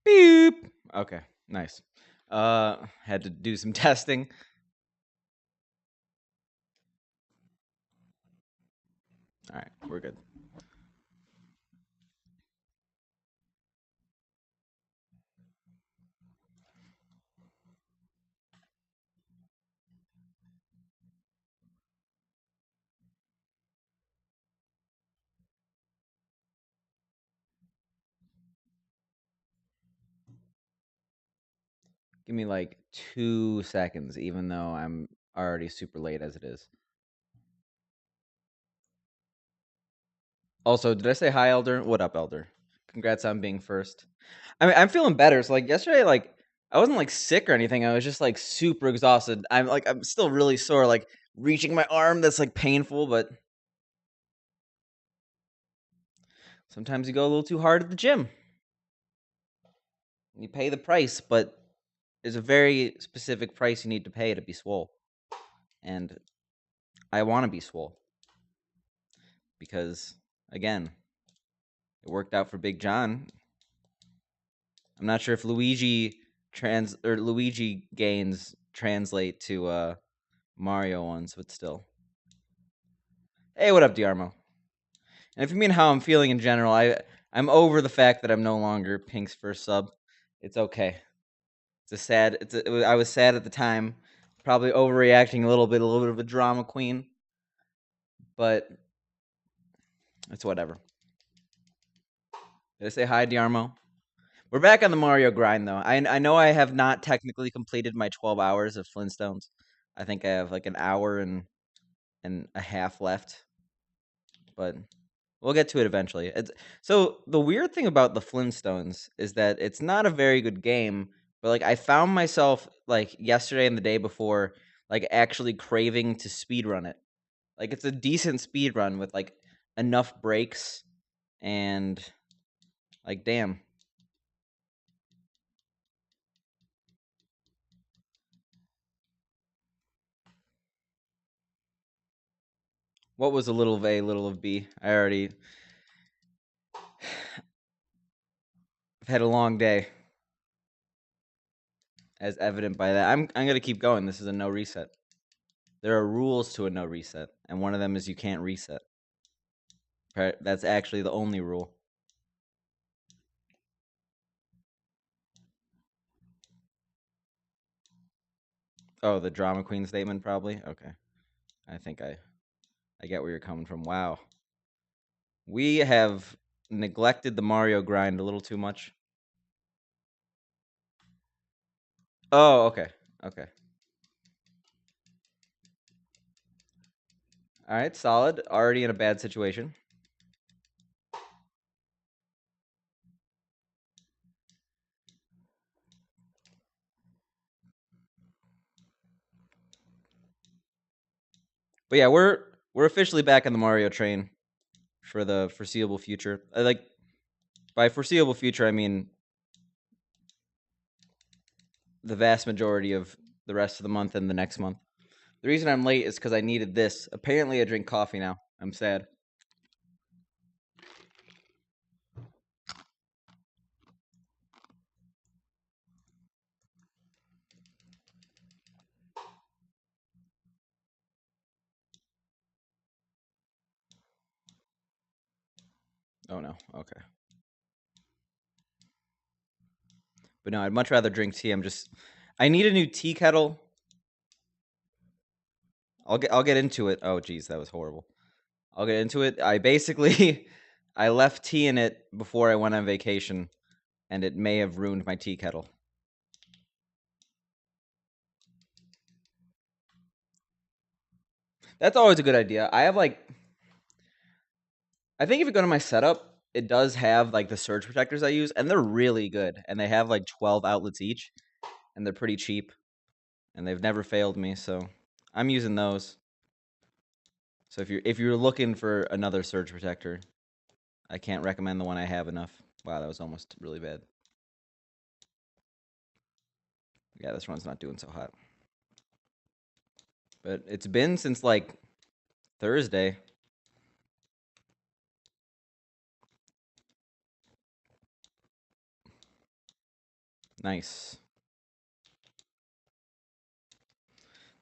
Beep. Okay, nice. Had to do some testing. All right, we're good. Give me like 2 seconds, even though I'm already super late as it is. Also, did I say hi, Elder? What up, Elder? Congrats on being first. I mean, I'm feeling better. So like yesterday, like I wasn't like sick or anything. I was just like super exhausted. I'm still really sore, like reaching my arm that's like painful, but sometimes you go a little too hard at the gym. You pay the price, but there's a very specific price you need to pay to be swole. And I want to be swole because again, it worked out for Big John. I'm not sure if Luigi gains translate to Mario ones, but still. Hey, what up, Diarmo? And if you mean how I'm feeling in general, I'm over the fact that I'm no longer Pink's first sub. It's okay. It's a sad. I was sad at the time, probably overreacting a little bit of a drama queen, but it's whatever. Did I say hi, Diarmo? We're back on the Mario grind, though. I know I have not technically completed my 12 hours of Flintstones. I think I have like an hour and a half left, but we'll get to it eventually. So the weird thing about the Flintstones is that it's not a very good game, but like I found myself like yesterday and the day before like actually craving to speedrun it. Like it's a decent speedrun with like enough breaks and like damn. What was a little of A, little of B? I've had a long day, as evident by that. I'm gonna keep going. This is a no reset. There are rules to a no reset, and one of them is you can't reset. That's actually the only rule. Oh, the drama queen statement, probably. Okay, I think I get where you're coming from. Wow, we have neglected the Mario grind a little too much. Oh, okay, okay. All right, solid. Already in a bad situation. But yeah, we're officially back on the Mario train for the foreseeable future. Like by foreseeable future, I mean the vast majority of the rest of the month and the next month. The reason I'm late is because I needed this. Apparently, I drink coffee now. I'm sad. Oh no. Okay. But no, I'd much rather drink tea. I need a new tea kettle. I'll get into it. Oh geez, that was horrible. I'll get into it. I basically I left tea in it before I went on vacation, and it may have ruined my tea kettle. That's always a good idea. I think if you go to my setup, it does have like the surge protectors I use, and they're really good. And they have like 12 outlets each, and they're pretty cheap, and they've never failed me. So I'm using those. So if you're looking for another surge protector, I can't recommend the one I have enough. Wow, that was almost really bad. Yeah, this run's not doing so hot. But it's been since like Thursday. Nice.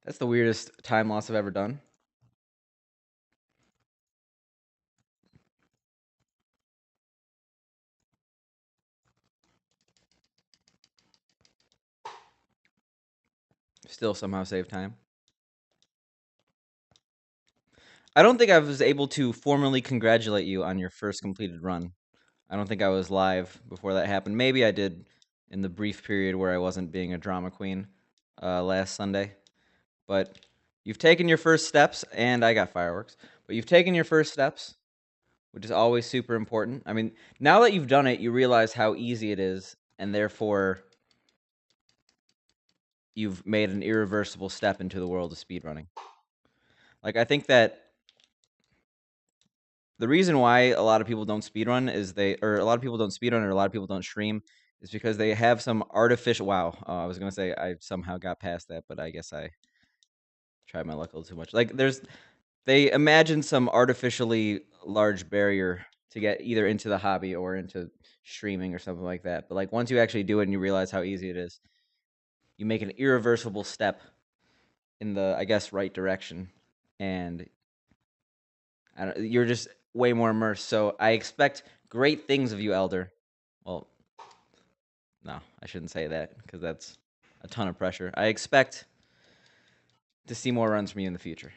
That's the weirdest time loss I've ever done. Still somehow save time. I don't think I was able to formally congratulate you on your first completed run. I don't think I was live before that happened. Maybe I did in the brief period where I wasn't being a drama queen last Sunday. But you've taken your first steps, and I got fireworks. But you've taken your first steps, which is always super important. I mean, now that you've done it, you realize how easy it is, and therefore you've made an irreversible step into the world of speedrunning. Like, I think that the reason why a lot of people don't speedrun is or a lot of people don't speedrun, or a lot of people don't stream, is because they have some artificial. Wow, I was gonna say I somehow got past that, but I guess I tried my luck a little too much. Like, they imagine some artificially large barrier to get either into the hobby or into streaming or something like that. But like once you actually do it and you realize how easy it is, you make an irreversible step in the, I guess, right direction, and you're just way more immersed. So I expect great things of you, Elder. Well, no, I shouldn't say that because that's a ton of pressure. I expect to see more runs from you in the future.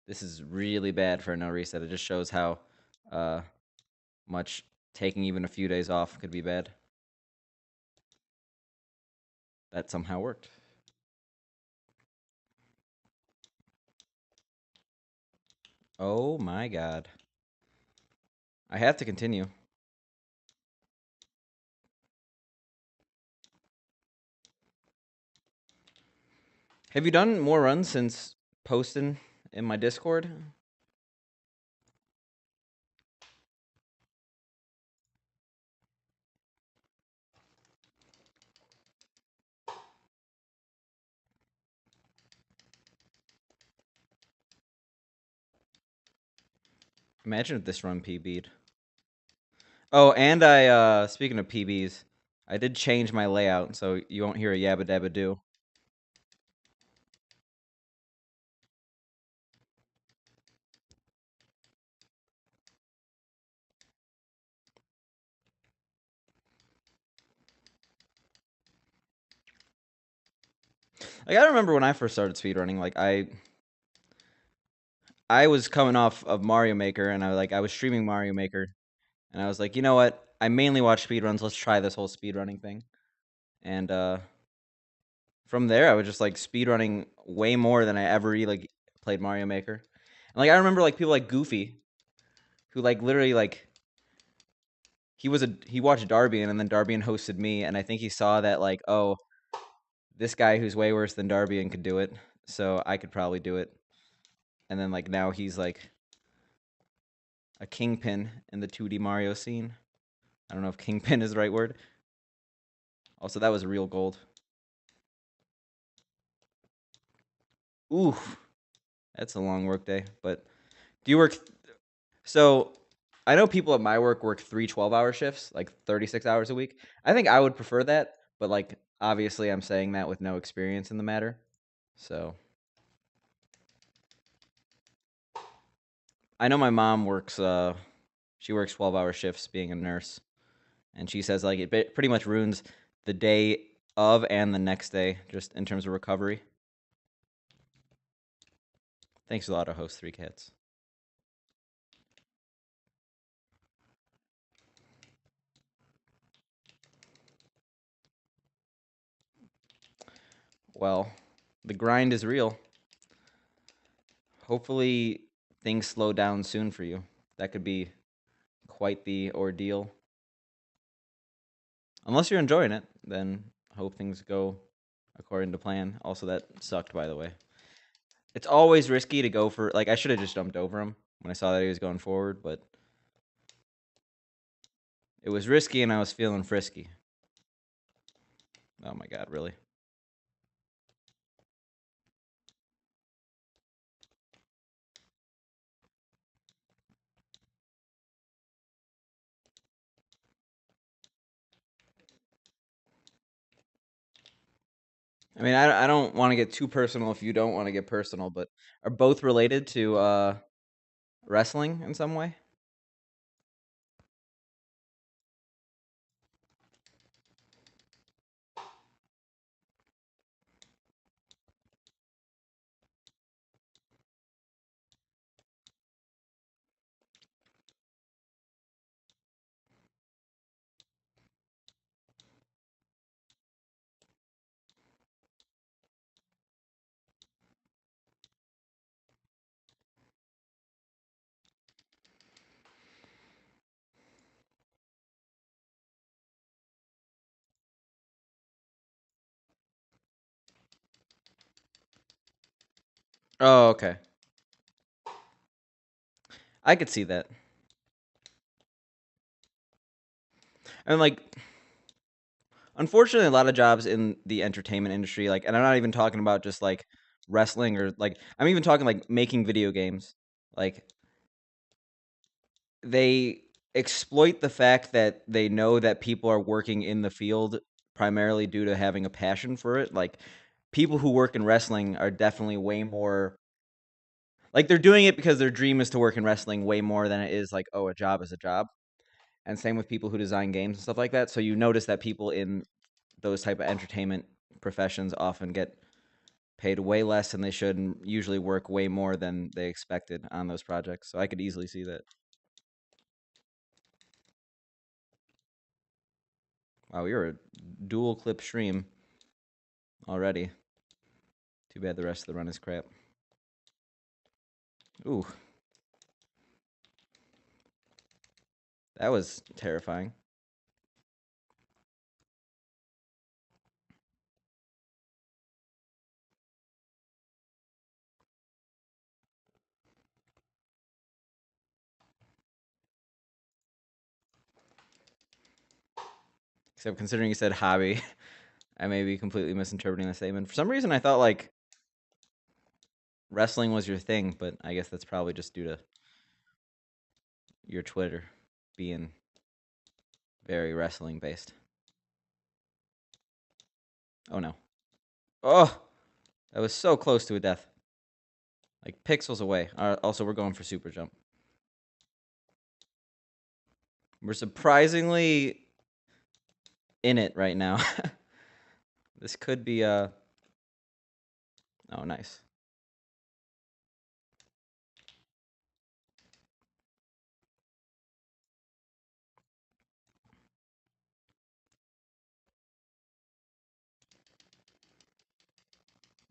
This is really bad for a no reset. It just shows how much taking even a few days off could be bad. That somehow worked. Oh my god. I have to continue. Have you done more runs since posting in my Discord? Imagine if this run PB'd. Oh, and I speaking of PBs, I did change my layout, so you won't hear a yabba dabba do. Like, I remember when I first started speedrunning, like I was coming off of Mario Maker, and I was streaming Mario Maker, and I was like, you know what? I mainly watch speedruns. Let's try this whole speedrunning thing. And from there, I was just like speedrunning way more than I ever like played Mario Maker. And like I remember like people like Goofy, who like literally like he watched Darbian, and then Darbian hosted me, and I think he saw that like, oh, this guy who's way worse than Darbian could do it, so I could probably do it. And then like now he's like a kingpin in the 2D Mario scene. I don't know if kingpin is the right word. Also, that was real gold. Ooh, that's a long work day. But do you work? So I know people at my work 3 12-hour shifts, like 36 hours a week. I think I would prefer that, but like obviously I'm saying that with no experience in the matter. So I know my mom works she works 12-hour shifts being a nurse, and she says like it pretty much ruins the day of and the next day just in terms of recovery. Thanks a lot, host 3 cats. Well, the grind is real. Hopefully things slow down soon for you. That could be quite the ordeal. Unless you're enjoying it, then hope things go according to plan. Also, that sucked, by the way. It's always risky to go for, like, I should have just jumped over him when I saw that he was going forward, but it was risky and I was feeling frisky. Oh my god, really? I mean, I don't want to get too personal if you don't want to get personal, but are both related to wrestling in some way? Oh, okay. I could see that. And like, unfortunately, a lot of jobs in the entertainment industry, like, and I'm not even talking about just like wrestling or like, I'm even talking like making video games. Like, they exploit the fact that they know that people are working in the field primarily due to having a passion for it. Like, people who work in wrestling are definitely way more like they're doing it because their dream is to work in wrestling way more than it is like, oh, a job is a job. And same with people who design games and stuff like that. So you notice that people in those type of entertainment professions often get paid way less than they should and usually work way more than they expected on those projects. So I could easily see that. Wow, you're a dual clip stream already. Too bad the rest of the run is crap. Ooh, that was terrifying. Except considering you said hobby, I may be completely misinterpreting the statement. For some reason, I thought like wrestling was your thing, but I guess that's probably just due to your Twitter being very wrestling based. Oh no. Oh, that was so close to a death. Like pixels away. Also, we're going for super jump. We're surprisingly in it right now. This could be a. Oh, nice.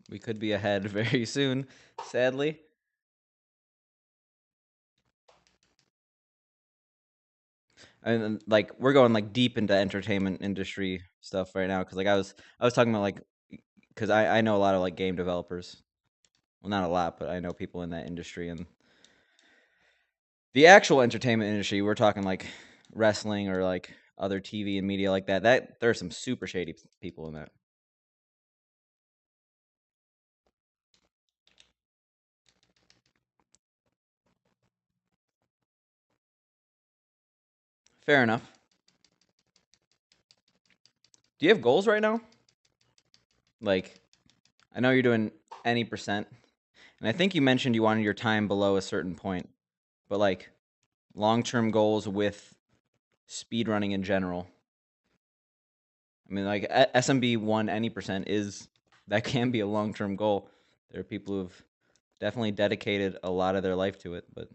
We could be ahead very soon, sadly. And like we're going like deep into entertainment industry stuff right now because like I was talking about like because I know a lot of like game developers. Well, not a lot, but I know people in that industry and the actual entertainment industry. We're talking like wrestling or like other TV and media like that. That there are some super shady people in that. Fair enough. Do you have goals right now? Like, I know you're doing any percent, and I think you mentioned you wanted your time below a certain point, but like long term goals with speedrunning in general. I mean, like SMB one any percent is that can be a long term goal. There are people who've definitely dedicated a lot of their life to it, but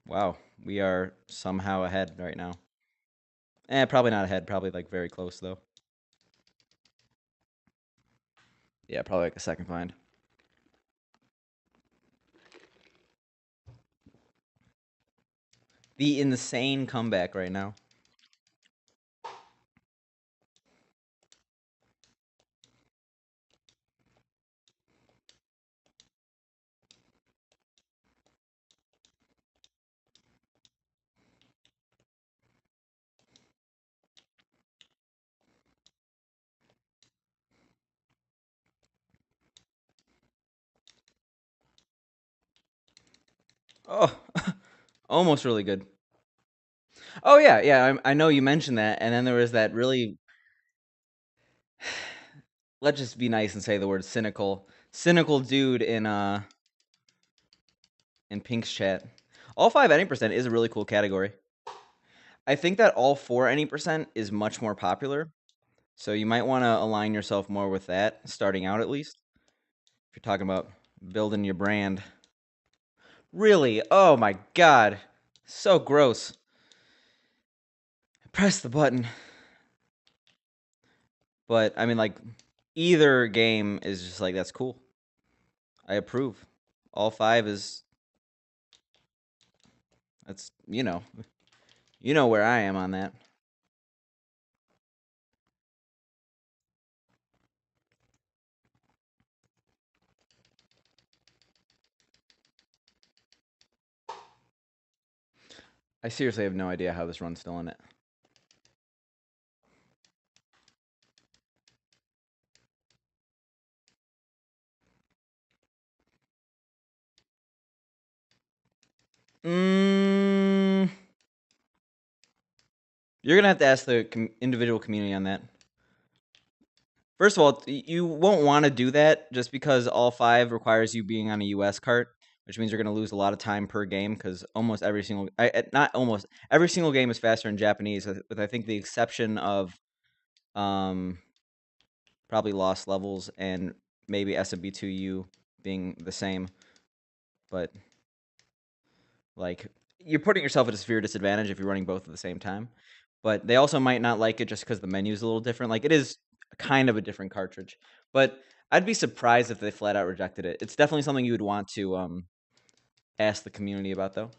wow, we are somehow ahead right now. Probably not ahead. Probably like very close though. Yeah, probably like a second find. The insane comeback right now. Oh, almost really good. Oh yeah, yeah. I know you mentioned that, and then there was that really let's just be nice and say the word cynical dude in Pink's chat. All 5 any percent is a really cool category. I think that all 4 any percent is much more popular. So you might want to align yourself more with that, starting out at least. If you're talking about building your brand. Really? Oh my god. So gross. Press the button. But I mean, like, either game is just like, that's cool. I approve. All 5 is, that's, you know where I am on that. I seriously have no idea how this run's still in it. You're gonna have to ask the individual community on that. First of all, you won't want to do that just because all 5 requires you being on a US cart, which means you're going to lose a lot of time per game because almost every single, not almost every single game is faster in Japanese, with I think the exception of um, probably Lost Levels and maybe SMB2U being the same. But like, you're putting yourself at a severe disadvantage if you're running both at the same time. But they also might not like it just because the menu's a little different. Like, it is kind of a different cartridge. But I'd be surprised if they flat out rejected it. It's definitely something you would want to ask the community about, though.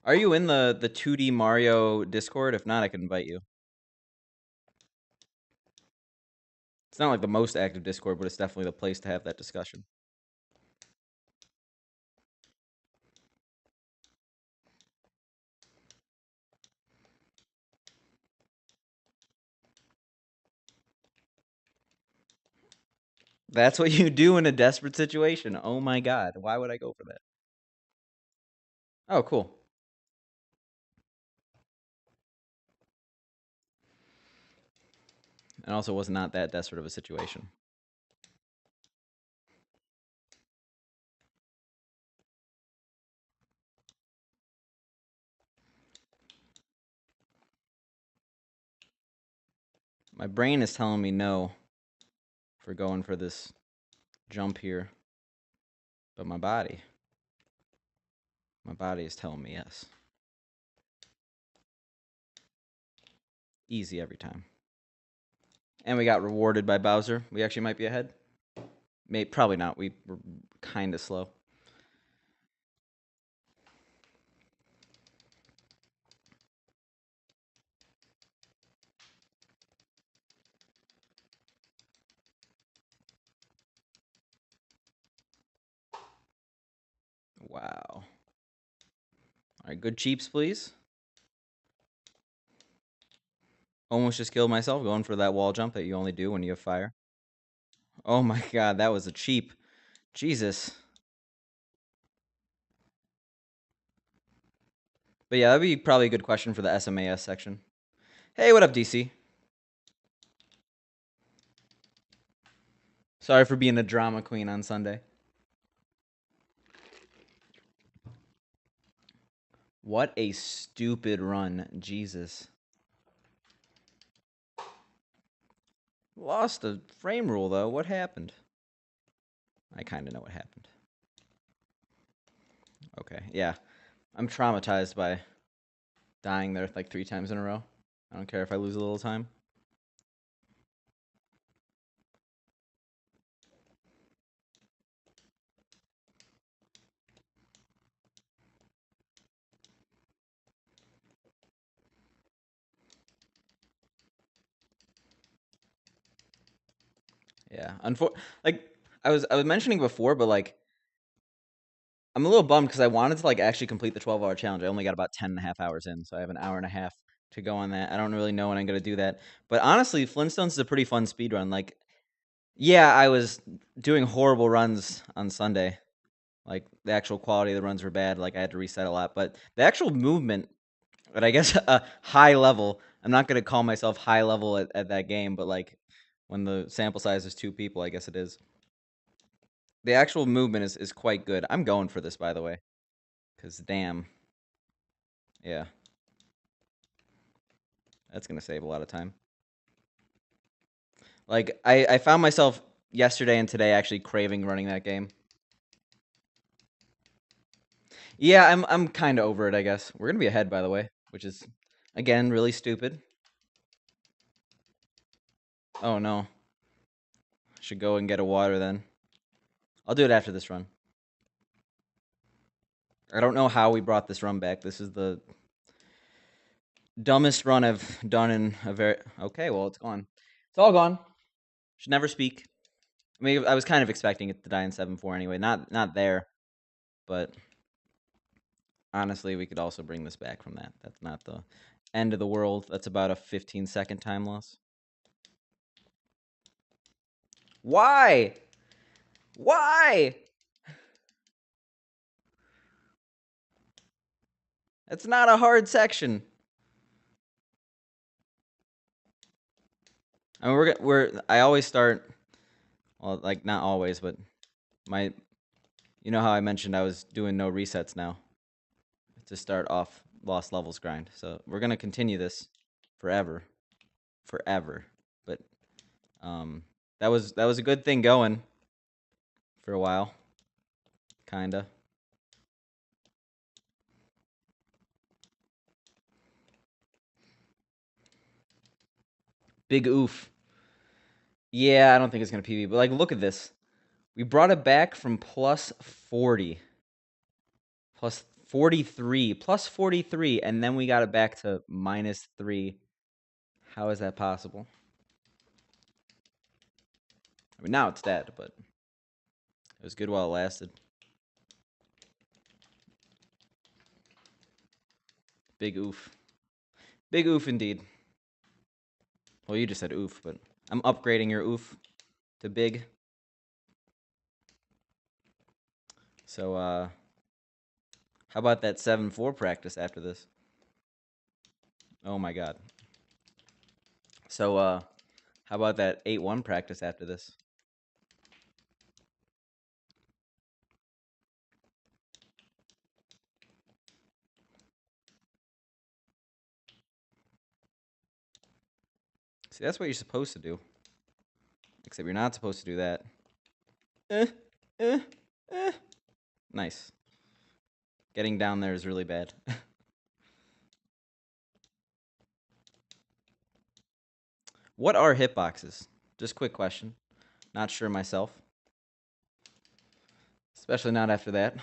Are you in the 2D Mario Discord? If not, I can invite you. It's not like the most active Discord, but it's definitely the place to have that discussion. That's what you do in a desperate situation. Oh my god, why would I go for that? Oh, cool. And also was not that desperate of a situation. My brain is telling me no for going for this jump here. But my body is telling me yes. Easy every time. And we got rewarded by Bowser. We actually might be ahead. Probably not. We were kind of slow. Wow. All right, good cheaps, please. Almost just killed myself going for that wall jump that you only do when you have fire. Oh my god, that was a cheap. Jesus. But yeah, that'd be probably a good question for the SMAS section. Hey, what up, DC? Sorry for being a drama queen on Sunday. What a stupid run. Jesus. Lost a frame rule, though. What happened? I kind of know what happened. Okay, yeah. I'm traumatized by dying there like 3 times in a row. I don't care if I lose a little time. Yeah. Like I was mentioning before, but like I'm a little bummed because I wanted to like actually complete the 12-hour challenge. I only got about 10 and a half hours in, so I have an hour and a half to go on that. I don't really know when I'm going to do that. But honestly, Flintstones is a pretty fun speed run. Like, yeah, I was doing horrible runs on Sunday. Like, the actual quality of the runs were bad. Like, I had to reset a lot. But the actual movement at, I guess, a high level I'm not gonna call myself high level at that game, but like when the sample size is 2 people, I guess it is. The actual movement is quite good. I'm going for this, by the way, because damn, yeah, that's gonna save a lot of time. Like I found myself yesterday and today actually craving running that game. Yeah, I'm kind of over it, I guess. We're gonna be ahead, by the way, which is again really stupid. Oh no, should go and get a water then. I'll do it after this run. I don't know how we brought this run back. This is the dumbest run I've done in a very. Okay, well it's gone. It's all gone. Should never speak. I mean, I was kind of expecting it to die in 7-4 anyway. Not there, but honestly, we could also bring this back from that. That's not the end of the world. That's about a 15-second time loss. Why? Why? It's not a hard section. I mean, I always start. Well, like not always, but my. You know how I mentioned I was doing no resets now to start off lost levels grind. So we're gonna continue this forever, forever. But that was a good thing going for a while, kinda. Big oof. Yeah, I don't think it's gonna PB, but like, look at this. We brought it back from plus 40, plus 43, plus 43, and then we got it back to -3. How is that possible? I mean, now it's dead, but it was good while it lasted. Big oof. Big oof indeed. Well, you just said oof, but I'm upgrading your oof to big. So, how about that 7-4 practice after this? Oh my god. So, how about that 8-1 practice after this? See, that's what you're supposed to do. Except you're not supposed to do that. Eh, eh, eh. Nice. Getting down there is really bad. What are hitboxes? Just quick question. Not sure myself. Especially not after that.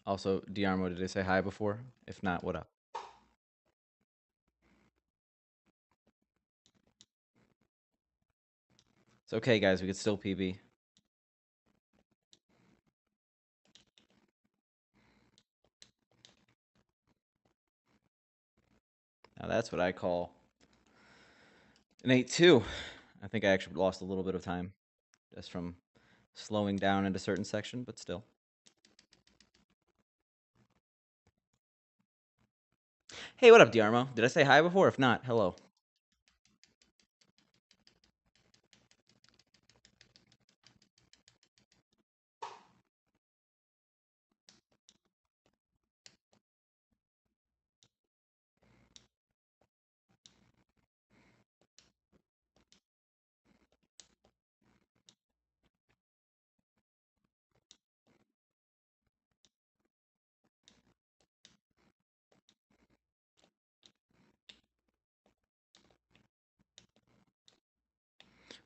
Also, Diarmo, did I say hi before? If not, what up? It's okay, guys. We could still PB. Now that's what I call an 8-2. I think I actually lost a little bit of time just from slowing down in a certain section, but still. Hey, what up, Diarmo? Did I say hi before? If not, hello.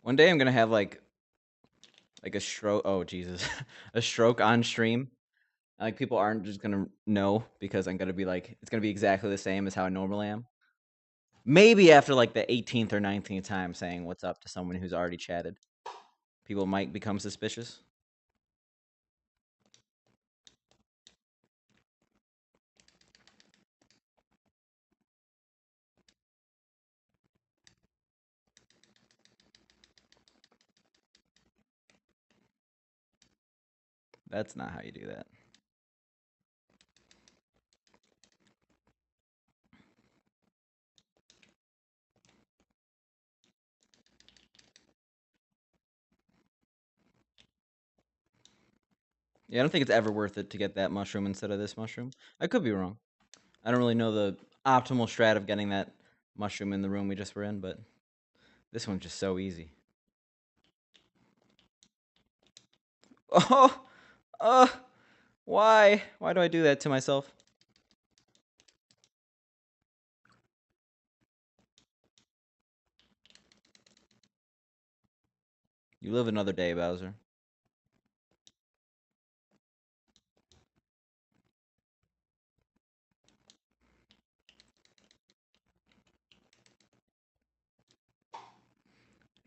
One day I'm gonna have like a stroke. Oh Jesus, a stroke on stream. Like people aren't just gonna know because I'm gonna be like it's gonna be exactly the same as how I normally am. Maybe after like the 18th or 19th time saying what's up to someone who's already chatted, people might become suspicious. That's not how you do that. Yeah, I don't think it's ever worth it to get that mushroom instead of this mushroom. I could be wrong. I don't really know the optimal strat of getting that mushroom in the room we just were in, but this one's just so easy. Oh, why? Why do I do that to myself? You live another day, Bowser.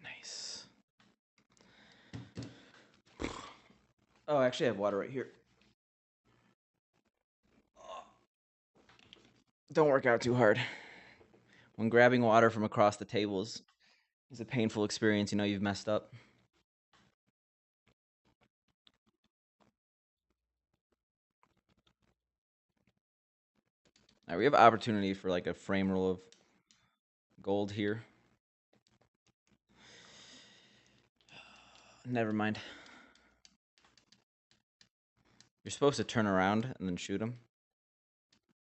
Nice. Oh, I actually have water right here. Don't work out too hard. When grabbing water from across the table is a painful experience, you know you've messed up. All right, we have opportunity for like a frame roll of gold here. Never mind. You're supposed to turn around and then shoot him.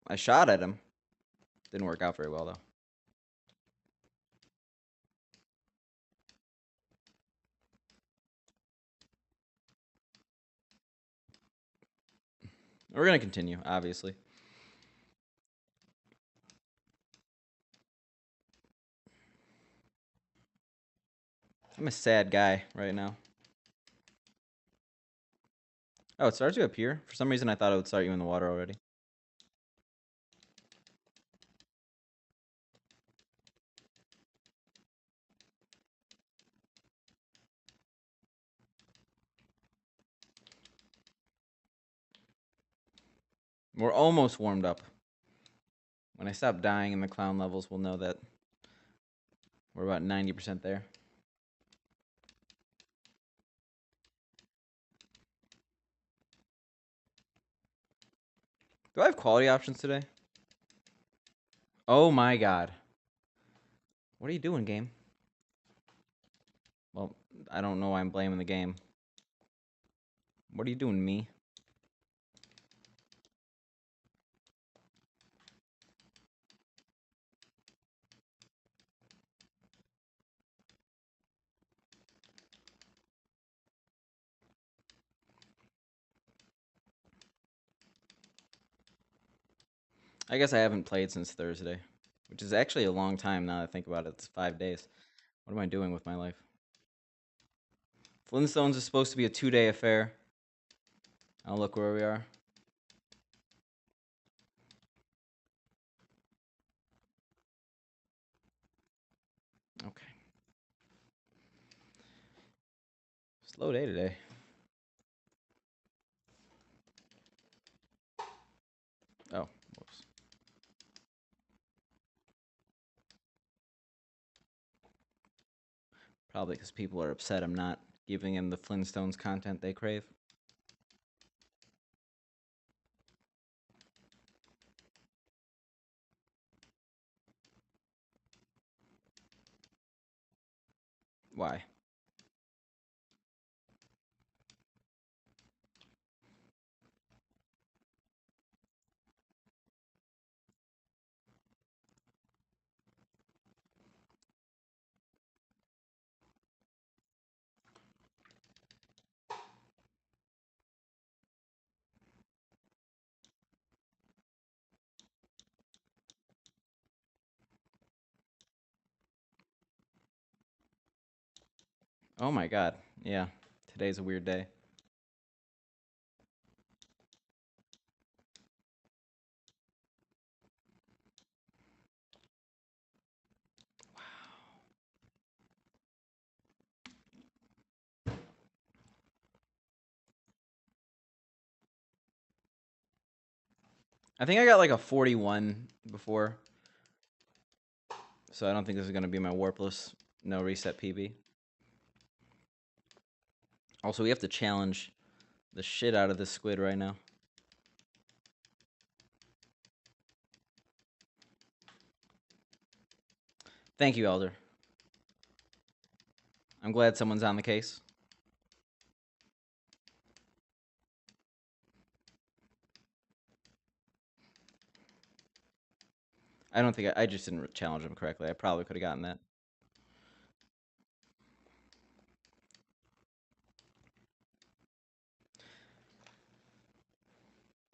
I shot at him. Didn't work out very well, though. We're going to continue, obviously. I'm a sad guy right now. Oh, it starts you up here? For some reason, I thought it would start you in the water already. We're almost warmed up. When I stop dying in the clown levels, we'll know that we're about 90% there. Do I have quality options today? Oh my god. What are you doing, game? Well, I don't know why I'm blaming the game. What are you doing, me? I guess I haven't played since Thursday, which is actually a long time now that I think about it. It's 5 days. What am I doing with my life? Flintstones is supposed to be a 2-day affair. I'll look where we are. Okay. Slow day today. Oh, whoops. Probably because people are upset I'm not giving them the Flintstones content they crave. Why? Oh my god. Yeah. Today's a weird day. I think I got like a 41 before. So I don't think this is going to be my Warpless no reset PB. Also, we have to challenge the shit out of this squid right now. Thank you, Elder. I'm glad someone's on the case. I don't think I just didn't challenge him correctly. I probably could have gotten that.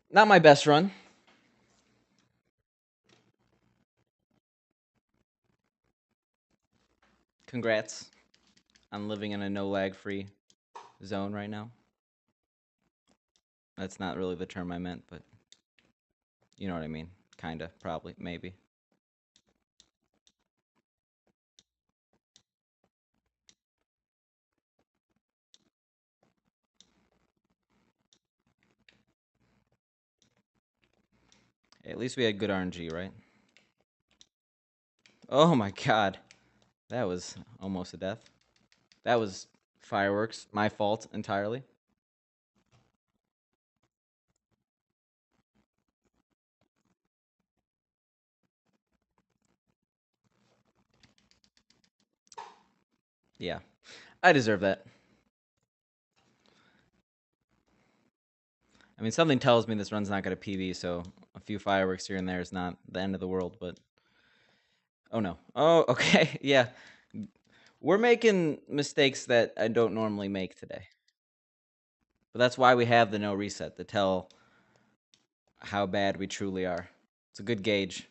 Not my best run. Congrats on living in a no lag free zone right now. That's not really the term I meant, but you know what I mean. Kinda, probably, maybe. Hey, at least we had good RNG, right? Oh my god. That was almost a death. That was fireworks. My fault entirely. Yeah. I deserve that. I mean, something tells me this run's not going to PB, so a few fireworks here and there is not the end of the world, but... Oh, no. Oh, okay. Yeah. We're making mistakes that I don't normally make today. But that's why we have the no reset, to tell how bad we truly are. It's a good gauge.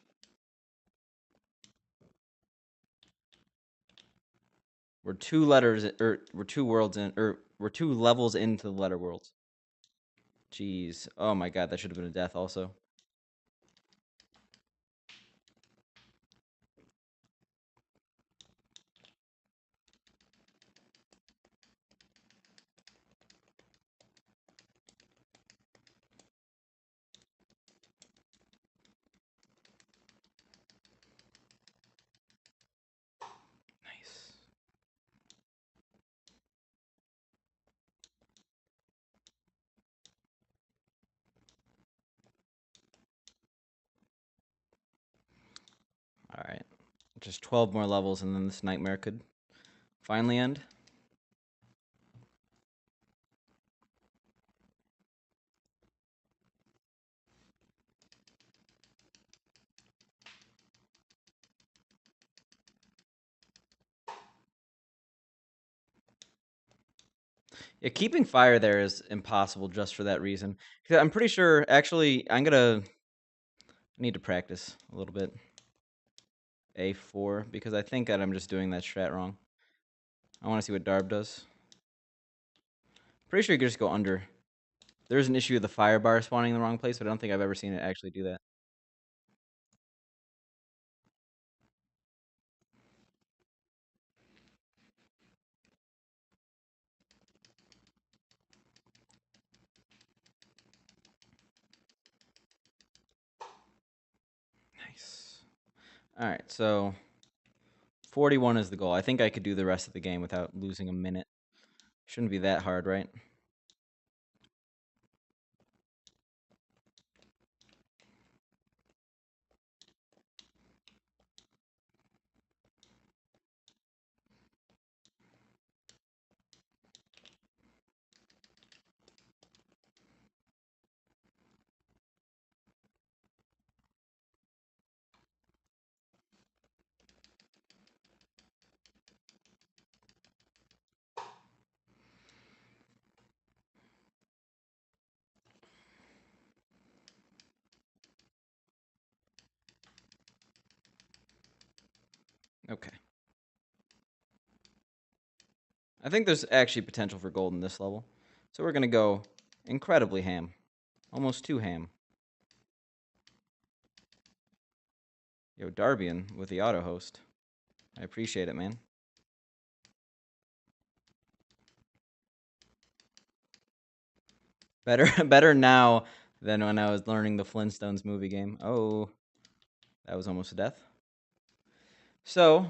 We're two letters, or we're two worlds in, or we're two levels into the letter worlds. Jeez. Oh my god, that should have been a death also. Nice. All right. Just 12 more levels and then this nightmare could finally end. Yeah, keeping fire there is impossible just for that reason. 'Cause I'm pretty sure, actually, I need to practice a little bit. A4, because I think that I'm just doing that strat wrong. I want to see what Darb does. Pretty sure you could just go under. There's an issue with the fire bar spawning in the wrong place, but I don't think I've ever seen it actually do that. Nice. All right, so 41 is the goal. I think I could do the rest of the game without losing a minute. Shouldn't be that hard, right? Okay. I think there's actually potential for gold in this level. So we're going to go incredibly ham. Almost too ham. Yo, Darbian with the auto host. I appreciate it, man. Better now than when I was learning the Flintstones movie game. Oh, that was almost a death. So,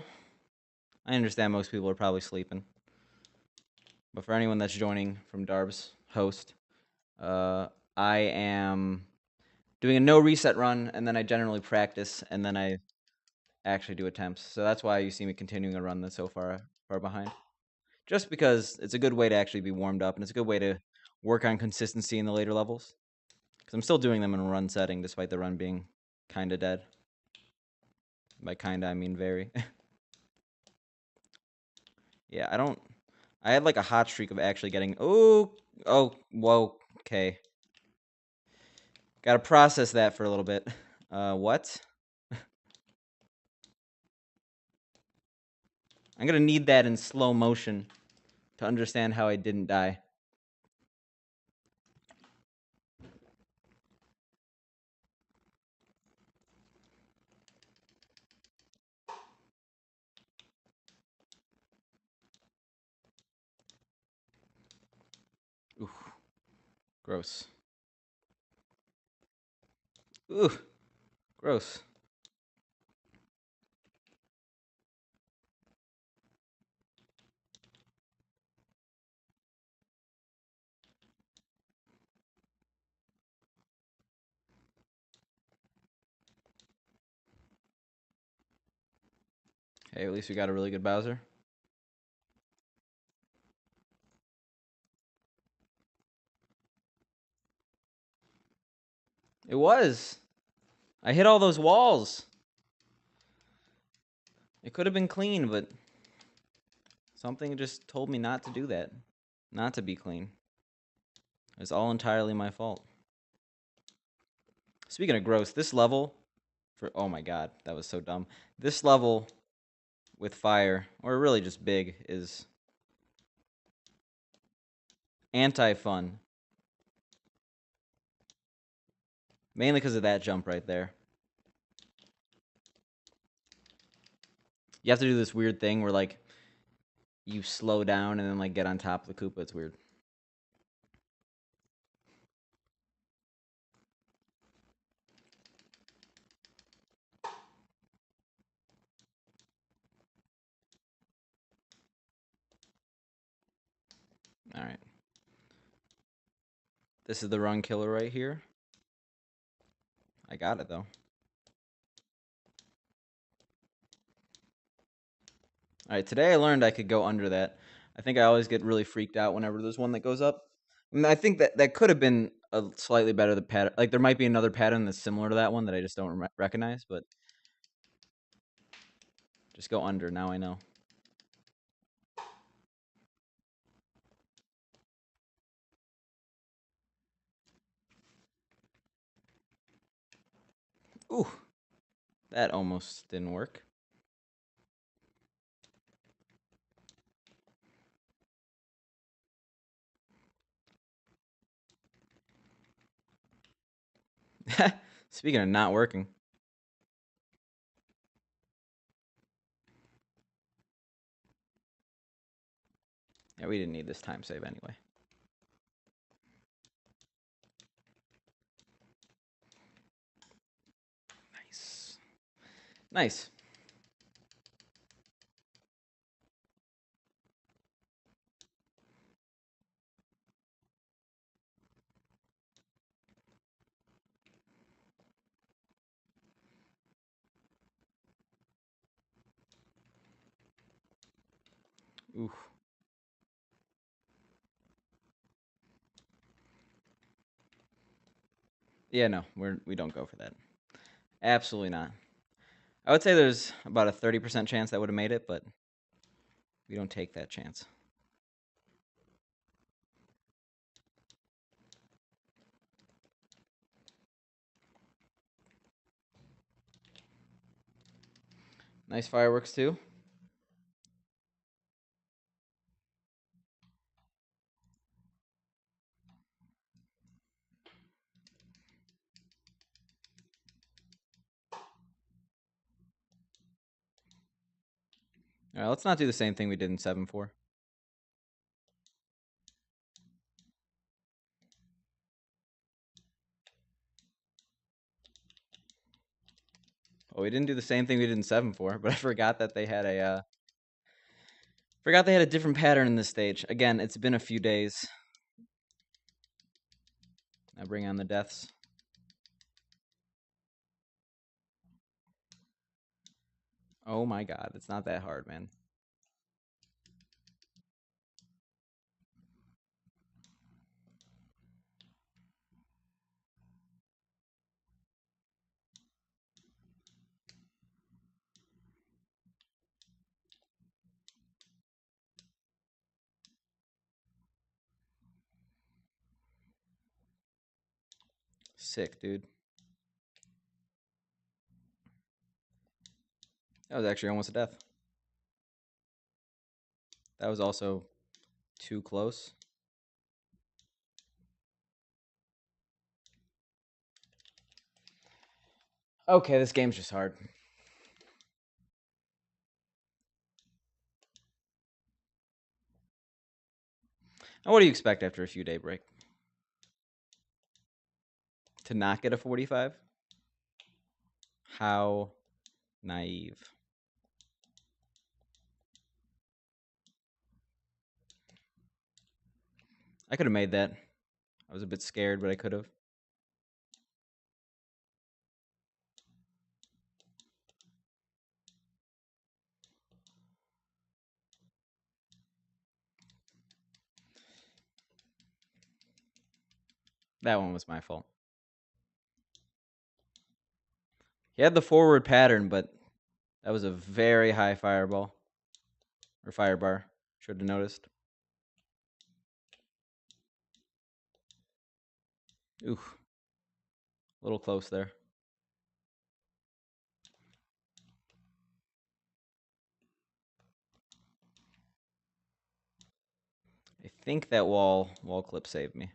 I understand most people are probably sleeping. But for anyone that's joining from Darb's host, Uh, I am doing a no reset run, and then I generally practice, and then I actually do attempts. So that's why you see me continuing a run that's so far behind. Just because it's a good way to actually be warmed up, and it's a good way to work on consistency in the later levels. Because I'm still doing them in a run setting, despite the run being kind of dead. By kinda, I mean very. Yeah, I don't. I had like a hot streak of actually getting. Whoa. Okay. Gotta process that for a little bit. What? I'm gonna need that in slow motion to understand how I didn't die. Ooh, gross. Ooh, gross. Hey, at least we got a really good Bowser. It was. I hit all those walls. It could have been clean, but something just told me not to do that. Not to be clean. It's all entirely my fault. Speaking of gross, this level oh my god, that was so dumb. This level with fire, or really just big, is anti-fun. Mainly because of that jump right there. You have to do this weird thing where like you slow down and then like get on top of the Koopa. It's weird. All right. This is the run killer right here. I got it though. All right, today I learned I could go under that. I think I always get really freaked out whenever there's one that goes up. I think that could have been a slightly better the pattern. Like there might be another pattern that's similar to that one that I just don't recognize, but just go under. Now I know. Ooh, that almost didn't work. Speaking of not working. Yeah, we didn't need this time save anyway. Nice. Nice. Ooh. Yeah, no, we don't go for that. Absolutely not. I would say there's about a 30% chance that would have made it, but we don't take that chance. Nice fireworks too. All right, let's not do the same thing we did in 7-4. Well, we didn't do the same thing we did in 7-4, but I forgot that they had a different pattern in this stage. Again, it's been a few days. Now bring on the deaths. Oh my god, it's not that hard, man. Sick, dude. That was actually almost a death. That was also too close. Okay, this game's just hard. Now, what do you expect after a few day break? To not get a 45? How naive. I could have made that. I was a bit scared, but I could have. That one was my fault. He had the forward pattern, but that was a very high fireball. Or fire bar. Should have noticed. Ooh. A little close there. I think that wall clip saved me.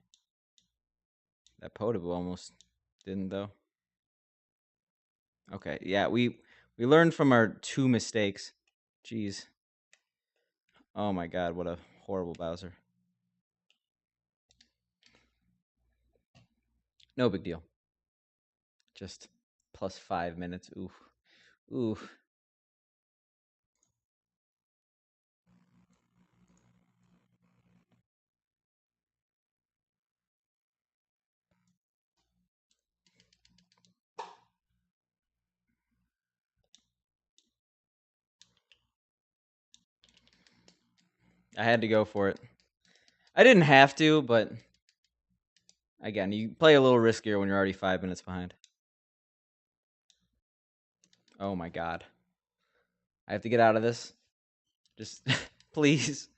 That Potabu almost didn't though. Okay, yeah, we learned from our 2 mistakes. Jeez. Oh my god, what a horrible Bowser. No big deal. Just plus 5 minutes. Oof. Oof. I had to go for it. I didn't have to, but again, you play a little riskier when you're already 5 minutes behind. Oh my god. I have to get out of this. Just please.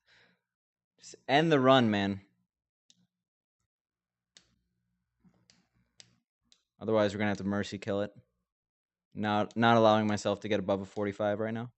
Just end the run, man. Otherwise, we're going to have to mercy kill it. Not allowing myself to get above a 45 right now.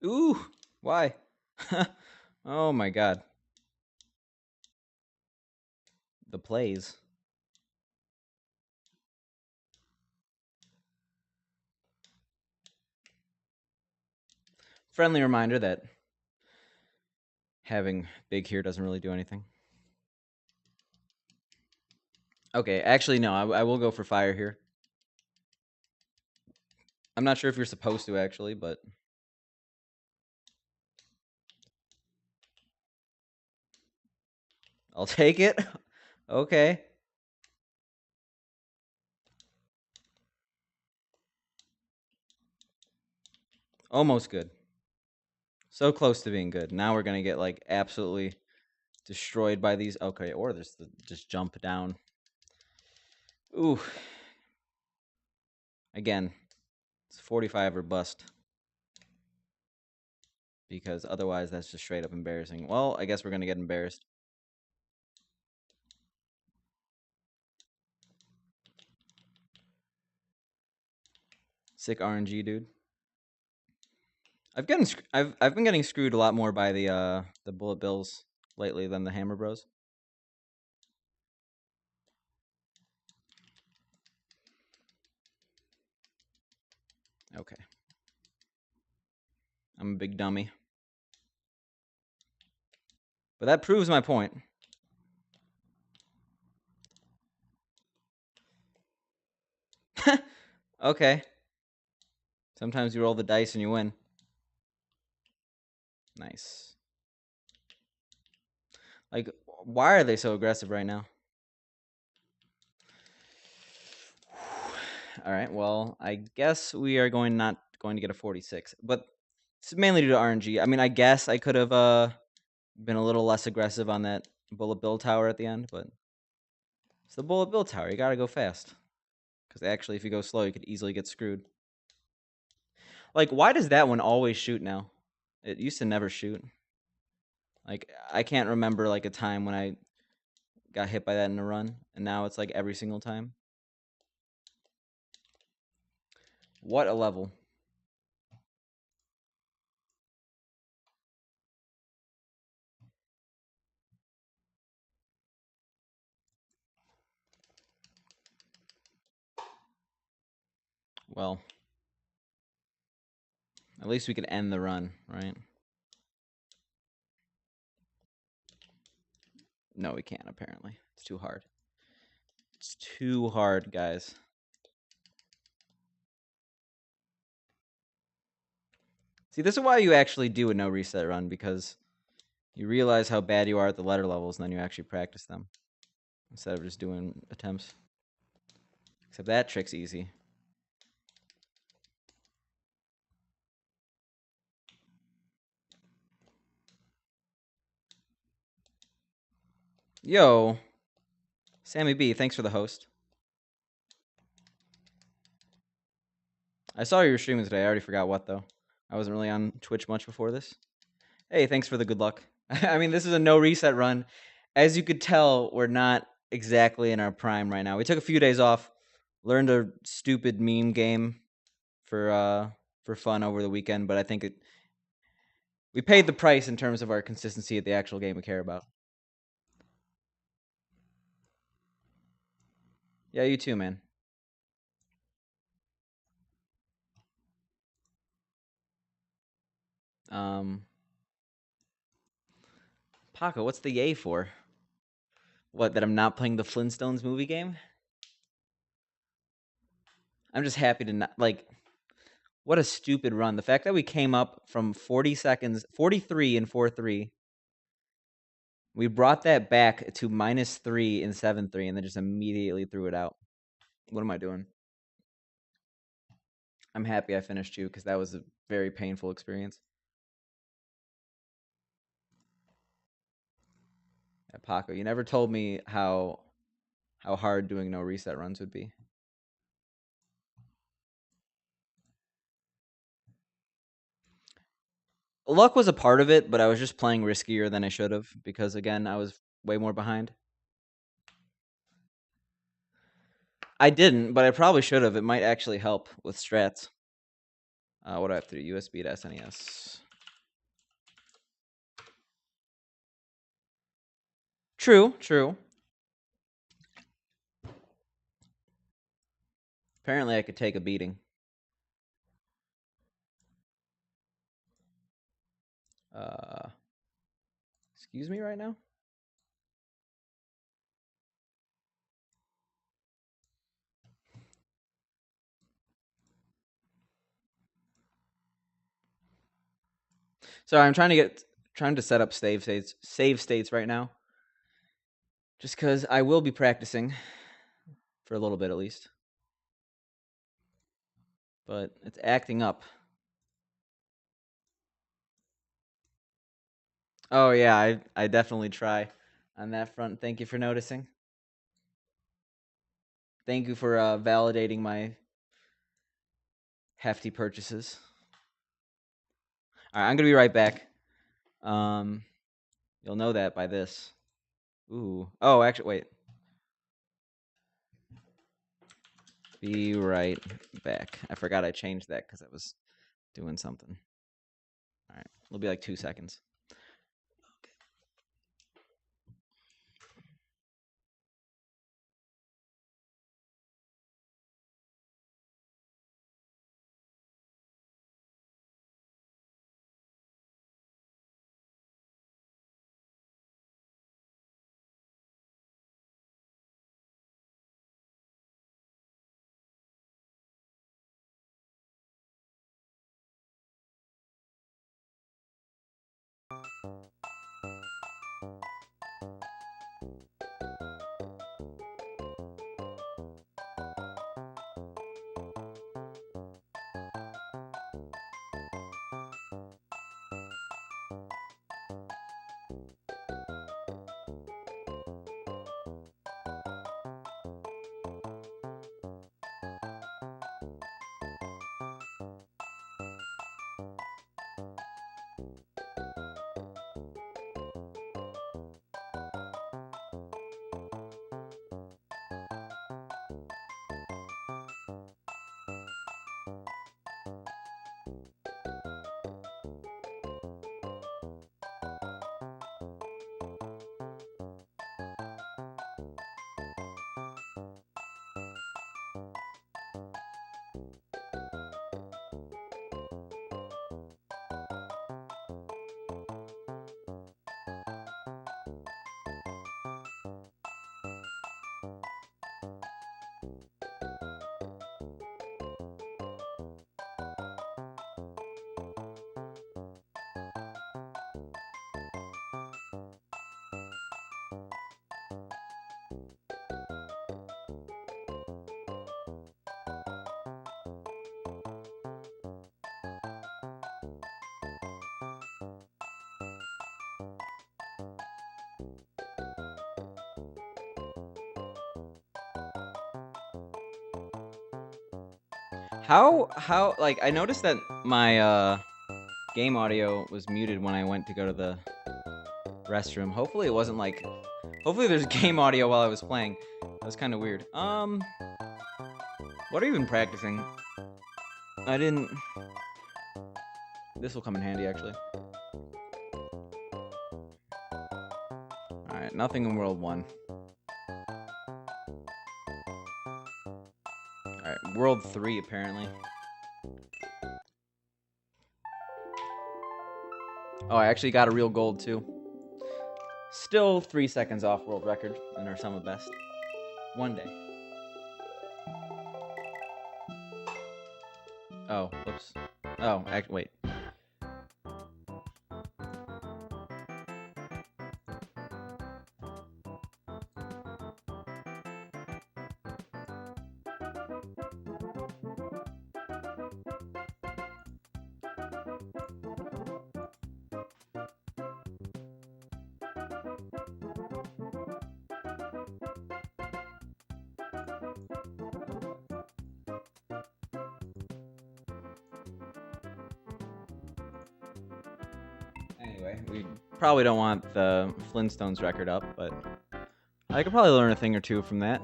Ooh, why? Oh my god. The plays. Friendly reminder that having big here doesn't really do anything. Okay, actually, no, I will go for fire here. I'm not sure if you're supposed to, actually, but... I'll take it. Okay. Almost good. So close to being good. Now we're going to get, like, absolutely destroyed by these. Okay, or there's the just jump down. Ooh. Again, it's 45 or bust. Because otherwise that's just straight up embarrassing. Well, I guess we're going to get embarrassed. Sick RNG, dude. I've been getting screwed a lot more by the bullet bills lately than the hammer bros. Okay. I'm a big dummy. But that proves my point. Okay. Sometimes you roll the dice and you win. Nice. Like, why are they so aggressive right now? All right. Well, I guess we are not going to get a 46, but it's mainly due to RNG. I mean, I guess I could have been a little less aggressive on that bullet bill tower at the end, but it's the bullet bill tower. You gotta go fast. Because actually, if you go slow, you could easily get screwed. Like, why does that one always shoot now? It used to never shoot. Like, I can't remember like a time when I got hit by that in a run, and now it's like every single time. What a level. Well, at least we could end the run, right? No, we can't, apparently. It's too hard. It's too hard, guys. See, this is why you actually do a no reset run, because you realize how bad you are at the letter levels, and then you actually practice them instead of just doing attempts. Except that trick's easy. Yo, Sammy B, thanks for the host. I saw you were streaming today. I already forgot what, though. I wasn't really on Twitch much before this. Hey, thanks for the good luck. I mean, this is a no reset run. As you could tell, we're not exactly in our prime right now. We took a few days off, learned a stupid meme game for fun over the weekend, but I think we paid the price in terms of our consistency at the actual game we care about. Yeah, you too, man. Paco, what's the yay for? What, that I'm not playing the Flintstones movie game? I'm just happy to not, like, what a stupid run. The fact that we came up from 40 seconds, 43 in 4-3, we brought that back to -3 in 7-3, and then just immediately threw it out. What am I doing? I'm happy I finished you, because that was a very painful experience. Yeah, Paco, you never told me how hard doing no reset runs would be. Luck was a part of it, but I was just playing riskier than I should have, because again, I was way more behind. I didn't, but I probably should have. It might actually help with strats. What do I have to do? USB to SNES. True, true. Apparently, I could take a beating. Excuse me right now? Sorry, I'm trying to set up save states right now. Just because I will be practicing for a little bit at least. But it's acting up. Oh yeah, I definitely try on that front. Thank you for noticing. Thank you for validating my hefty purchases. All right, I'm gonna be right back. You'll know that by this. Ooh. Oh, actually, wait. Be right back. I forgot I changed that because I was doing something. All right, it'll be like 2 seconds. How like I noticed that my game audio was muted when I went to go to the restroom. Hopefully it wasn't like hopefully there's game audio while I was playing. That was kind of weird. What are you even practicing? I didn't. This will come in handy actually. All right, nothing in World 1. All right, World 3 apparently. Oh, I actually got a real gold too. Still 3 seconds off world record in our sum of best. One day. Oh, whoops. Oh, wait. Anyway, we probably don't want the Flintstones record up, but I could probably learn a thing or two from that.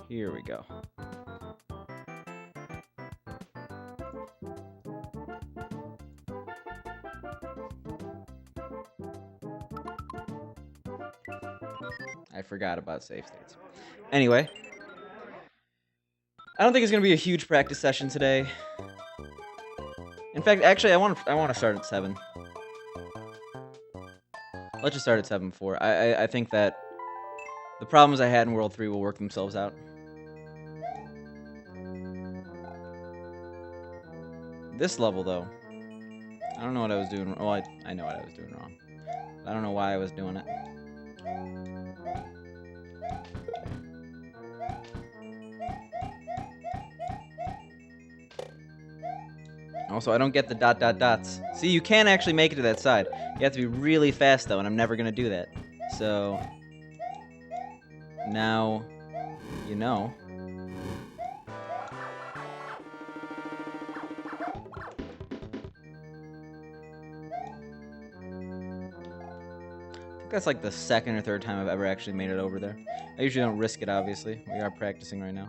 Here we go. I forgot about save states. Anyway, I don't think it's gonna be a huge practice session today. In fact, actually, I want to start at 7. Let's just start at 7 before. I think that the problems I had in World 3 will work themselves out. This level, though, I don't know what I was doing. Well, I know what I was doing wrong. I don't know why I was doing it. Also, I don't get the dots. See, you can actually make it to that side. You have to be really fast, though, and I'm never going to do that. So, now, you know. I think that's like the second or third time I've ever actually made it over there. I usually don't risk it, obviously. We are practicing right now.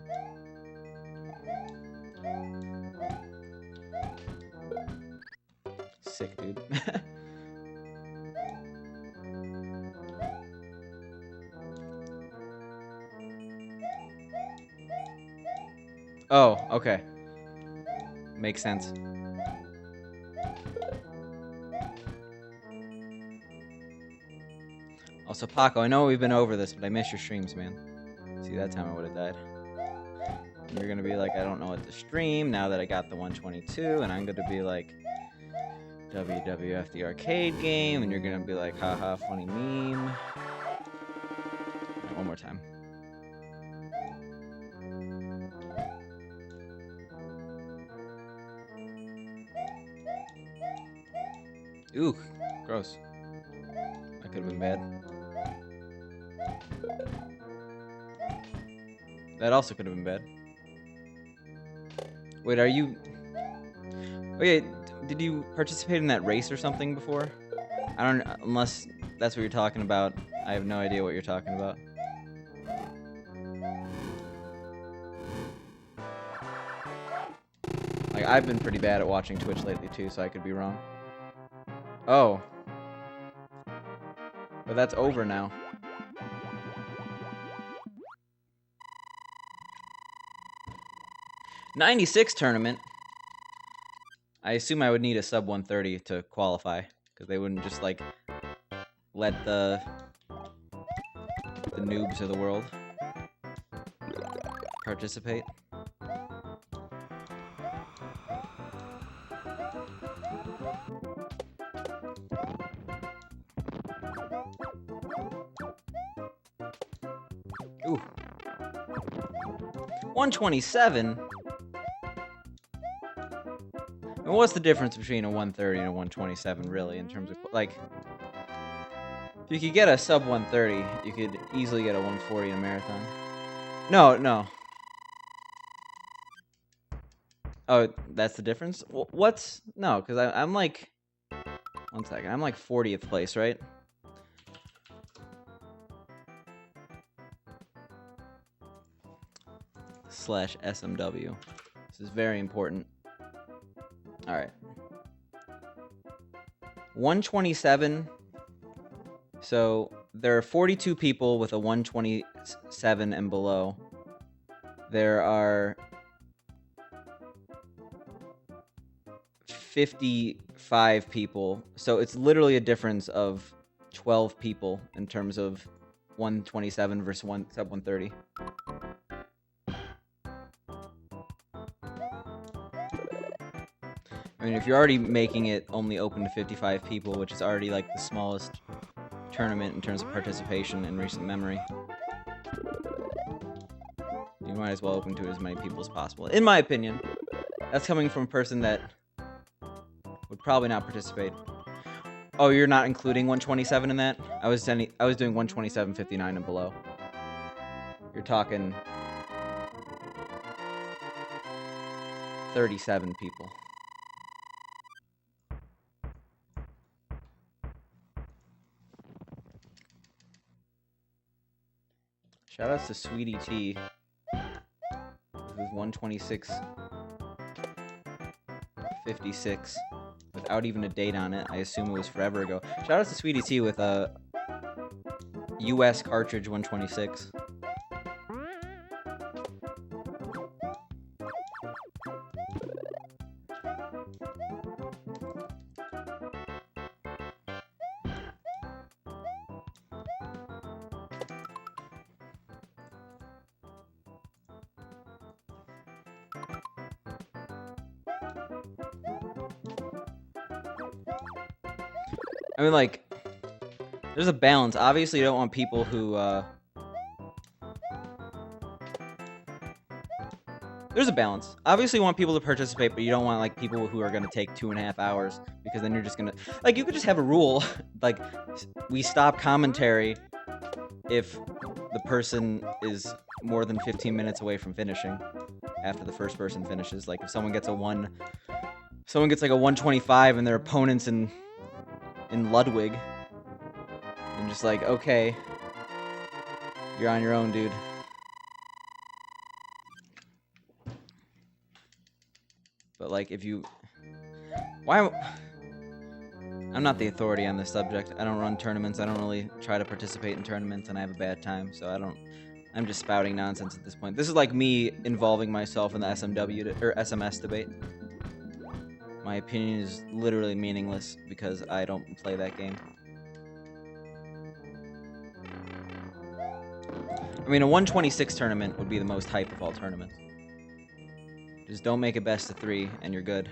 sick, dude. Oh, okay. Makes sense. Also, Paco, I know we've been over this, but I miss your streams, man. See, that time I would have died. And you're gonna be like, I don't know what to stream now that I got the 122, and I'm gonna be like, WWF the arcade game, and you're gonna be like, haha, funny meme. Right, one more time. Ooh, gross. That could have been bad. That also could have been bad. Wait, are you... Wait, did you participate in that race or something before? I don't... Unless that's what you're talking about. I have no idea what you're talking about. Like, I've been pretty bad at watching Twitch lately, too, so I could be wrong. Oh. But that's over now. '96 tournament. I assume I would need a sub 130 to qualify, because they wouldn't just like let the noobs of the world participate. Ooh. 127? And what's the difference between a 130 and a 127, really, in terms of, like... If you could get a sub 130, you could easily get a 140 in a marathon. No, no. Oh, that's the difference? What's... No, because I'm like... One second. I'm like 40th place, right? / SMW. This is very important. Alright. 127. So, there are 42 people with a 127 and below. There are 55 people. So, it's literally a difference of 12 people in terms of 127 versus sub 130. I mean, if you're already making it only open to 55 people, which is already like the smallest tournament in terms of participation in recent memory, you might as well open to as many people as possible. In my opinion, that's coming from a person that would probably not participate. Oh, you're not including 127 in that? I was doing 127.59 and below. You're talking 37 people. Shoutouts to Sweetie T with 126.56 without even a date on it. I assume it was forever ago. Shoutouts to Sweetie T with a US cartridge 126. I mean, like, there's a balance. Obviously, you don't want people who, There's a balance. Obviously, you want people to participate, but you don't want, like, people who are going to take 2.5 hours, because then you're just going to... Like, you could just have a rule, like, we stop commentary if the person is more than 15 minutes away from finishing after the first person finishes. Like, if someone gets like a 125 and their opponent's in Ludwig, and just like, okay, you're on your own, dude. But like, if you... I'm not the authority on this subject. I don't run tournaments. I don't really try to participate in tournaments, and I have a bad time, so I'm just spouting nonsense at this point. This is like me involving myself in the or SMS debate. My opinion is literally meaningless because I don't play that game. I mean, a 126 tournament would be the most hype of all tournaments. Just don't make it best of 3, and you're good.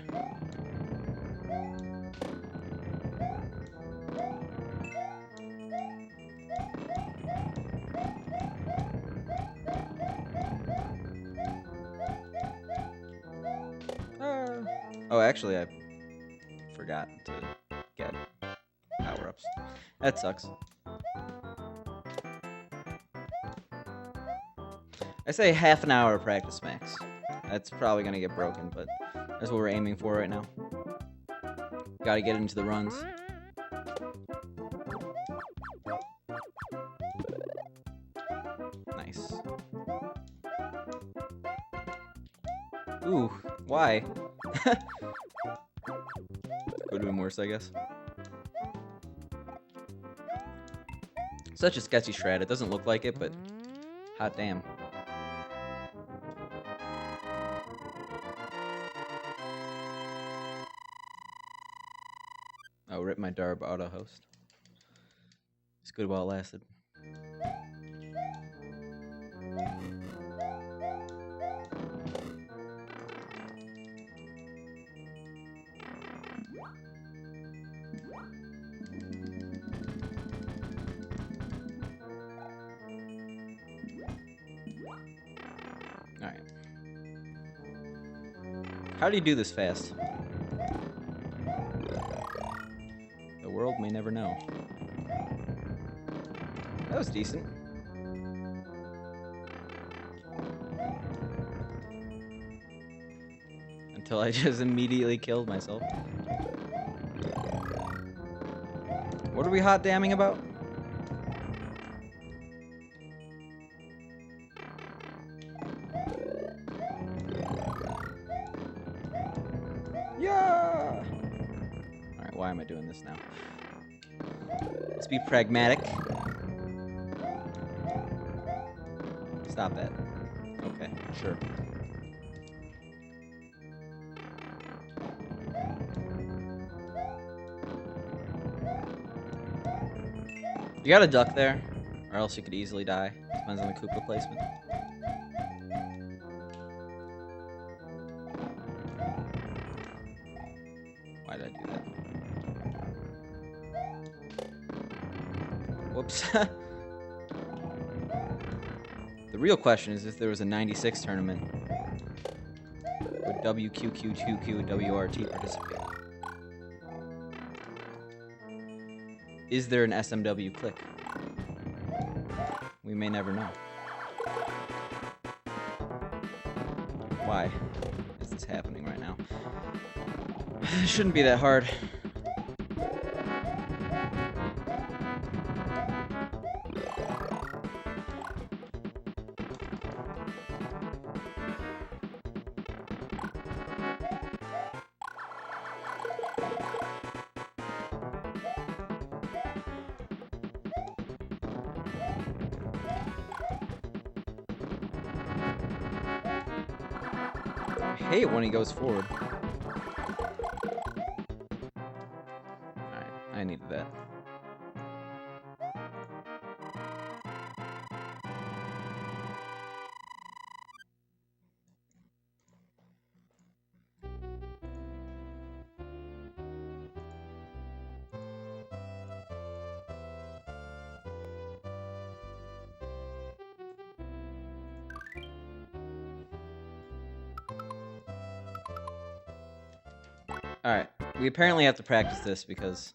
Oh, actually, I forgot to get power-ups. That sucks. I say half an hour of practice max. That's probably going to get broken, but that's what we're aiming for right now. Gotta get into the runs. Nice. Ooh, why? Could have been worse, I guess. Such a sketchy shred. It doesn't look like it, but hot damn. Oh, rip my Darb auto host. It's good while it lasted. Alright. How do you do this fast? The world may never know. That was decent. Until I just immediately killed myself. What are we hot damming about? Yeah! Alright, why am I doing this now? Let's be pragmatic. Stop that. Okay, sure. You gotta duck there, or else you could easily die. Depends on the Koopa placement. Why did I do that? Whoops. The real question is if there was a 96 tournament, would WQQ2Q and WRT participate? Is there an SMW click? We may never know. Why is this happening right now? It shouldn't be that hard. I hate when he goes forward. Alright, I needed that. Alright, we apparently have to practice this because...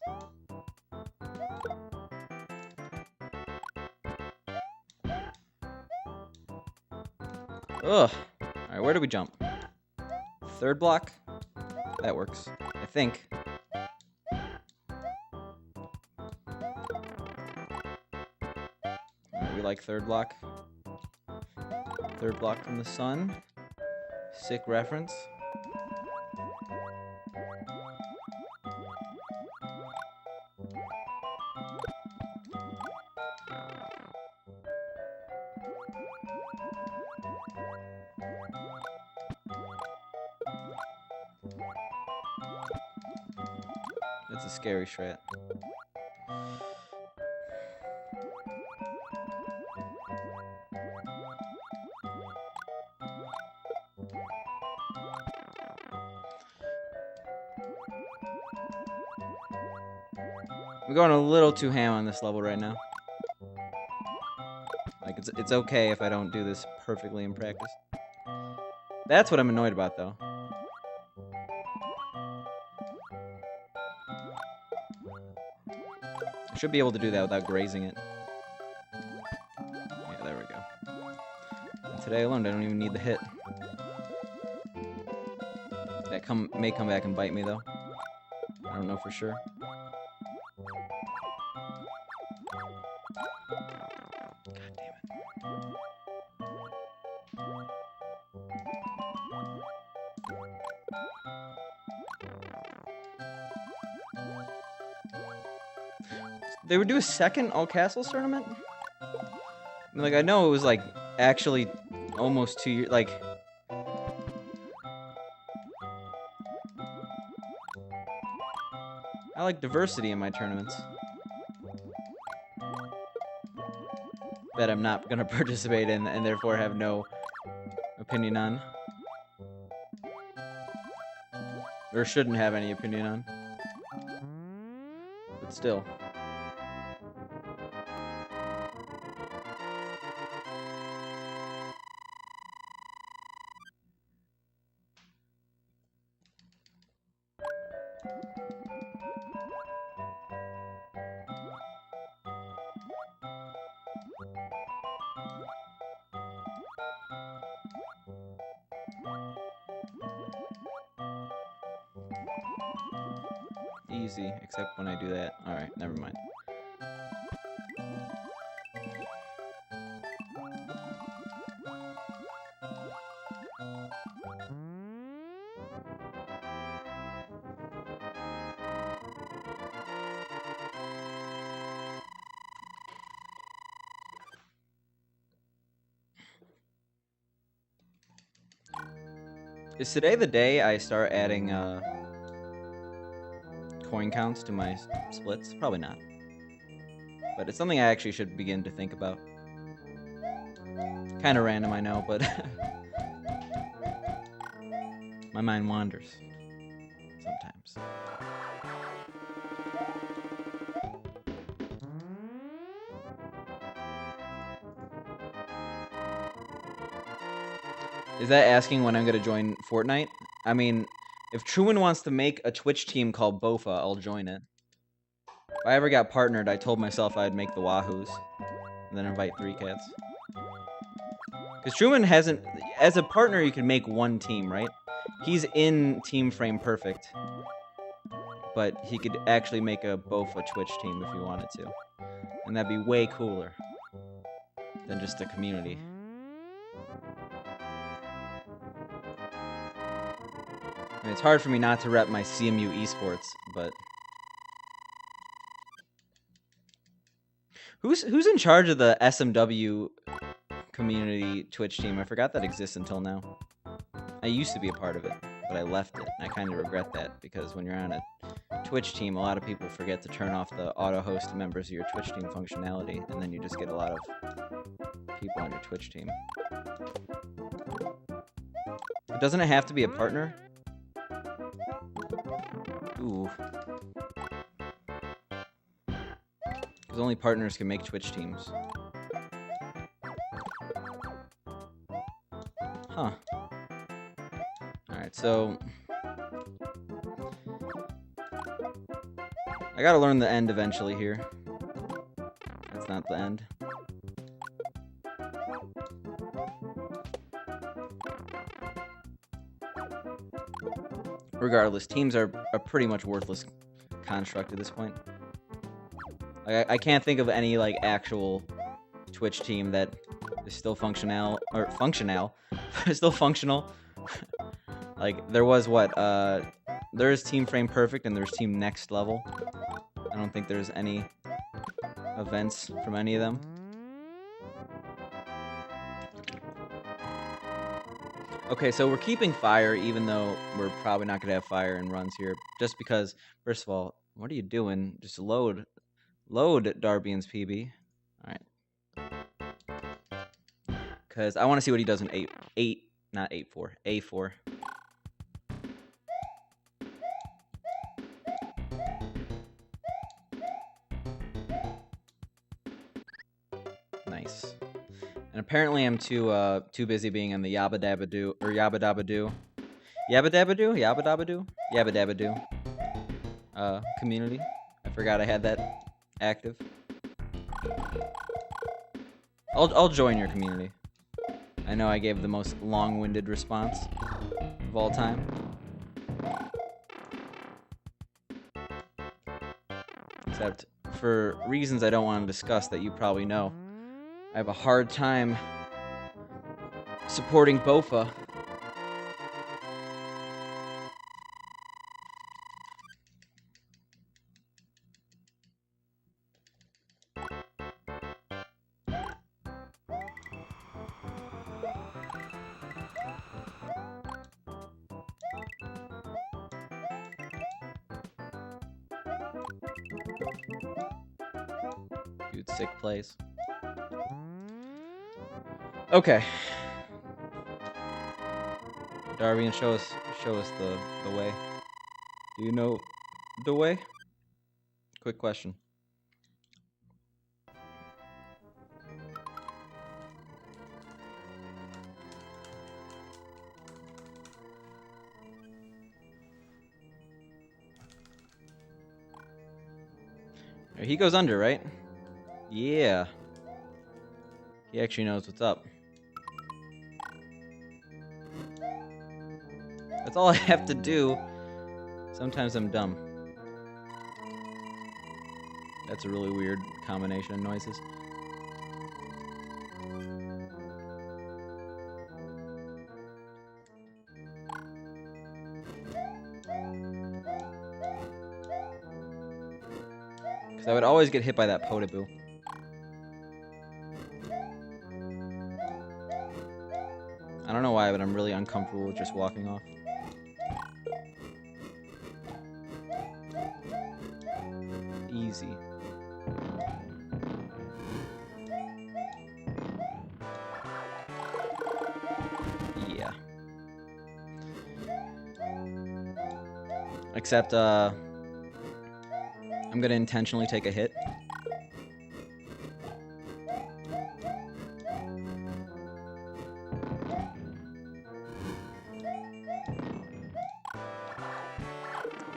Ugh! Alright, where do we jump? Third block? That works. I think. Alright, we like third block. Third block from the sun. Sick reference. It's a scary strat. I'm going a little too ham on this level right now. Like, it's okay if I don't do this perfectly in practice. That's what I'm annoyed about, though. I should be able to do that without grazing it. Yeah, there we go. And today I learned I don't even need the hit. That may come back and bite me, though. I don't know for sure. God damn it. They would do a second All Castles tournament? I mean, like, I know it was, like, actually almost 2 years, like... I like diversity in my tournaments. That I'm not gonna participate in, and therefore have no opinion on. Or shouldn't have any opinion on. But still. Easy, except when I do that. Alright, never mind. Is today the day I start adding coin counts to my splits? Probably not. But it's something I actually should begin to think about. Kind of random, I know, but my mind wanders sometimes. Is that asking when I'm going to join Fortnite? I mean, if Truman wants to make a Twitch team called Bofa, I'll join it. If I ever got partnered, I told myself I'd make the Wahoos. And then invite 3 cats. Because Truman hasn't... As a partner, you can make one team, right? He's in Team Frame Perfect. But he could actually make a Bofa Twitch team if he wanted to. And that'd be way cooler than just a community. I mean, it's hard for me not to rep my CMU esports, but... Who's in charge of the SMW community Twitch team? I forgot that exists until now. I used to be a part of it, but I left it, and I kind of regret that, because when you're on a Twitch team, a lot of people forget to turn off the auto-host members of your Twitch team functionality, and then you just get a lot of people on your Twitch team. But doesn't it have to be a partner? Ooh. Because only partners can make Twitch teams. Huh. Alright, so... I gotta learn the end eventually here. That's not the end. Regardless, teams are a pretty much worthless construct at this point. I can't think of any, like, actual Twitch team that is still functional. Still functional. Like, there was, what, there's Team Frame Perfect and there's Team Next Level. I don't think there's any events from any of them. Okay, so we're keeping fire, even though we're probably not going to have fire in runs here. Just because, first of all, What are you doing? Just load. Load Darbian's PB. Alright. Because I want to see what he does in 8, not 8-4, A4. Nice. And apparently I'm too busy being in the Yabba Dabba Doo, or Yabba Dabba Doo. Yabba Dabba Doo? Yabba Dabba Doo? Yabba Dabba Doo. Community. I forgot I had that active. I'll join your community. I know I gave the most long-winded response of all time. Except for reasons I don't want to discuss that you probably know. I have a hard time supporting Bofa. Dude, sick plays. Okay. Darby, show us the way. Do you know the way? Quick question. He goes under, right? Yeah. He actually knows what's up. That's all I have to do. Sometimes I'm dumb. That's a really weird combination of noises. Because I would always get hit by that Potaboo. I don't know why, but I'm really uncomfortable with just walking off. Easy. Yeah. Except, I'm gonna intentionally take a hit.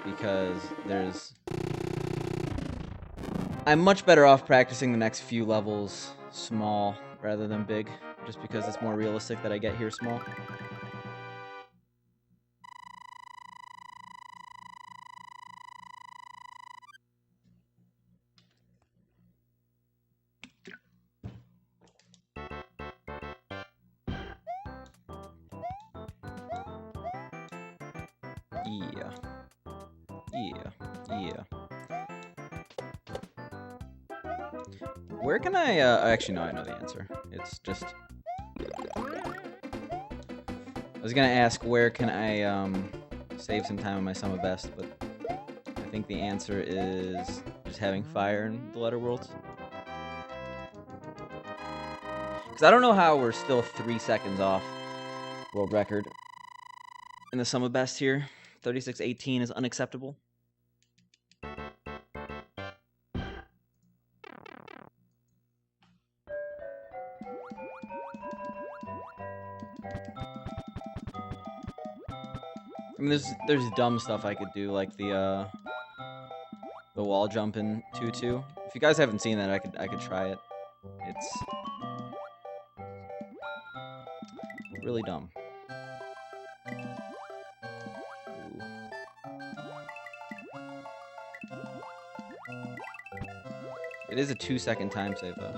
Because I'm much better off practicing the next few levels small rather than big, just because it's more realistic that I get here small. Yeah. Where can I, actually, no, I know the answer. It's just... I was gonna ask, where can I, save some time on my Summer Best, but I think the answer is just having fire in the Letter Worlds. Because I don't know how we're still 3 seconds off world record in the Summer Best here. 36:18 is unacceptable. I mean, there's dumb stuff I could do, like the wall jump in 2-2. If you guys haven't seen that, I could try it. It's really dumb. Ooh. It is a 2-second time save though.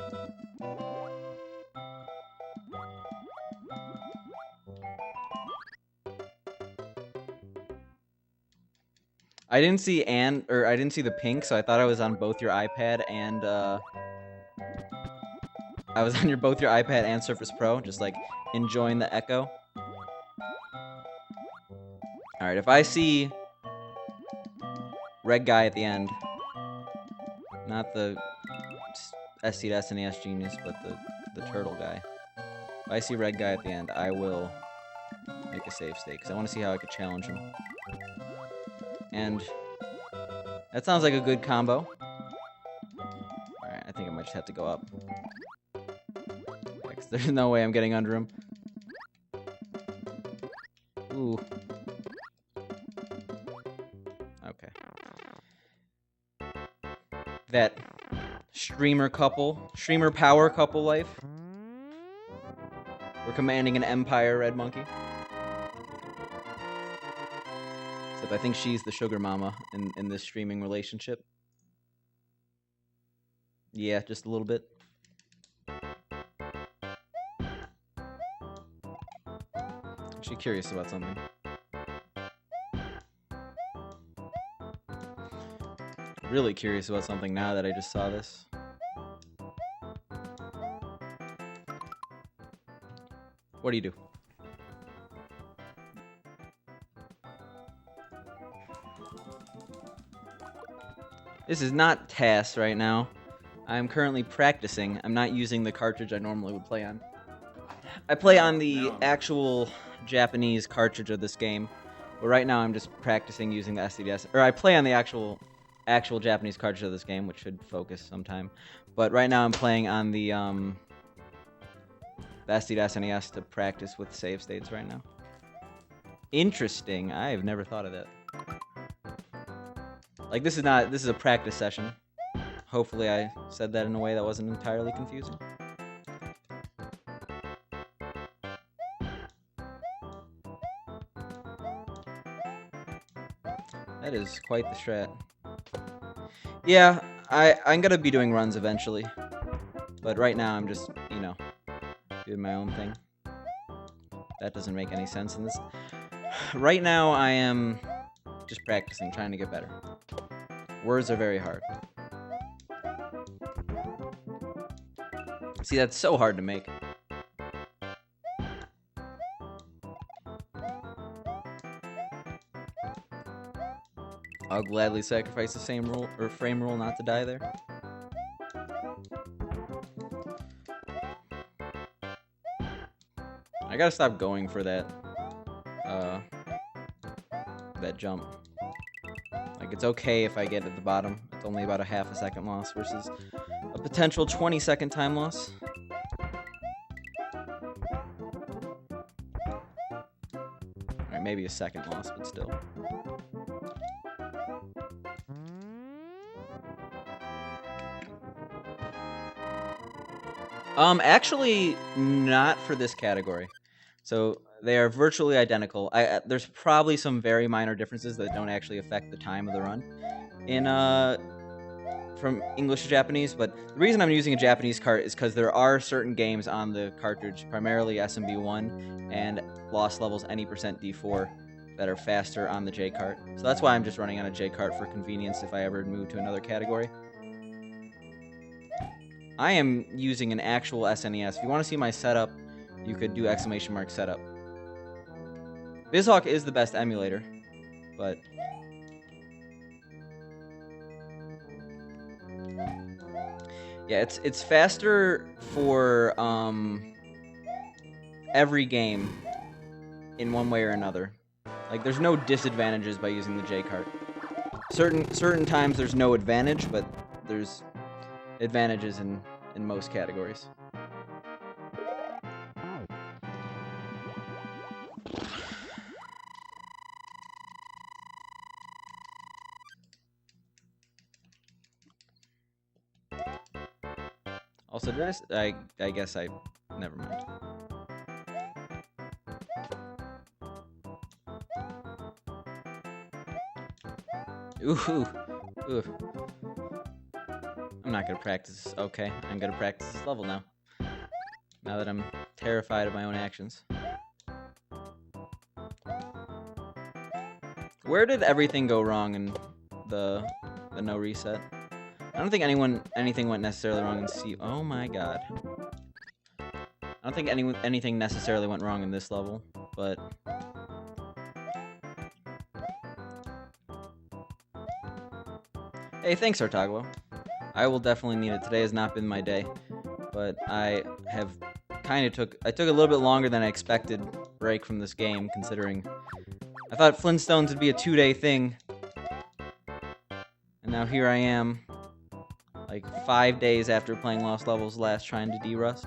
I didn't see I didn't see the pink, so I thought I was on both your iPad and both your iPad and Surface Pro, just like enjoying the echo. All right, if I see red guy at the end. Not the SNES genius, but the turtle guy. If I see red guy at the end, I will make a save state, because I want to see how I could challenge him. And that sounds like a good combo. Alright, I think I might just have to go up. Yeah, 'cause there's no way I'm getting under him. Ooh. Okay. That streamer power couple life. We're commanding an empire, Red Monkey. Except I think she's the sugar mama in this streaming relationship. Yeah, just a little bit. Actually curious about something. Really curious about something now that I just saw this. What do you do? This is not TAS right now. I'm currently practicing. I'm not using the cartridge I normally would play on. I play on the actual Japanese cartridge of this game, but right now I'm just practicing using the SDDS. Or I play on the actual Japanese cartridge of this game, which should focus sometime. But right now I'm playing on the SDDS NES to practice with save states right now. Interesting. I've never thought of that. Like, this is a practice session. Hopefully I said that in a way that wasn't entirely confusing. That is quite the strat. Yeah, I'm gonna be doing runs eventually. But right now I'm just, you know, doing my own thing. That doesn't make any sense in this. Right now I am just practicing, trying to get better. Words are very hard. See, that's so hard to make. I'll gladly sacrifice the same rule or frame rule not to die there. I gotta stop going for that jump. Like, it's okay if I get at the bottom. It's only about a half a second loss versus a potential 20-second time loss. Alright, maybe a second loss, but still. Actually, not for this category. So they are virtually identical. There's probably some very minor differences that don't actually affect the time of the run in from English to Japanese. But the reason I'm using a Japanese cart is because there are certain games on the cartridge, primarily SMB1 and Lost Levels any percent D-4, that are faster on the J cart. So that's why I'm just running on a J cart for convenience if I ever move to another category. I am using an actual SNES. If you want to see my setup, you could do ! setup. BizHawk is the best emulator, but yeah, it's faster for every game in one way or another. Like, there's no disadvantages by using the J cart. Certain times there's no advantage, but there's advantages in most categories. Also, I guess never mind. Ooh. I'm not gonna practice. Okay, I'm gonna practice this level now. Now that I'm terrified of my own actions. Where did everything go wrong in the no reset? I don't think anything went necessarily wrong in C. Oh my god. I don't think anything necessarily went wrong in this level, but Hey, thanks, Artagua. I will definitely need it. Today has not been my day, but I have kind of took a little bit longer than I expected break from this game, considering I thought Flintstones would be a 2-day thing, and now here I am, like 5 days after playing Lost Levels last, trying to de-rust.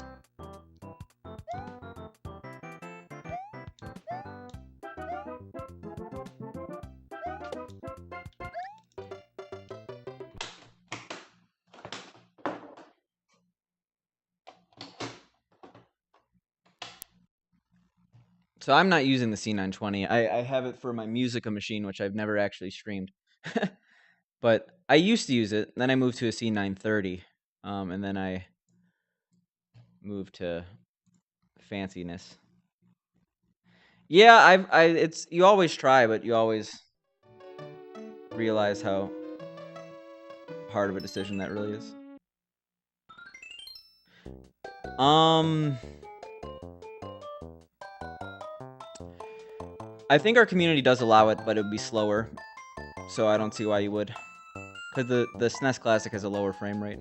So I'm not using the C920. I have it for my Musica machine, which I've never actually streamed. But I used to use it. Then I moved to a C930, and then I moved to fanciness. Yeah, it's you always try, but you always realize how hard of a decision that really is. I think our community does allow it, but it would be slower, so I don't see why you would. Because the SNES Classic has a lower frame rate.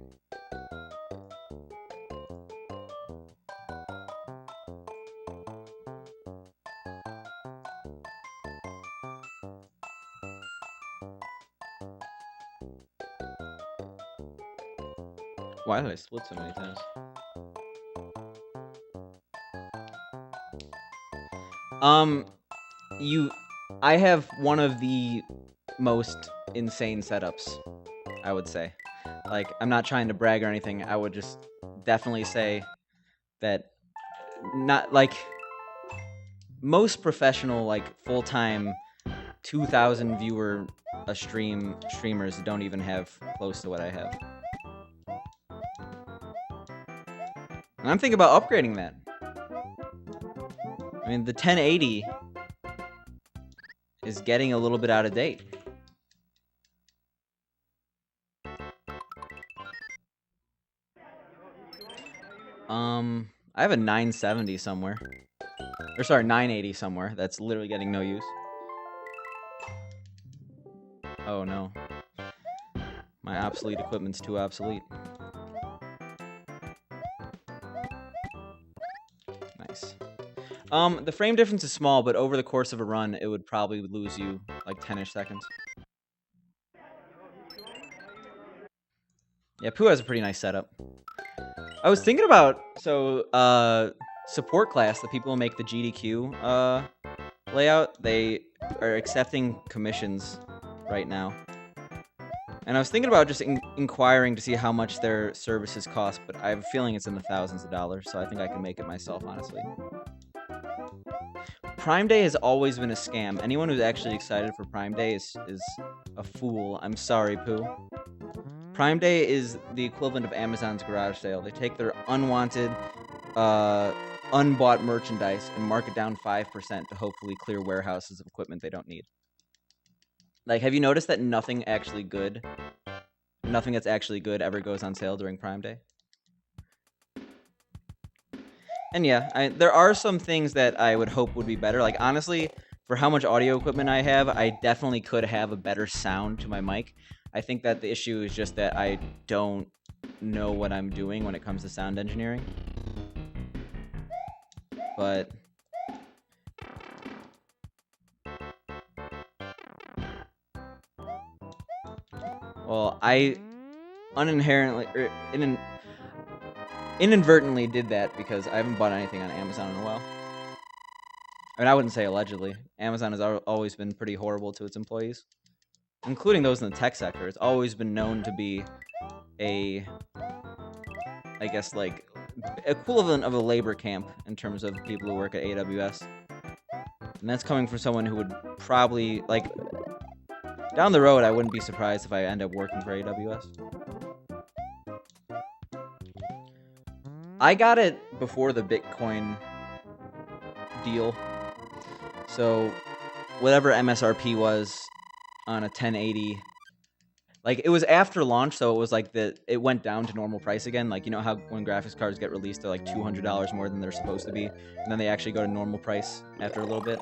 Why did I split so many times? I have one of the most insane setups, I would say. Like, I'm not trying to brag or anything. I would just definitely say that not like most professional, like full-time 2,000 viewer a streamers don't even have close to what I have. And I'm thinking about upgrading that. I mean, the 1080 is getting a little bit out of date. I have a 970 somewhere. Or sorry, 980 somewhere. That's literally getting no use. Oh no. My obsolete equipment's too obsolete. Nice. The frame difference is small, but over the course of a run, it would probably lose you like 10-ish seconds. Yeah, Pooh has a pretty nice setup. I was thinking about, support class, the people who make the GDQ layout, they are accepting commissions right now. And I was thinking about just inquiring to see how much their services cost, but I have a feeling it's in the thousands of dollars, so I think I can make it myself, honestly. Prime Day has always been a scam. Anyone who's actually excited for Prime Day is a fool. I'm sorry, Pooh. Prime Day is the equivalent of Amazon's garage sale. They take their unwanted, unbought merchandise and mark it down 5% to hopefully clear warehouses of equipment they don't need. Like, have you noticed that nothing that's actually good ever goes on sale during Prime Day? And yeah, there are some things that I would hope would be better. Like, honestly, for how much audio equipment I have, I definitely could have a better sound to my mic. I think that the issue is just that I don't know what I'm doing when it comes to sound engineering. But well, I inadvertently did that because I haven't bought anything on Amazon in a while. I mean, I wouldn't say allegedly. Amazon has always been pretty horrible to its employees, including those in the tech sector. It's always been known to be I guess, like, equivalent of a labor camp in terms of people who work at AWS. And that's coming from someone who would probably, like, down the road, I wouldn't be surprised if I end up working for AWS. I got it before the Bitcoin deal. So whatever MSRP was on a 1080, like, it was after launch, so it was like it went down to normal price again. Like, you know how when graphics cards get released, they're like $200 more than they're supposed to be, and then they actually go to normal price after a little bit.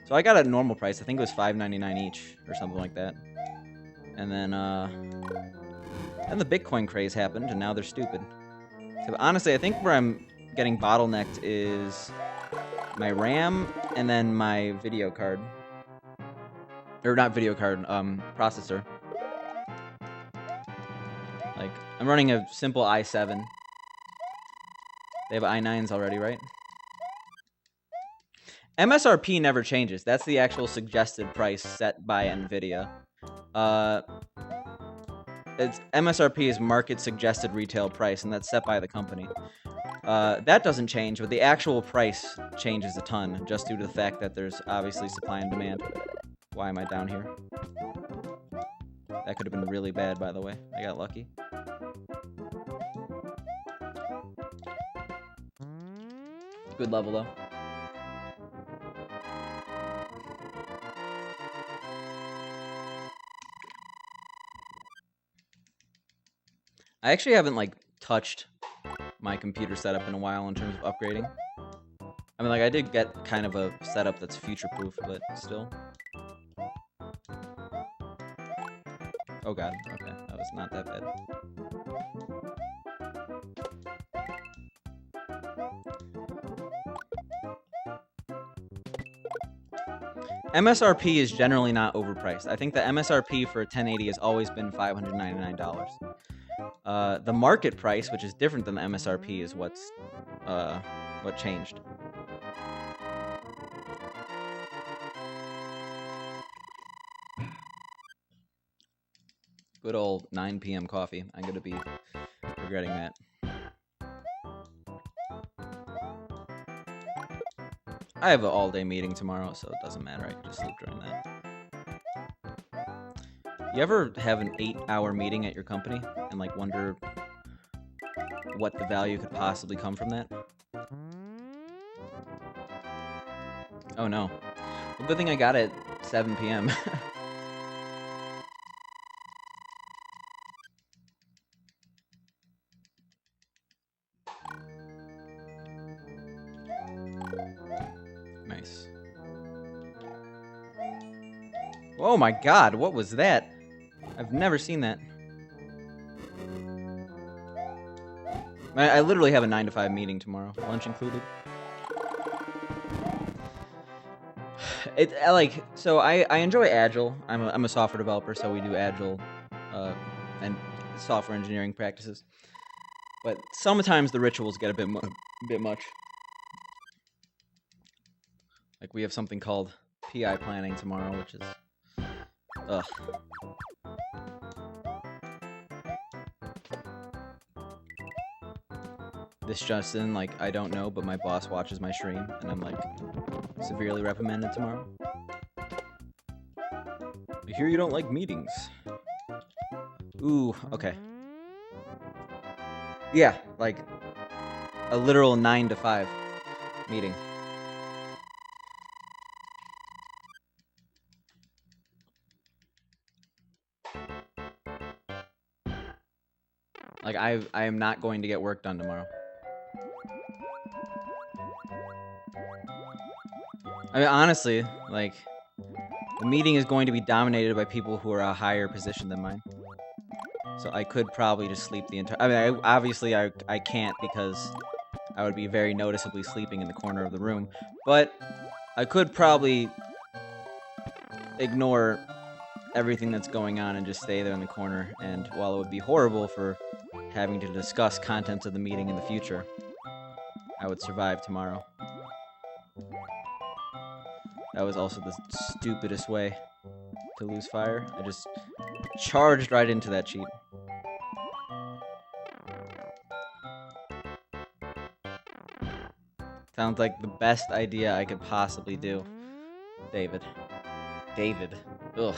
So I got it at normal price. I think it was $5.99 each or something like that. And then And the Bitcoin craze happened, and now they're stupid. So honestly, I think where I'm getting bottlenecked is my RAM and then my video card. Or not video card, processor. Like, I'm running a simple i7. They have i9s already, right? MSRP never changes. That's the actual suggested price set by NVIDIA. It's MSRP is market suggested retail price, and that's set by the company. That doesn't change, but the actual price changes a ton, just due to the fact that there's obviously supply and demand. Why am I down here? That could have been really bad, by the way. I got lucky. Good level, though. I actually haven't, like, touched my computer setup in a while in terms of upgrading. I mean, like, I did get kind of a setup that's future-proof, but still. Oh god, okay, that was not that bad. MSRP is generally not overpriced. I think the MSRP for a 1080 has always been $599. The market price, which is different than the MSRP, is what changed. Good old 9 p.m. coffee. I'm going to be regretting that. I have an all-day meeting tomorrow, so it doesn't matter. I can just sleep during that. You ever have an 8-hour meeting at your company and, like, wonder what the value could possibly come from that? Oh, no. Well, good thing I got it at 7 p.m. Nice. Oh my god, what was that? I've never seen that. I literally have a 9 to 5 meeting tomorrow, lunch included. So I enjoy Agile. I'm a software developer, so we do Agile and software engineering practices. But sometimes the rituals get a bit much. Like, we have something called PI planning tomorrow, which is ugh. This just in, like, I don't know, but my boss watches my stream, and I'm, like, severely reprimanded tomorrow. I hear you don't like meetings. Ooh, okay. Yeah, like, a literal 9 to 5 meeting. Like, I am not going to get work done tomorrow. I mean, honestly, like, the meeting is going to be dominated by people who are a higher position than mine. So I could probably just sleep the entire... I mean, obviously I can't, because I would be very noticeably sleeping in the corner of the room. But I could probably ignore everything that's going on and just stay there in the corner. And while it would be horrible for having to discuss contents of the meeting in the future, I would survive tomorrow. That was also the stupidest way to lose fire. I just charged right into that cheat. Sounds like the best idea I could possibly do. David. Ugh.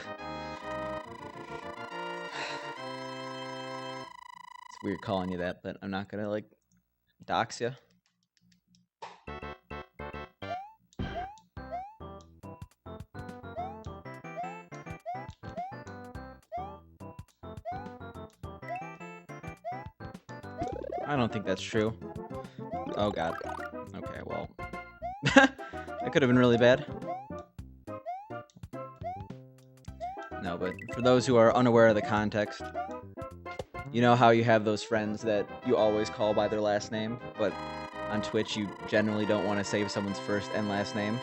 It's weird calling you that, but I'm not gonna, like, dox you. I don't think that's true. Oh god. Okay, well. That could have been really bad. No, but for those who are unaware of the context, You know how you have those friends that you always call by their last name, but on Twitch you generally don't want to save someone's first and last name?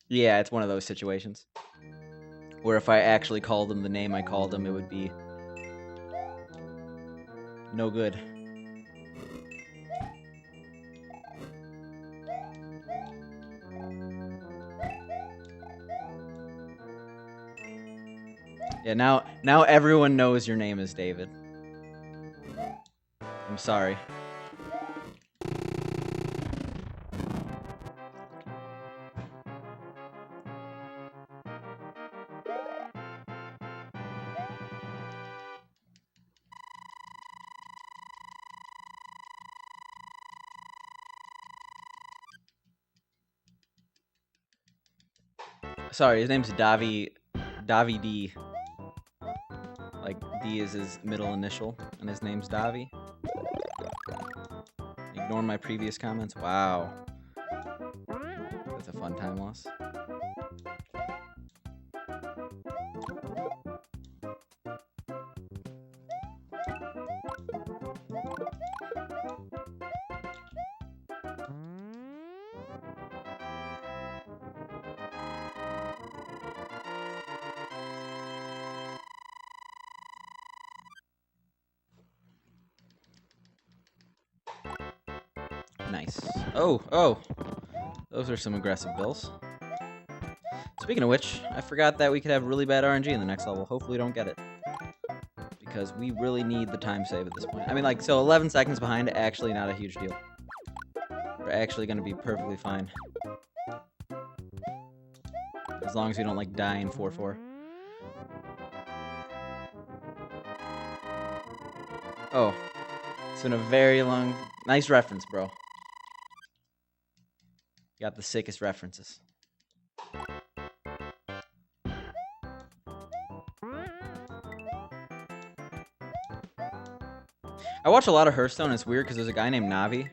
Yeah, it's one of those situations. Where if I actually called them the name I called them, it would be no good. Yeah, now everyone knows your name is David. I'm sorry. Sorry, his name's Davi D. Like, D is his middle initial, and his name's Davi. Ignore my previous comments. Wow. That's a fun time loss. Nice. Oh. Those are some aggressive bills. Speaking of which, I forgot that we could have really bad RNG in the next level. Hopefully we don't get it. Because we really need the time save at this point. I mean, like, so 11 seconds behind, actually not a huge deal. We're actually going to be perfectly fine. As long as we don't, like, die in 4-4. Oh. It's been a very long... Nice reference, bro. You got the sickest references. I watch a lot of Hearthstone. It's weird because there's a guy named Navi.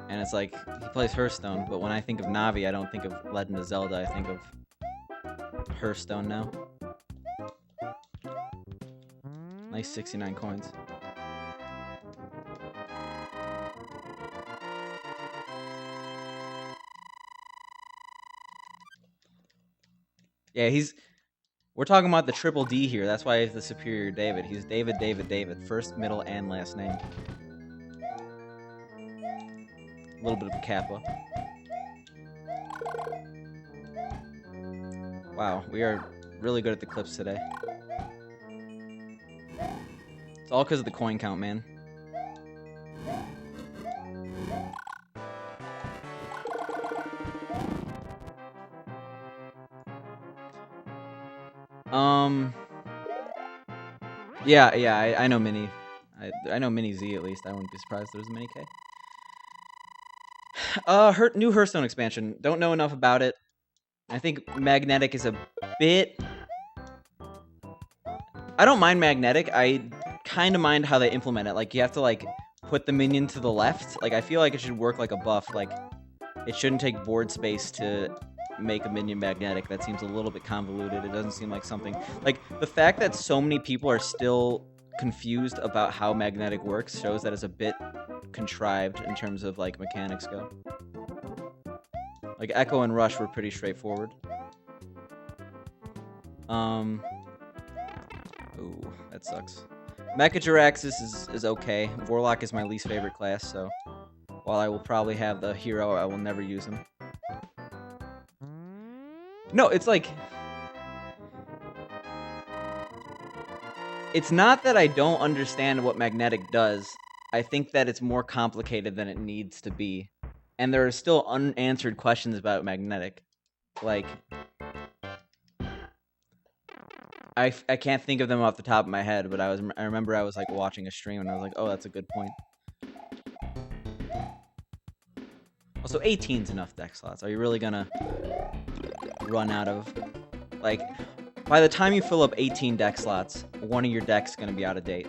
And it's like, he plays Hearthstone, but when I think of Navi, I don't think of Legend of Zelda. I think of Hearthstone now. Nice 69 coins. Yeah, we're talking about the triple D here. That's why he's the superior David. He's David. First, middle, and last name. A little bit of a kappa. Wow, we are really good at the clips today. It's all because of the coin count, man. Yeah, I know Mini. I know Mini Z at least. I wouldn't be surprised if there was a Mini K. New Hearthstone expansion. Don't know enough about it. I think Magnetic is a bit... I don't mind Magnetic. I kind of mind how they implement it. Like, you have to, like, put the minion to the left. Like, I feel like it should work like a buff. Like, it shouldn't take board space to make a minion magnetic. That seems a little bit convoluted. It doesn't seem like something... Like, the fact that so many people are still confused about how magnetic works shows that it's a bit contrived in terms of, like, mechanics go. Like, Echo and Rush were pretty straightforward. Ooh, that sucks. Mecha Jiraxis is okay. Warlock is my least favorite class, so while I will probably have the hero, I will never use him. No, it's like... It's not that I don't understand what Magnetic does. I think that it's more complicated than it needs to be. And there are still unanswered questions about Magnetic. Like... I can't think of them off the top of my head, but I remember I was like watching a stream and I was like, oh, that's a good point. Also, 18's enough deck slots. Are you really gonna run out of... Like, by the time you fill up 18 deck slots, one of your decks is gonna be out of date.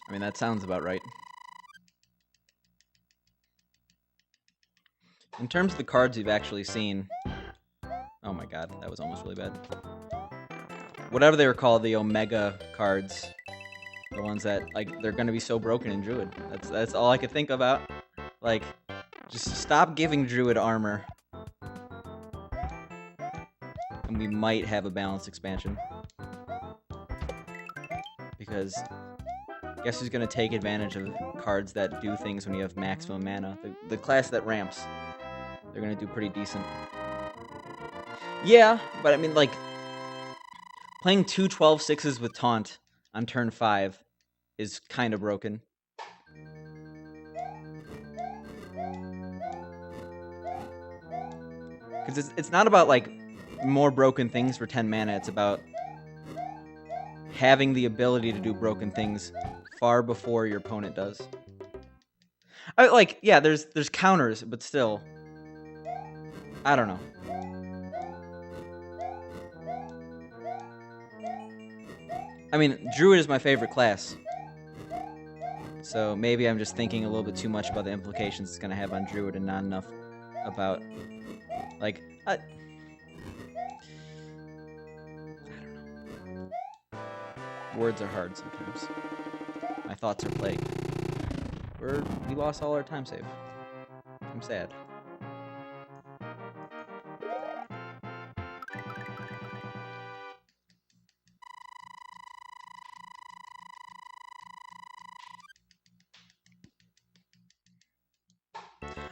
I mean, that sounds about right. In terms of the cards you've actually seen... Oh my god, that was almost really bad. Whatever they were called, the Omega cards. The ones that, like, they're gonna be so broken in Druid. That's all I could think about. Like, just stop giving Druid armor. And we might have a balanced expansion. Because guess who's gonna take advantage of cards that do things when you have maximum mana? The class that ramps. They're gonna do pretty decent. Yeah, but I mean, like, playing 2 12/6s with Taunt on turn 5 is kind of broken. Because it's not about, like, more broken things for 10 mana. It's about having the ability to do broken things far before your opponent does. Like, yeah, there's counters, but still. I don't know. I mean, Druid is my favorite class. So maybe I'm just thinking a little bit too much about the implications it's going to have on Druid and not enough about, like, I don't know. Words are hard sometimes. My thoughts are plagued. We lost all our time save. I'm sad.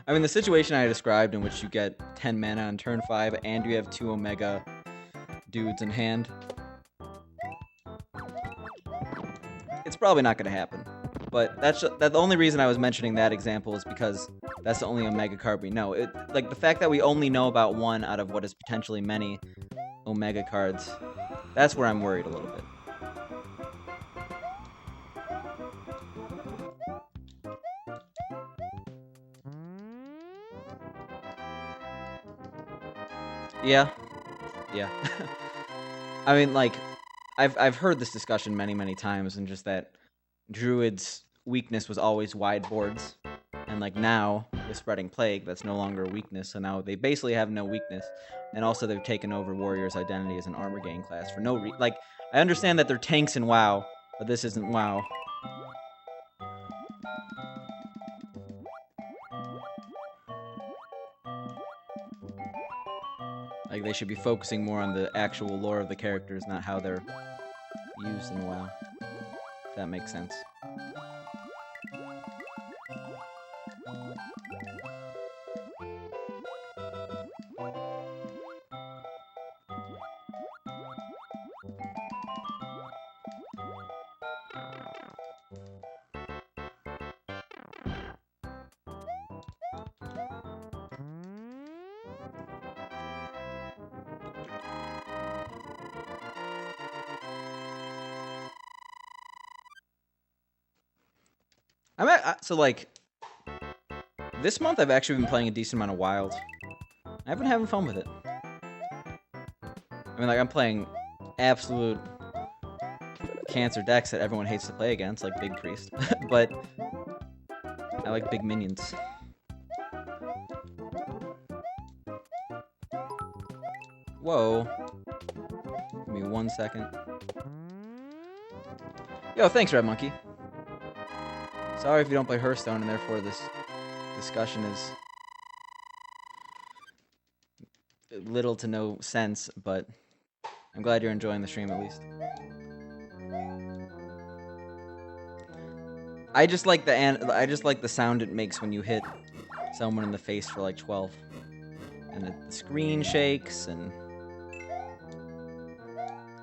I mean, the situation I described in which you get 10 mana on turn 5 and you have 2 Omega dudes in hand, it's probably not going to happen. But the only reason I was mentioning that example is because that's the only Omega card we know. Like, the fact that we only know about one out of what is potentially many Omega cards, that's where I'm worried a little bit. Yeah. I mean, like, I've heard this discussion many times, and just that Druid's weakness was always wide boards, and like now with Spreading Plague, that's no longer a weakness. So now they basically have no weakness, and also they've taken over Warrior's identity as an armor gain class for no reason. Like, I understand that they're tanks in WoW, but this isn't WoW. Like, they should be focusing more on the actual lore of the characters, not how they're used in WoW. If that makes sense. So, like, this month I've actually been playing a decent amount of Wild. I've been having fun with it. I mean, like, I'm playing absolute cancer decks that everyone hates to play against, like Big Priest. But I like big minions. Whoa. Give me 1 second. Yo, thanks, Red Monkey. Sorry if you don't play Hearthstone, and therefore this discussion is little to no sense, but I'm glad you're enjoying the stream at least. I just like the sound it makes when you hit someone in the face for like 12. And the screen shakes, and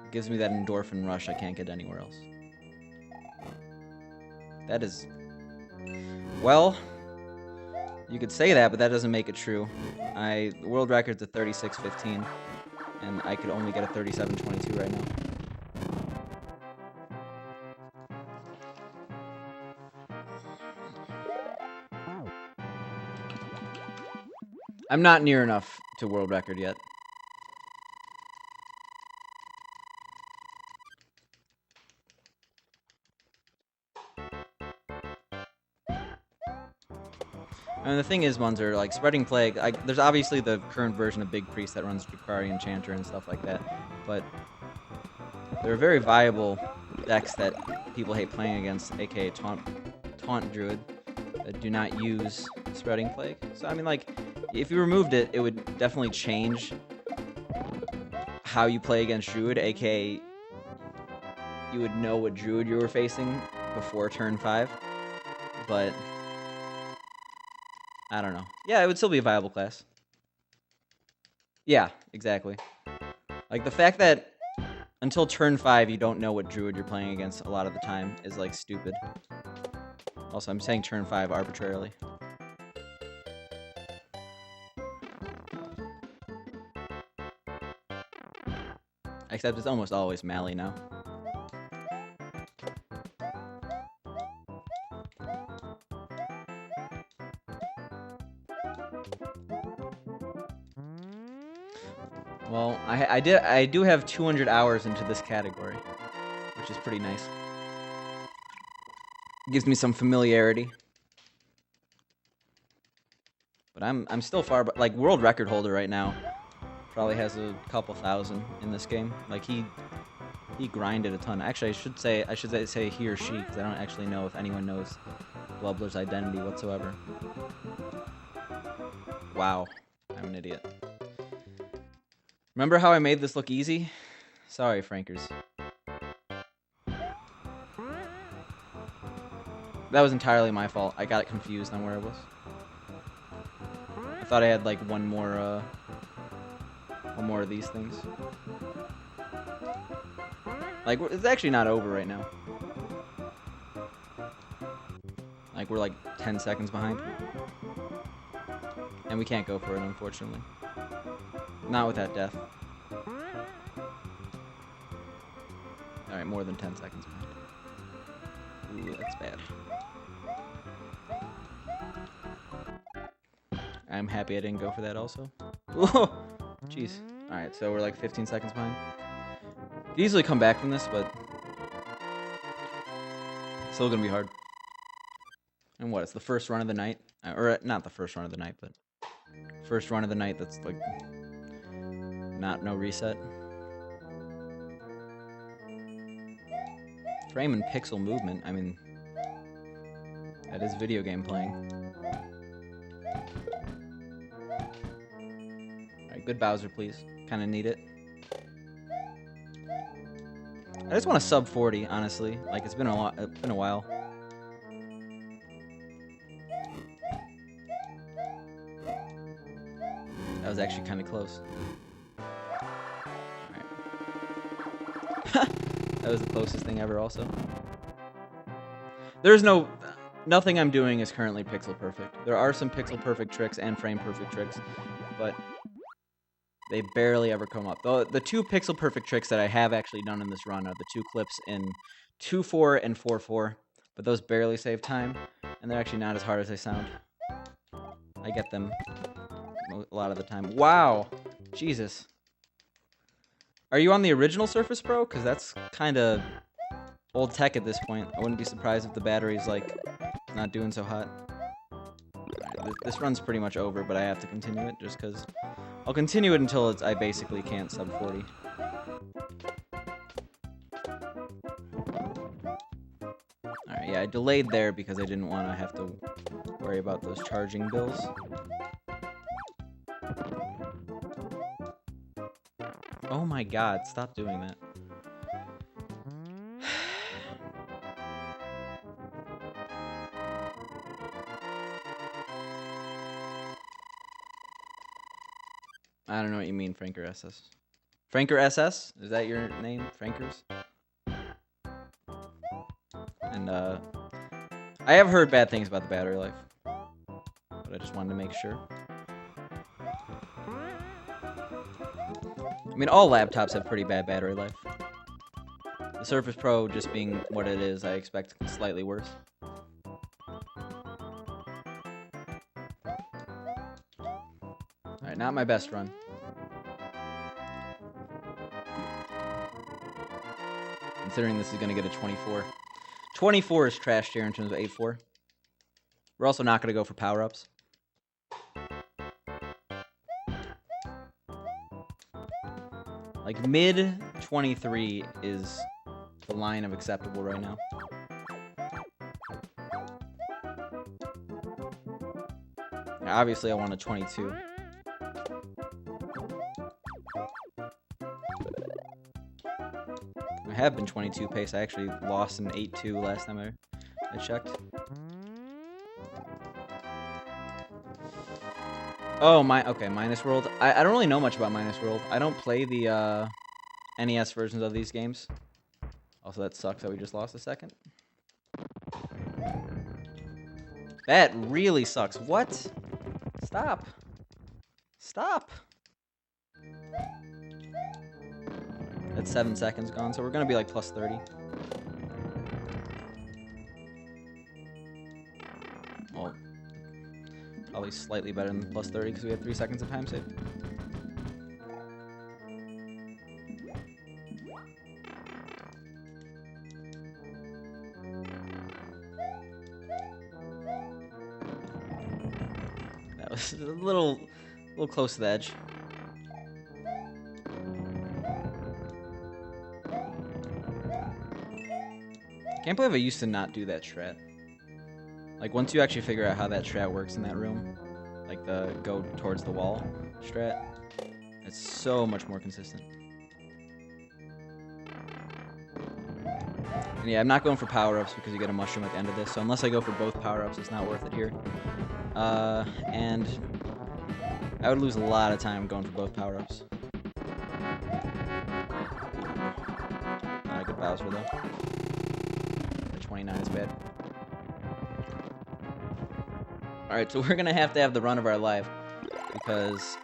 it gives me that endorphin rush I can't get anywhere else. That is... Well, you could say that, but that doesn't make it true. The world record's a 36:15, and I could only get a 37:22 right now. I'm not near enough to world record yet. I mean, the thing is, Munzer, like, Spreading Plague, there's obviously the current version of Big Priest that runs Drukhari Enchanter and stuff like that, but there are very viable decks that people hate playing against, aka Taunt Druid, that do not use Spreading Plague. So, I mean, like, if you removed it, it would definitely change how you play against Druid, aka you would know what Druid you were facing before turn 5, but I don't know. Yeah, it would still be a viable class. Yeah, exactly. Like, the fact that until turn 5 you don't know what Druid you're playing against a lot of the time is, like, stupid. Also, I'm saying turn 5 arbitrarily. Except it's almost always Mally now. Well, I do have 200 hours into this category, which is pretty nice. Gives me some familiarity. But I'm still far, but like world record holder right now. Probably has a couple thousand in this game. Like he grinded a ton. Actually, I should say he or she, because I don't actually know if anyone knows Glubler's identity whatsoever. Wow, I'm an idiot. Remember how I made this look easy? Sorry, Frankers. That was entirely my fault. I got confused on where I was. I thought I had like one more of these things. Like, it's actually not over right now. Like, we're like 10 seconds behind. And we can't go for it, unfortunately. Not with that death. Alright, more than 10 seconds behind. Ooh, that's bad. I'm happy I didn't go for that also. Whoa! Jeez. Alright, so we're like 15 seconds behind. Could easily come back from this, but it's still gonna be hard. And what? It's the first run of the night, or not the first run of the night, but first run of the night. That's like no reset. Frame and pixel movement. I mean, that is video game playing. All right, good Bowser, please. Kind of need it. I just want a sub 40, honestly. Like, it's been a while. That was actually kind of close. Alright. That was the closest thing ever, also. There's nothing I'm doing is currently pixel perfect. There are some pixel perfect tricks and frame perfect tricks, but they barely ever come up. The two pixel perfect tricks that I have actually done in this run are the two clips in 2-4 and 4-4, but those barely save time, and they're actually not as hard as they sound. I get them a lot of the time. Wow! Jesus. Are you on the original Surface Pro? Because that's kind of old tech at this point. I wouldn't be surprised if the battery's, like, not doing so hot. Right, this run's pretty much over, but I have to continue it just because I'll continue it until I basically can't sub 40. Alright, yeah, I delayed there because I didn't want to have to worry about those charging bills. Oh my god, stop doing that. I don't know what you mean, Franker SS. Franker SS? Is that your name, Frankers? And, I have heard bad things about the battery life, but I just wanted to make sure. I mean, all laptops have pretty bad battery life. The Surface Pro just being what it is, I expect slightly worse. Alright, not my best run. Considering this is going to get a 24. 24 is trash here in terms of 8-4. We're also not going to go for power-ups. Like mid 23 is the line of acceptable right now. Obviously, I want a 22. I have been 22 pace. I actually lost an 8-2 last time I checked. Oh, okay, Minus World. I don't really know much about Minus World. I don't play the NES versions of these games. Also, that sucks that we just lost a second. That really sucks. What? Stop. Stop. That's 7 seconds gone, so we're gonna be like plus 30. Well, probably slightly better than plus 30 because we had 3 seconds of time save. That was a little close to the edge. Can't believe I used to not do that strat. Like, once you actually figure out how that strat works in that room, like the go towards the wall strat, it's so much more consistent. And yeah, I'm not going for power-ups because you get a mushroom at the end of this, so unless I go for both power-ups, it's not worth it here. And I would lose a lot of time going for both power-ups. Not a good Bowser, though. The 29 is bad. Alright, so we're gonna have to have the run of our life, because...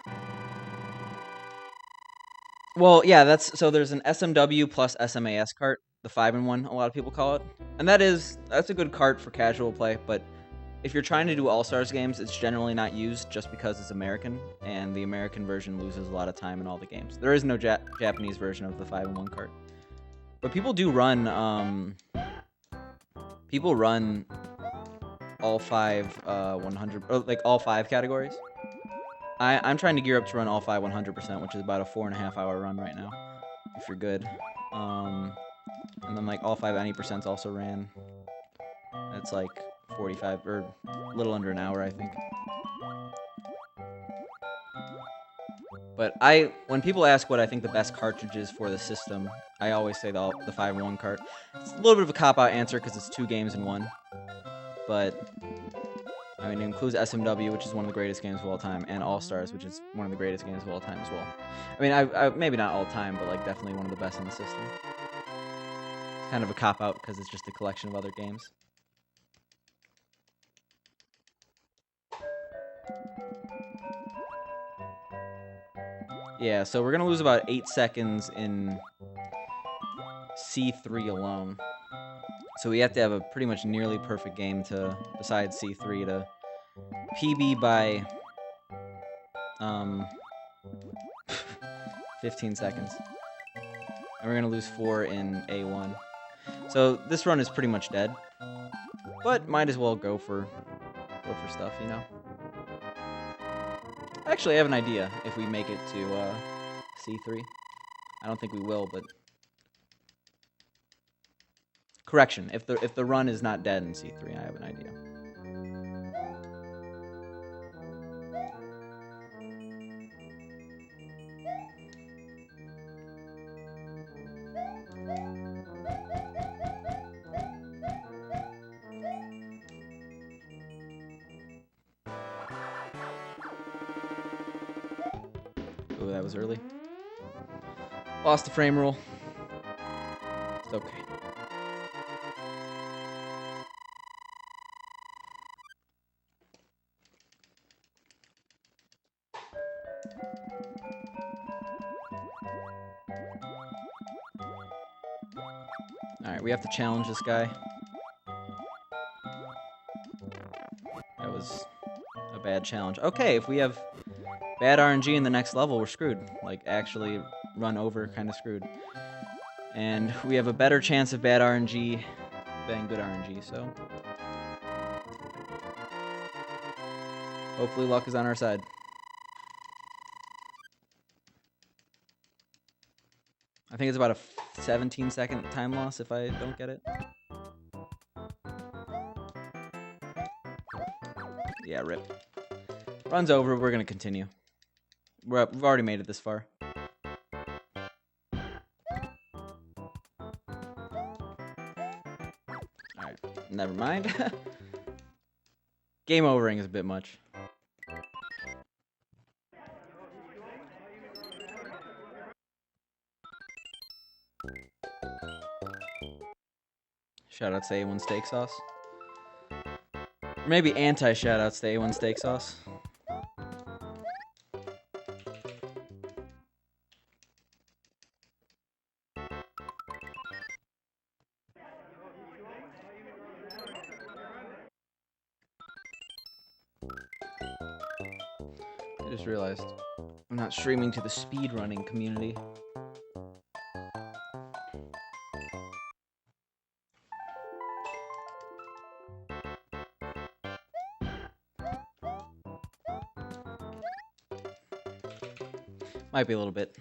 Well, yeah, so there's an SMW plus SMAS cart, the 5-in-1, a lot of people call it. And that's a good cart for casual play, but if you're trying to do All-Stars games, it's generally not used just because it's American, and the American version loses a lot of time in all the games. There is no Japanese version of the 5-in-1 cart. But people do run, people run all 5 100, or like all 5 categories. I'm trying to gear up to run all 5 100%, which is about a 4.5 hour run right now, if you're good. And then like all 5 any percents also ran. It's like 45 or a little under an hour, I think. But when people ask what I think the best cartridge is for the system, I always say the 5-in-1 cart. It's a little bit of a cop-out answer because it's 2 games in 1. But I mean, it includes SMW, which is one of the greatest games of all time, and All-Stars, which is one of the greatest games of all time as well. I mean, I maybe not all time, but like definitely one of the best in the system. It's kind of a cop-out because it's just a collection of other games. Yeah, so we're gonna lose about 8 seconds in C3 alone. So we have to have a pretty much nearly perfect game to, besides C3, to PB by 15 seconds. And we're gonna lose 4 in A1. So this run is pretty much dead. But might as well go for stuff, you know? Actually, I have an idea if we make it to C3. I don't think we will, but... Correction, if the run is not dead in C3, I have an idea. Ooh, that was early. Lost the frame rule. It's okay. Alright, we have to challenge this guy. That was a bad challenge. Okay, if we have bad RNG in the next level, we're screwed. Like, actually run over, kind of screwed. And we have a better chance of bad RNG than good RNG, so... Hopefully luck is on our side. I think it's about a 17-second time loss if I don't get it. Yeah, rip. Run's over. We're gonna continue. We've already made it this far. Alright, never mind. Game overing is a bit much. Shoutouts to A1 Steak Sauce. Or maybe anti-shoutouts to A1 Steak Sauce. I just realized I'm not streaming to the speedrunning community. Might be a little bit.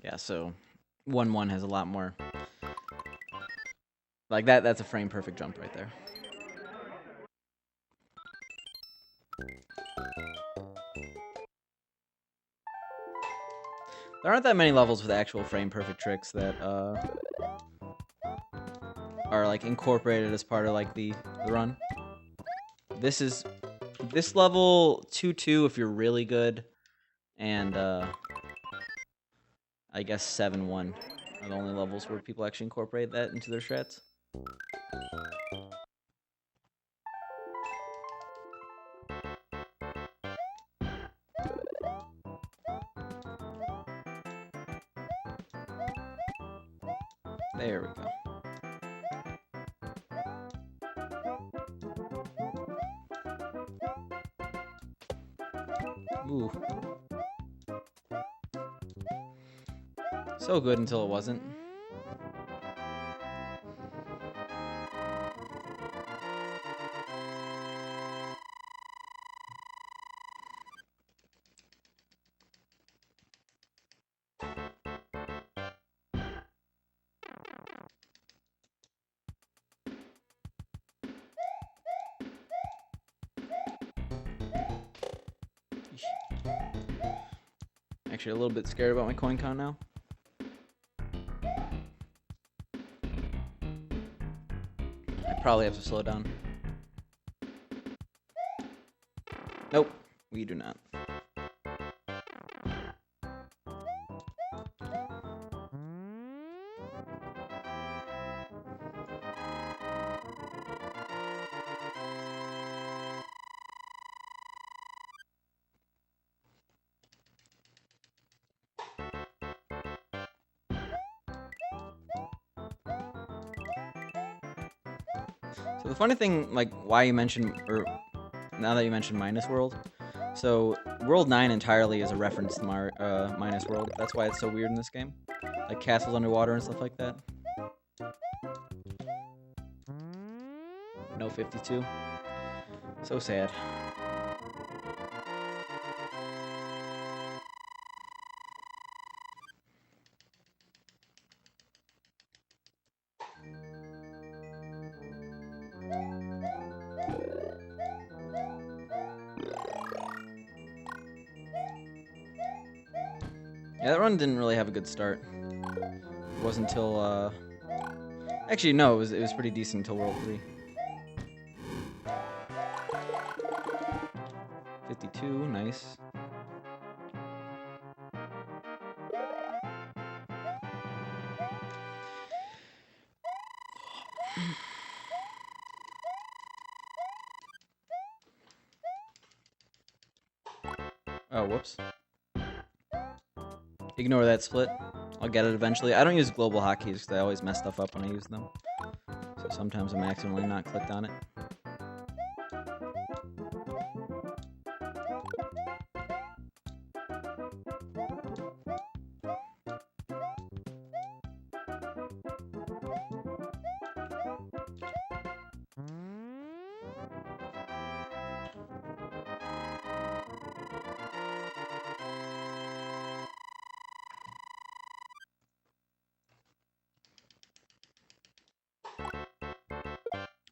Yeah, so 1-1 has a lot more. Like that's a frame perfect jump right there. There aren't that many levels with actual frame perfect tricks that are like incorporated as part of like the run. This level 2-2 if you're really good, and I guess 7-1 are the only levels where people actually incorporate that into their strats. There we go. Ooh. So good until it wasn't. Actually, a little bit scared about my coin count now. I probably have to slow down. Nope, we do not. So the funny thing, like, why you mentioned, or now that you mentioned Minus World, so World 9 entirely is a reference to Minus World. That's why it's so weird in this game. Like castles underwater and stuff like that. No 52. So sad. Yeah, that run didn't really have a good start. It wasn't until, actually, no, it was pretty decent until World 3. 52, nice. Oh, whoops. Ignore that split. I'll get it eventually. I don't use global hotkeys because I always mess stuff up when I use them. So sometimes I'm accidentally not clicked on it.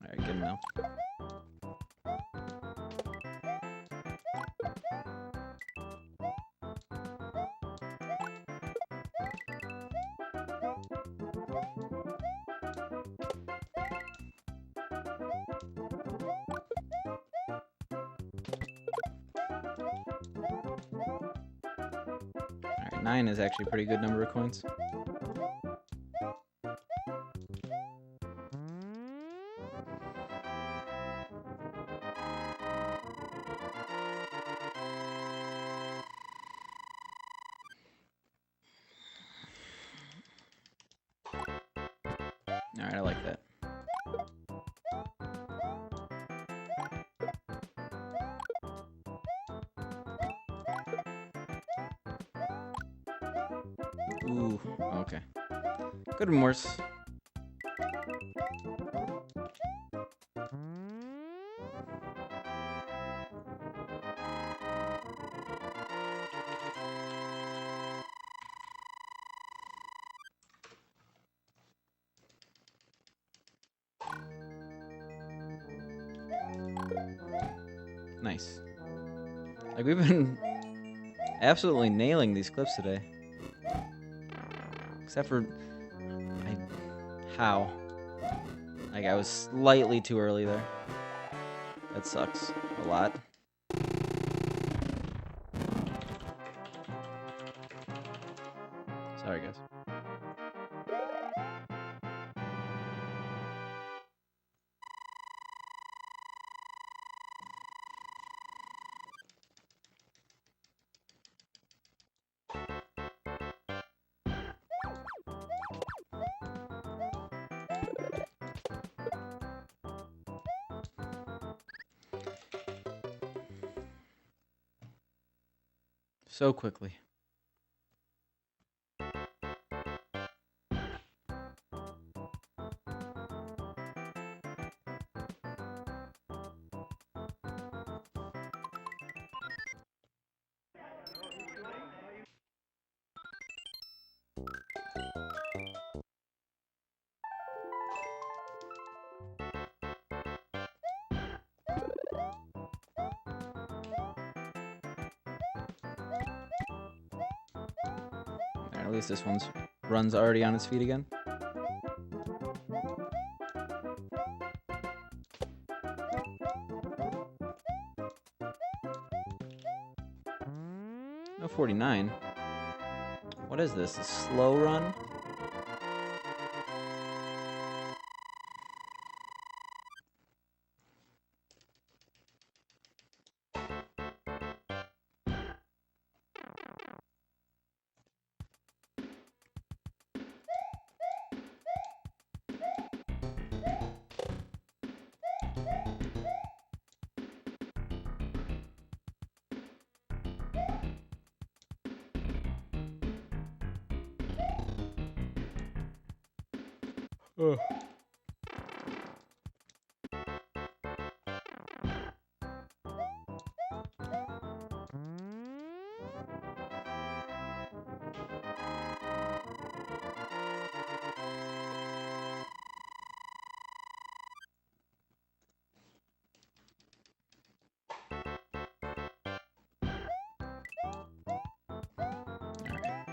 Alright, good enough. Alright, 9 is actually a pretty good number of coins. Alright, I like that. Ooh, okay. Good remorse. Nice. Like, we've been absolutely nailing these clips today. Except for... How? Like, I was slightly too early there. That sucks a lot. Sorry, guys. So quickly. At least this one's run's already on its feet again. No 49. What is this? A slow run? Ugh.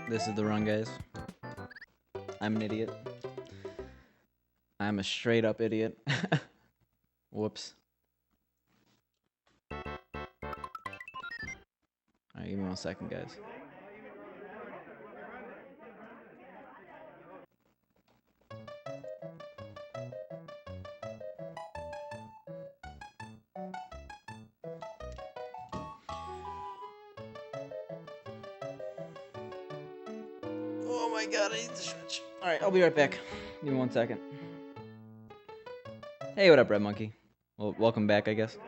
This is the run, guys. I'm an idiot. I'm a straight up idiot. Whoops. Alright, give me 1 second, guys. Oh my god, I need to stretch. Alright, I'll be right back. Give me 1 second. Hey, what up, Red Monkey? Well, welcome back, I guess.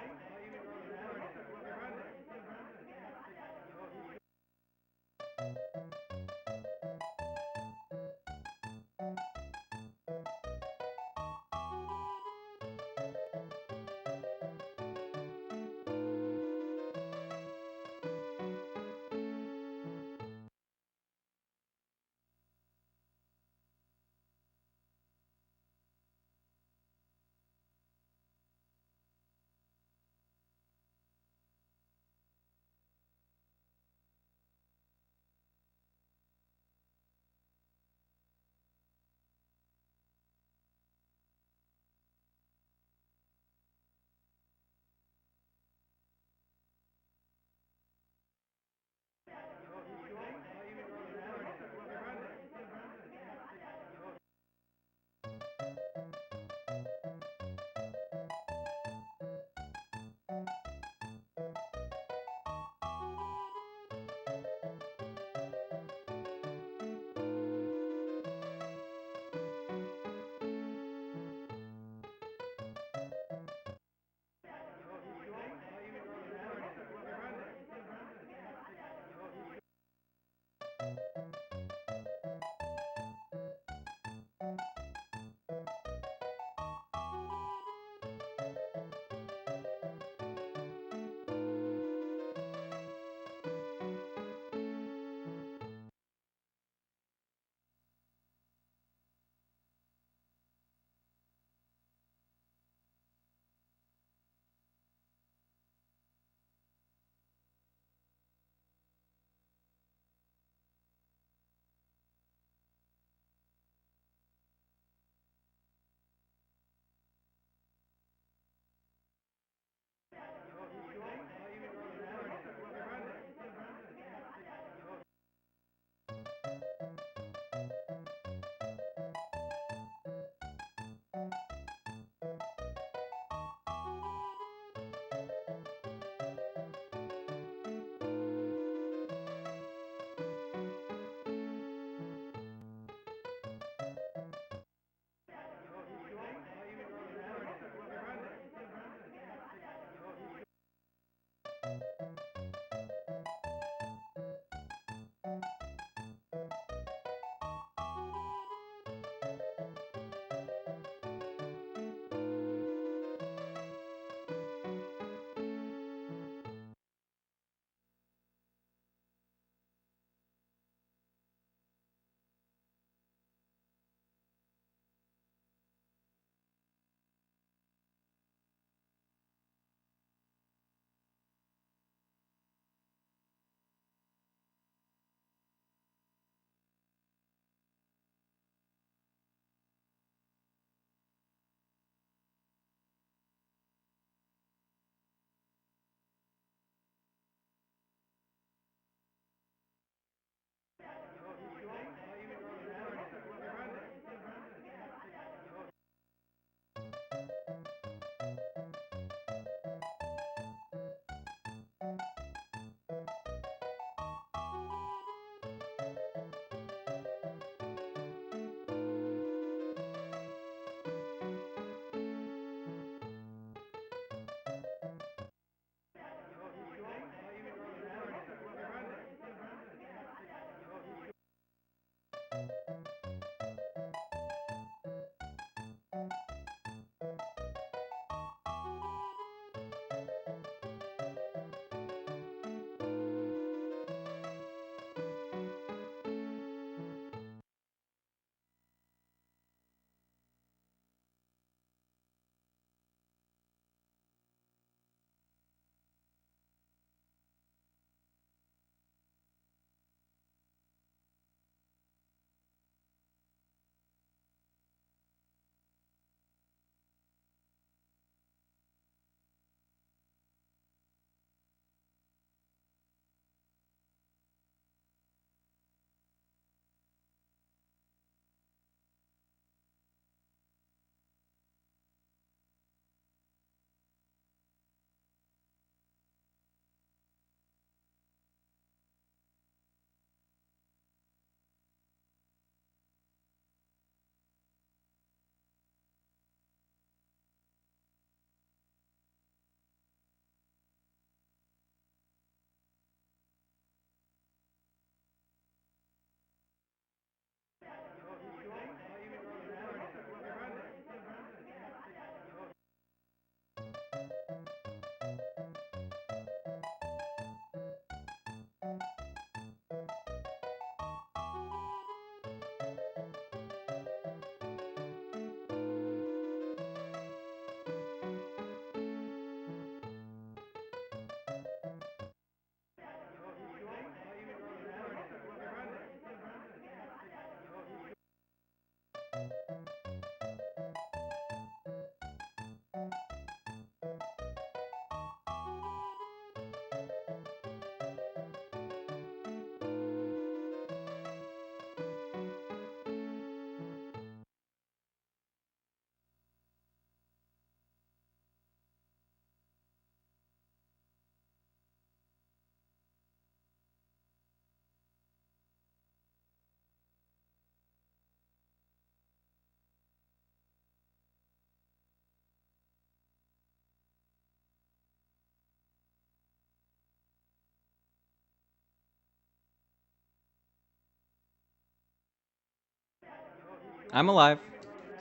I'm alive.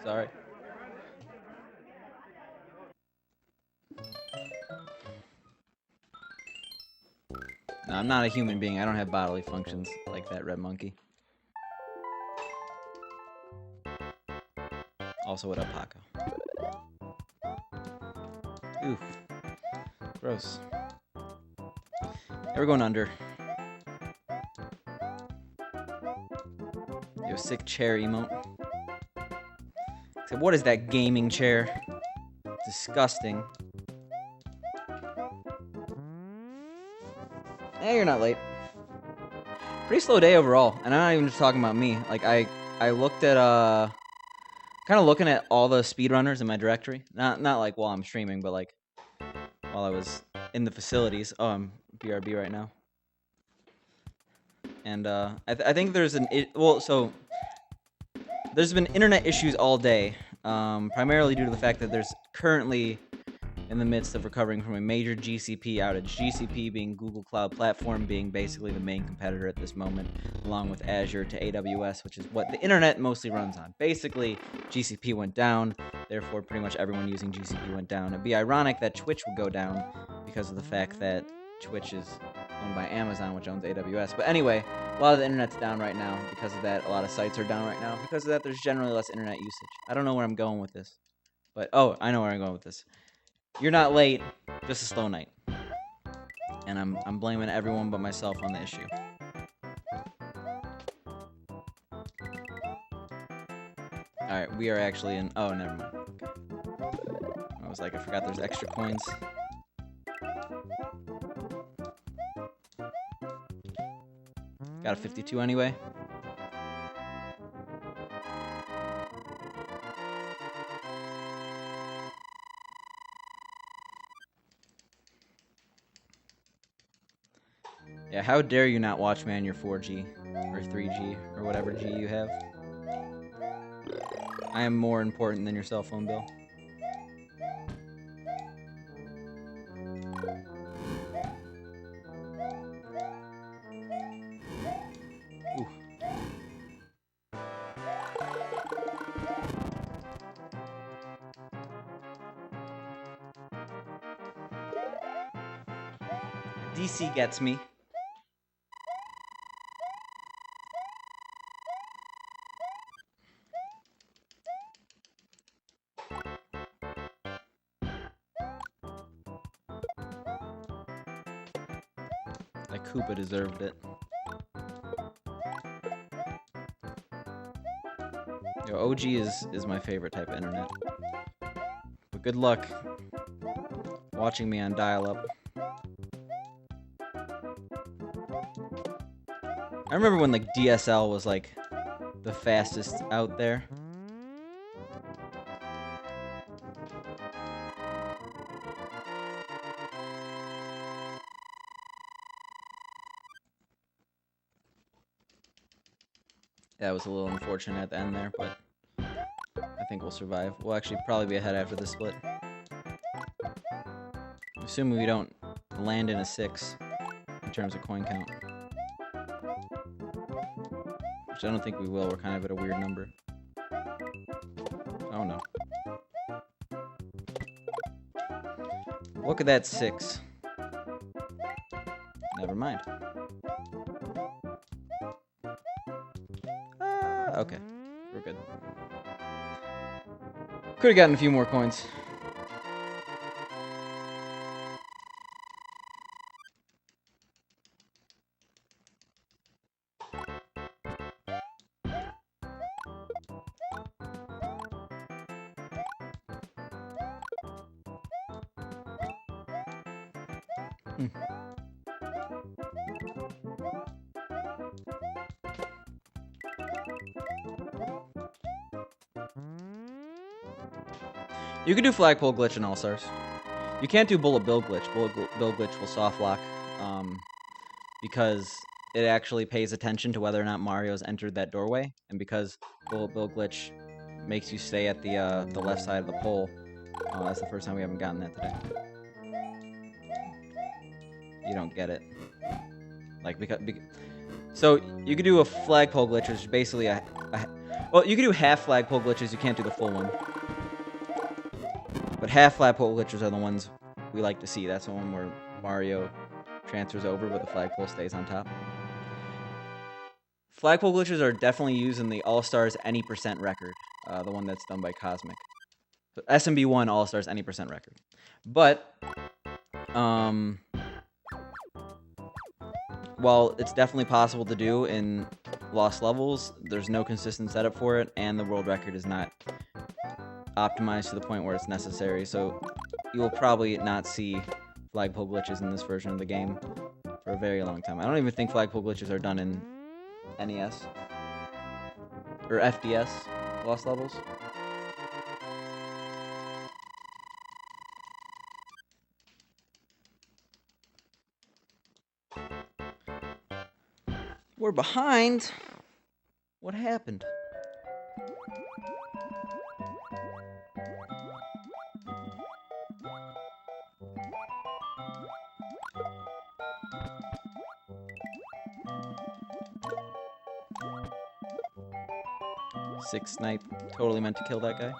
Sorry. No, I'm not a human being. I don't have bodily functions like that red monkey. Also, what up, Paco? Oof. Gross. Yeah, we're going under. Yo, sick chair emote. Except, what is that gaming chair? Disgusting. Eh, you're not late. Pretty slow day overall, and I'm not even just talking about me. Like, I looked at, kind of looking at all the speedrunners in my directory. Not like while I'm streaming, but like while I was in the facilities. Oh, I'm BRB right now. And I think there's so there's been internet issues all day, primarily due to the fact that there's currently in the midst of recovering from a major GCP outage. GCP being Google Cloud Platform, being basically the main competitor at this moment, along with Azure to AWS, which is what the internet mostly runs on. Basically, GCP went down, therefore pretty much everyone using GCP went down. It'd be ironic that Twitch would go down because of the fact that Twitch is owned by Amazon, which owns AWS. But anyway, a lot of the internet's down right now. Because of that, a lot of sites are down right now. Because of that, there's generally less internet usage. I don't know where I'm going with this. But, oh, I know where I'm going with this. You're not late, just a slow night. And I'm blaming everyone but myself on the issue. Alright, we are actually in... Oh, never mind. Okay. I was like, I forgot there's extra coins. Got a 52 anyway. Yeah, how dare you not watch me on your 4G or 3G or whatever G you have. I am more important than your cell phone bill. Ooh. DC gets me. That Koopa deserved it. Yo, OG is my favorite type of internet. But good luck watching me on dial-up. I remember when like DSL was like the fastest out there. That was a little unfortunate at the end there, but I think we'll survive. We'll actually probably be ahead after the split. Assuming we don't land in a 6 in terms of coin count. Which I don't think we will. We're kind of at a weird number. Oh no. Look at that 6. Never mind. Okay. We're good. Could have gotten a few more coins. You can do flagpole glitch in All Stars. You can't do bullet bill glitch. Bill glitch will soft lock, because it actually pays attention to whether or not Mario's entered that doorway, and because bullet bill glitch makes you stay at the left side of the pole. That's the first time we haven't gotten that today. You don't get it, like because so you could do a flagpole glitch, which is basically well, you can do half flagpole glitches. You can't do the full one. But half flagpole glitches are the ones we like to see. That's the one where Mario transfers over, but the flagpole stays on top. Flagpole glitches are definitely used in the All-Stars any percent record, the one that's done by Cosmic. So SMB1 All-Stars any percent record. But, while it's definitely possible to do in Lost Levels, there's no consistent setup for it, and the world record is not optimized to the point where it's necessary, so you will probably not see flagpole glitches in this version of the game for a very long time. I don't even think flagpole glitches are done in NES or FDS Lost Levels. We're behind. What happened? Six snipe. Totally meant to kill that guy.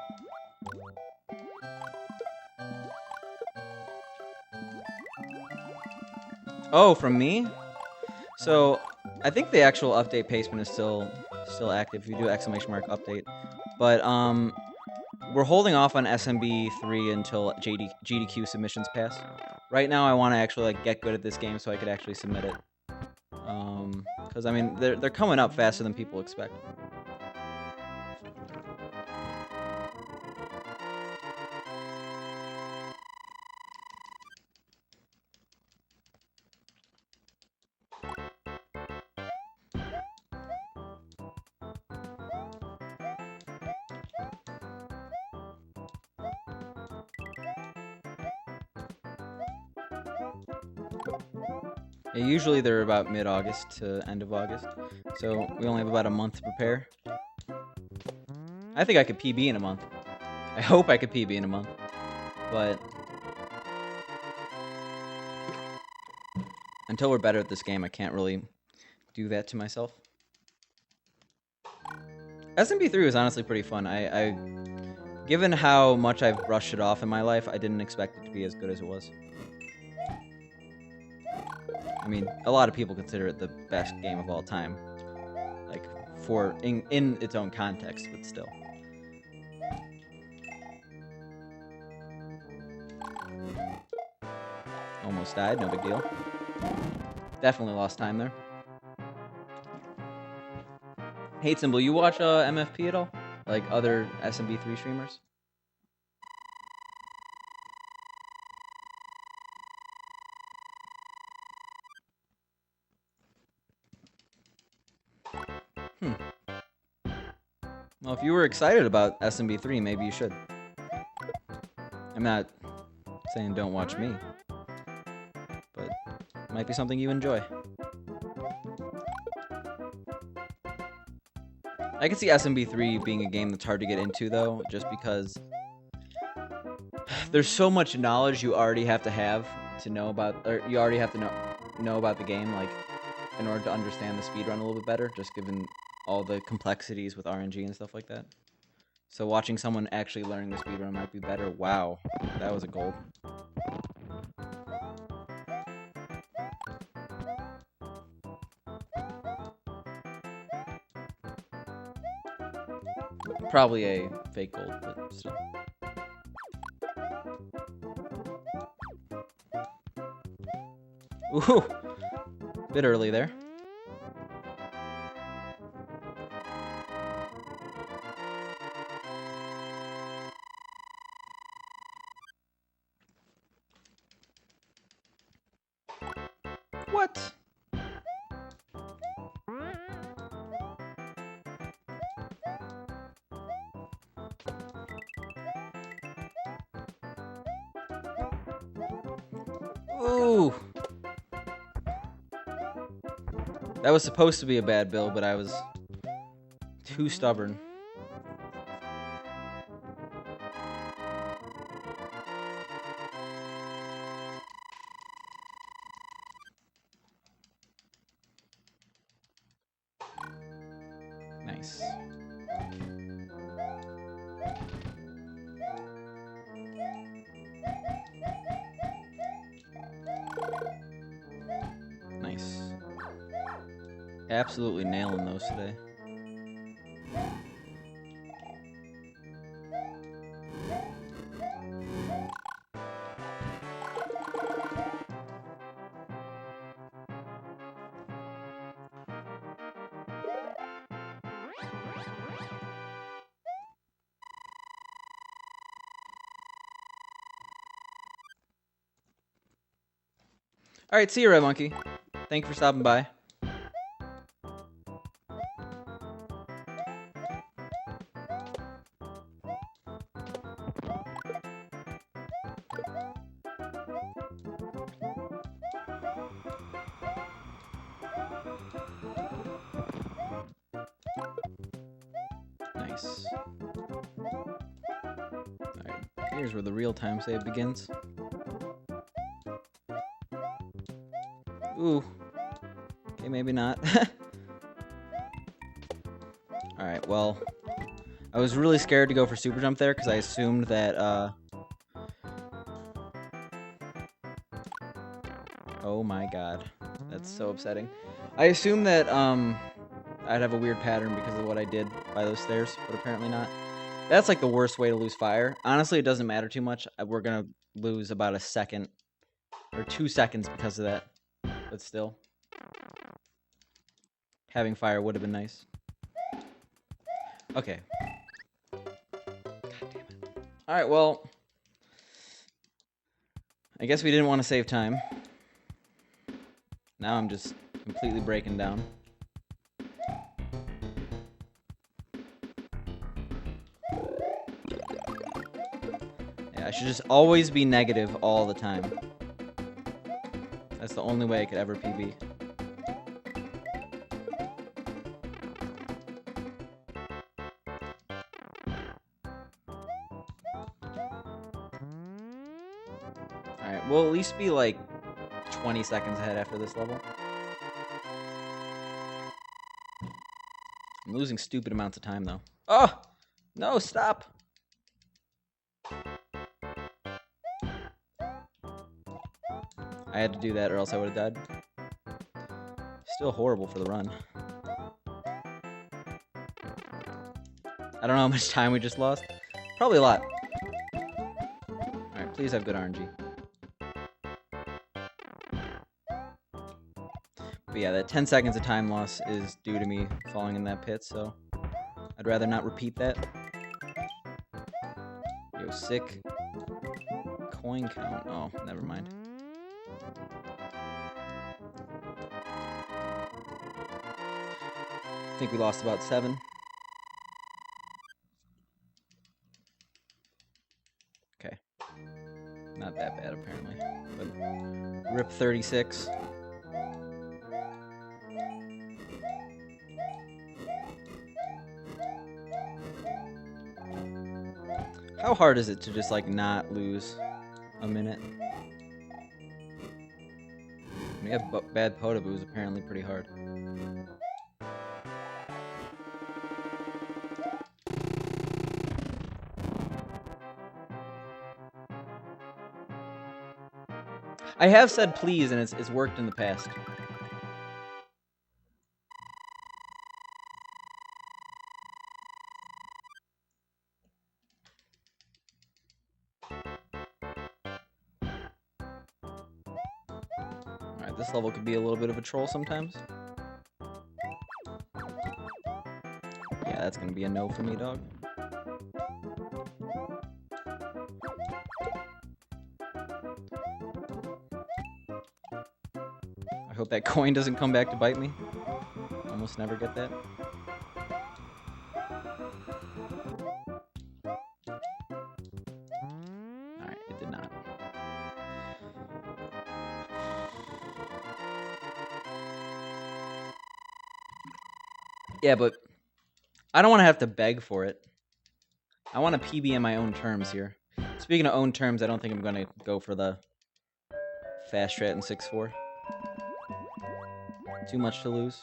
Oh, from me? So, I think the actual update pacement is still active if you do exclamation mark update. But, we're holding off on SMB 3 until GDQ submissions pass. Right now, I want to actually get good at this game so I could actually submit it. Because, I mean, they're coming up faster than people expect. Yeah, usually they're about mid-August to end of August, so we only have about a month to prepare. I think I could PB in a month. I hope I could PB in a month, but until we're better at this game, I can't really do that to myself. SMB3 was honestly pretty fun. I given how much I've brushed it off in my life, I didn't expect it to be as good as it was. I mean, a lot of people consider it the best game of all time, like in its own context, but still. Almost died, no big deal. Definitely lost time there. Hate Symbol, you watch MFP at all? Like other SMB3 streamers? Well, if you were excited about SMB3, maybe you should. I'm not saying don't watch me, but it might be something you enjoy. I can see SMB3 being a game that's hard to get into, though, just because there's so much knowledge you already have to know about, or you already have to know about the game, like, in order to understand the speedrun a little bit better, just given all the complexities with RNG and stuff like that. So watching someone actually learning the speedrun might be better. Wow, that was a gold. Probably a fake gold, but still. Ooh, bit early there. What? Ooh. That was supposed to be a bad build, but I was too stubborn. Nice. Nice. Absolutely nailing those today. All right, see you, Red Monkey. Thank you for stopping by. Nice. Alright, here's where the real time save begins. Ooh. Okay, maybe not. Alright, well, I was really scared to go for super jump there because I assumed that, oh my god. That's so upsetting. I assumed that, I'd have a weird pattern because of what I did by those stairs, but apparently not. That's like the worst way to lose fire. Honestly, it doesn't matter too much. We're gonna lose about a second or 2 seconds because of that. But still, having fire would have been nice. Okay. God damn it. Alright, well, I guess we didn't want to save time. Now I'm just completely breaking down. Yeah, I should just always be negative all the time. That's the only way I could ever PB. Alright, we'll at least be like 20 seconds ahead after this level. I'm losing stupid amounts of time though. Oh! No, stop! I had to do that or else I would have died. Still horrible for the run. I don't know how much time we just lost. Probably a lot. Alright, please have good RNG. But yeah, that 10 seconds of time loss is due to me falling in that pit, so I'd rather not repeat that. Yo, sick. Coin count. Oh, never mind. I think we lost about 7. Okay. Not that bad, apparently. But rip 36. How hard is it to just, like, not lose a minute? When you have bad Podab, it was apparently pretty hard. I have said please, and it's worked in the past. Alright, this level could be a little bit of a troll sometimes. Yeah, that's gonna be a no for me, dog. I hope that coin doesn't come back to bite me. Almost never get that. Alright, it did not. Yeah, but I don't want to have to beg for it. I want a PB in my own terms here. Speaking of own terms, I don't think I'm going to go for the fast strat in 6-4. Too much to lose.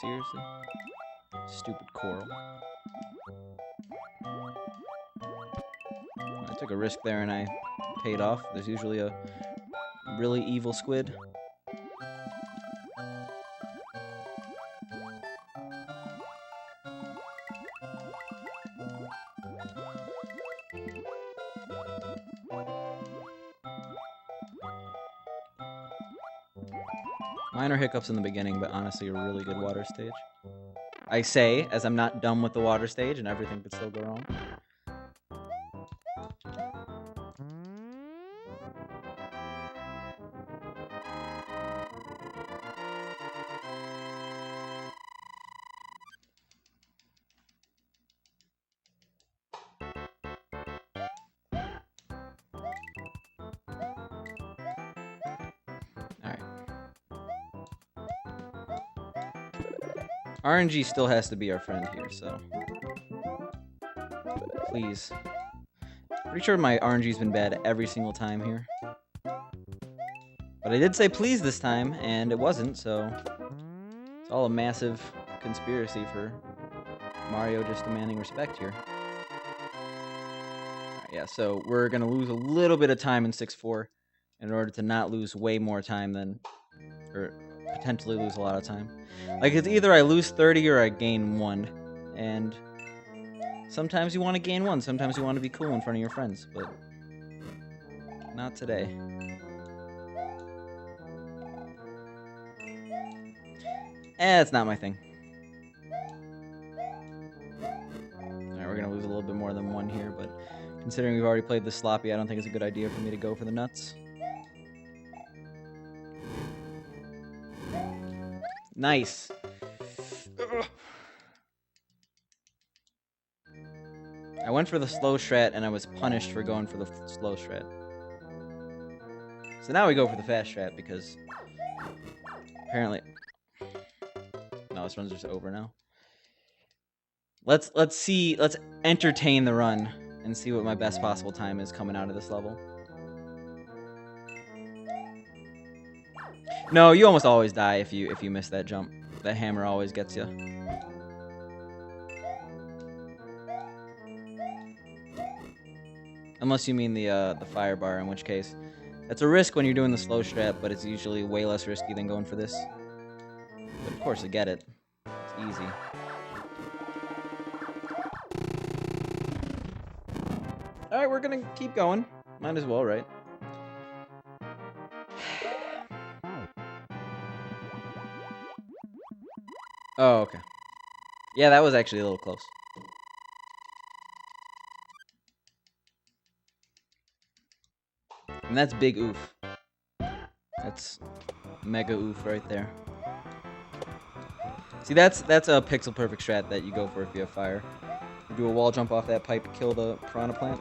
Seriously? Stupid coral. I took a risk there and I paid off. There's usually a really evil squid. Minor hiccups in the beginning, but honestly a really good water stage. I say, as I'm not done with the water stage and everything could still go wrong. RNG still has to be our friend here, so please. Pretty sure my RNG's been bad every single time here. But I did say please this time, and it wasn't, so it's all a massive conspiracy for Mario just demanding respect here. Right, yeah, so we're going to lose a little bit of time in 6-4 in order to not lose way more time than... or potentially lose a lot of time. Like, it's either I lose 30 or I gain 1. And sometimes you want to gain 1. Sometimes you want to be cool in front of your friends. But not today. It's not my thing. Alright, we're going to lose a little bit more than 1 here. But considering we've already played this sloppy, I don't think it's a good idea for me to go for the nuts. Nice. I went for the slow strat, and I was punished for going for the slow strat. So now we go for the fast strat, because apparently... No, this run's just over now. Let's entertain the run and see what my best possible time is coming out of this level. No, you almost always die if you miss that jump. That hammer always gets you. Unless you mean the fire bar, in which case that's a risk when you're doing the slow strat, but it's usually way less risky than going for this. But of course, I get it. It's easy. All right, we're gonna keep going. Might as well, right? Oh, okay. Yeah, that was actually a little close. And that's big oof. That's mega oof right there. See, that's a pixel perfect strat that you go for if you have fire. You do a wall jump off that pipe, kill the piranha plant.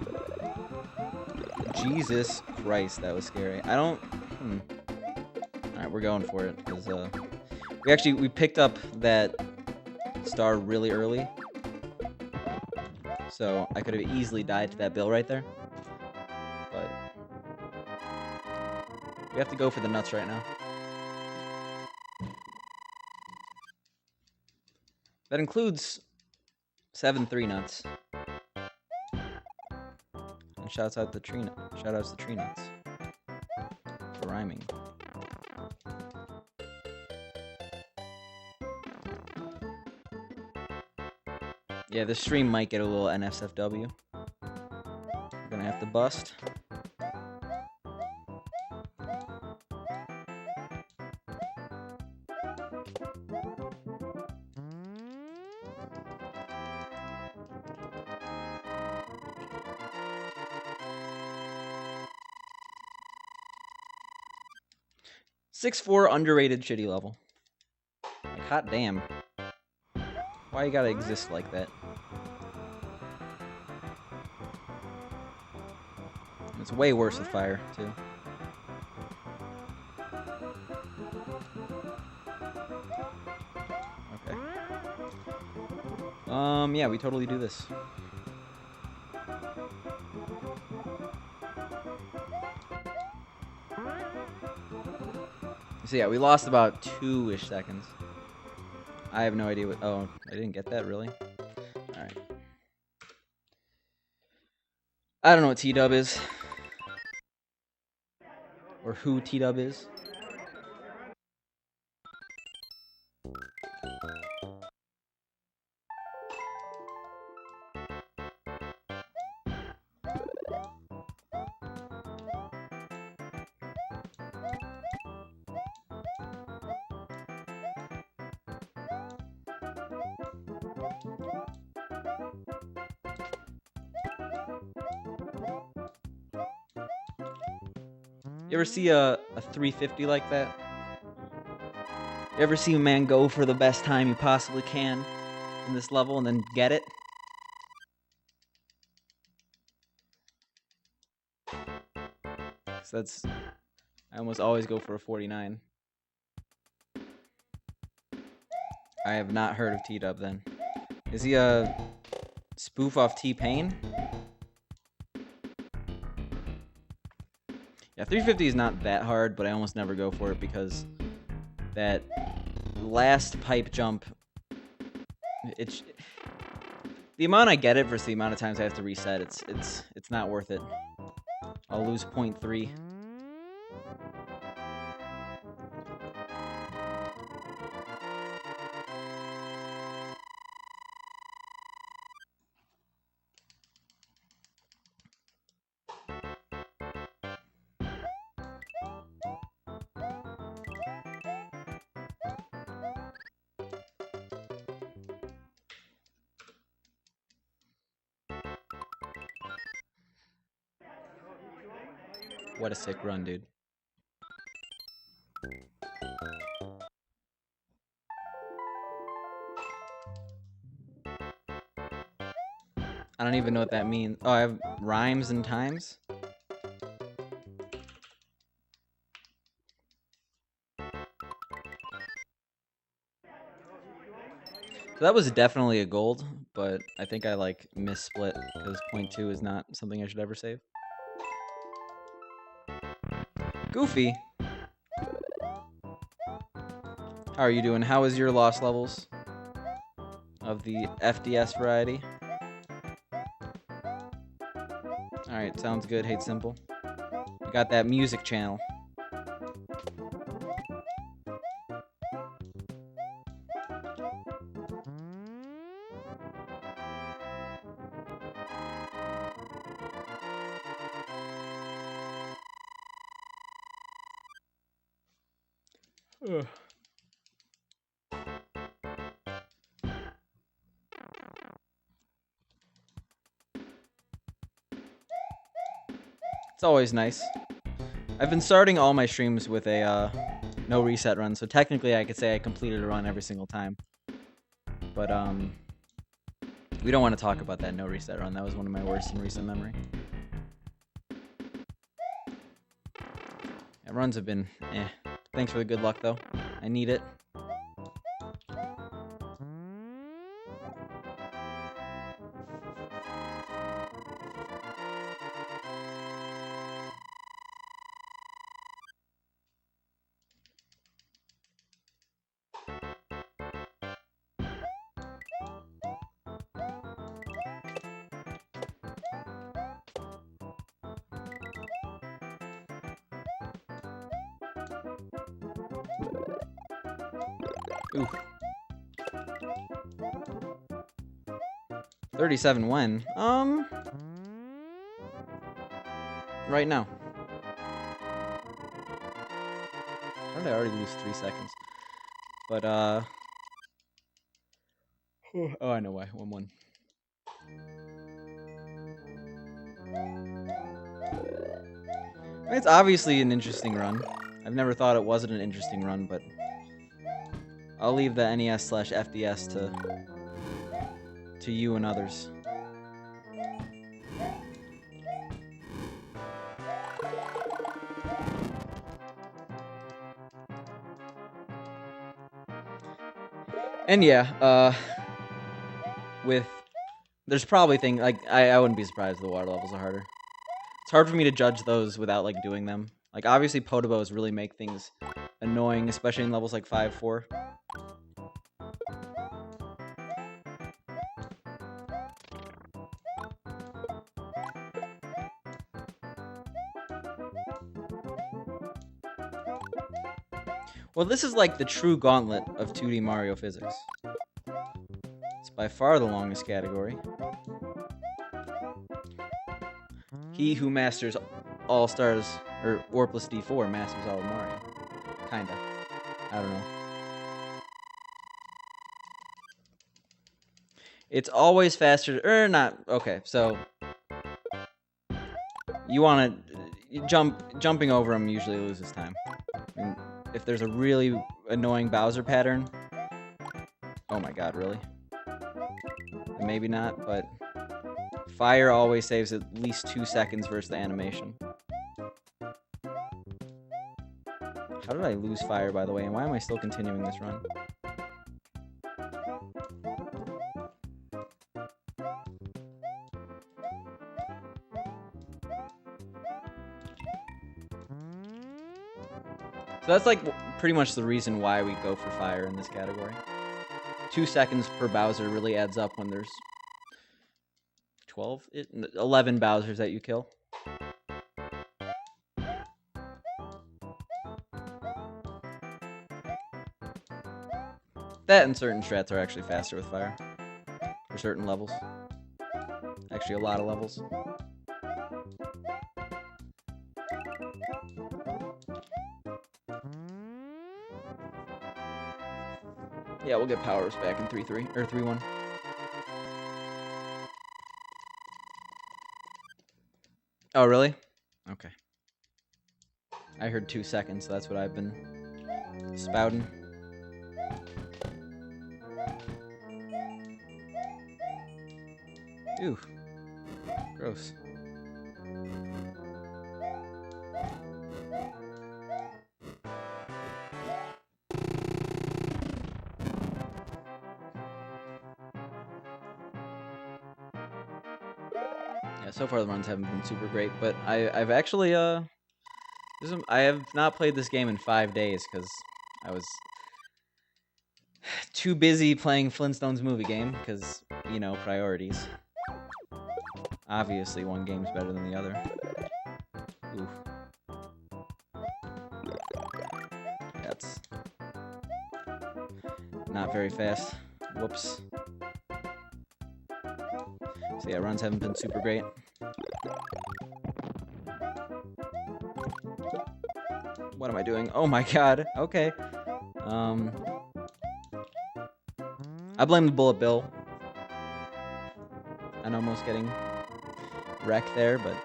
Jesus Christ, that was scary. I don't... Alright, we're going for it. Cause, we picked up that star really early. So I could have easily died to that bill right there. But we have to go for the nuts right now. That includes 7-3 nuts. And shouts out the tree shoutouts to tree nuts. For rhyming. Yeah, the stream might get a little NSFW. We're gonna have to bust. 6-4 underrated shitty level. Like, hot damn. Why you gotta exist like that? It's way worse with fire, too. Okay. Yeah, we totally do this. So yeah, we lost about 2-ish seconds. I have no idea what... Oh, I didn't get that, really? Alright. I don't know what T-dub is. Or who T-dub is. You ever see a 350 like that? You ever see a man go for the best time you possibly can in this level and then get it? Because I almost always go for a 49. I have not heard of T-Dub then. Is he a spoof off T-Pain? Yeah, 350 is not that hard, but I almost never go for it because that last pipe jump, the amount I get it versus the amount of times I have to reset, it's not worth it. I'll lose 0.3. What a sick run, dude. I don't even know what that means. Oh, I have rhymes and times? So that was definitely a gold, but I think I, like, missplit because 0.2 is not something I should ever save. Goofy. How are you doing? How is your loss levels of the FDS variety? Alright, sounds good. Hate Simple. We got that music channel. Ugh. It's always nice. I've been starting all my streams with a no reset run, so technically I could say I completed a run every single time. But we don't want to talk about that no reset run. That was one of my worst in recent memory. Yeah, runs have been eh. Thanks for the good luck though. I need it. Ooh. 37 when? Right now. How did I already lose 3 seconds? But, oh, I know why. 1-1. It's obviously an interesting run. I've never thought it wasn't an interesting run, but I'll leave the NES/FDS to you and others. And yeah, there's probably things like I wouldn't be surprised if the water levels are harder. It's hard for me to judge those without like doing them. Like obviously Potobos really make things annoying, especially in levels like 5, 4. Well, this is like the true gauntlet of 2D Mario physics. It's by far the longest category. He who masters all stars, or Warpless D-4 masters all of Mario. Kinda. I don't know. It's always faster, or not. Okay, so you want to jumping over him usually loses time. I mean, if there's a really annoying Bowser pattern, oh my god, really? Maybe not, but fire always saves at least 2 seconds versus the animation. How did I lose fire, by the way, and why am I still continuing this run? So that's like pretty much the reason why we go for fire in this category. 2 seconds per Bowser really adds up when there's 11 Bowsers that you kill. That and certain strats are actually faster with fire. For certain levels. Actually, a lot of levels. Yeah, we'll get powers back in 3-3 or 3-1. Oh, really? Okay. I heard 2 seconds, so that's what I've been spouting. Ew. Gross. Yeah, so far the runs haven't been super great, but I've actually I have not played this game in 5 days because I was too busy playing Flintstones movie game because, you know, priorities. Obviously, one game's better than the other. Oof. That's not very fast. Whoops. So yeah, runs haven't been super great. What am I doing? Oh my god. Okay. I blame the Bullet Bill. And almost getting wrecked there, but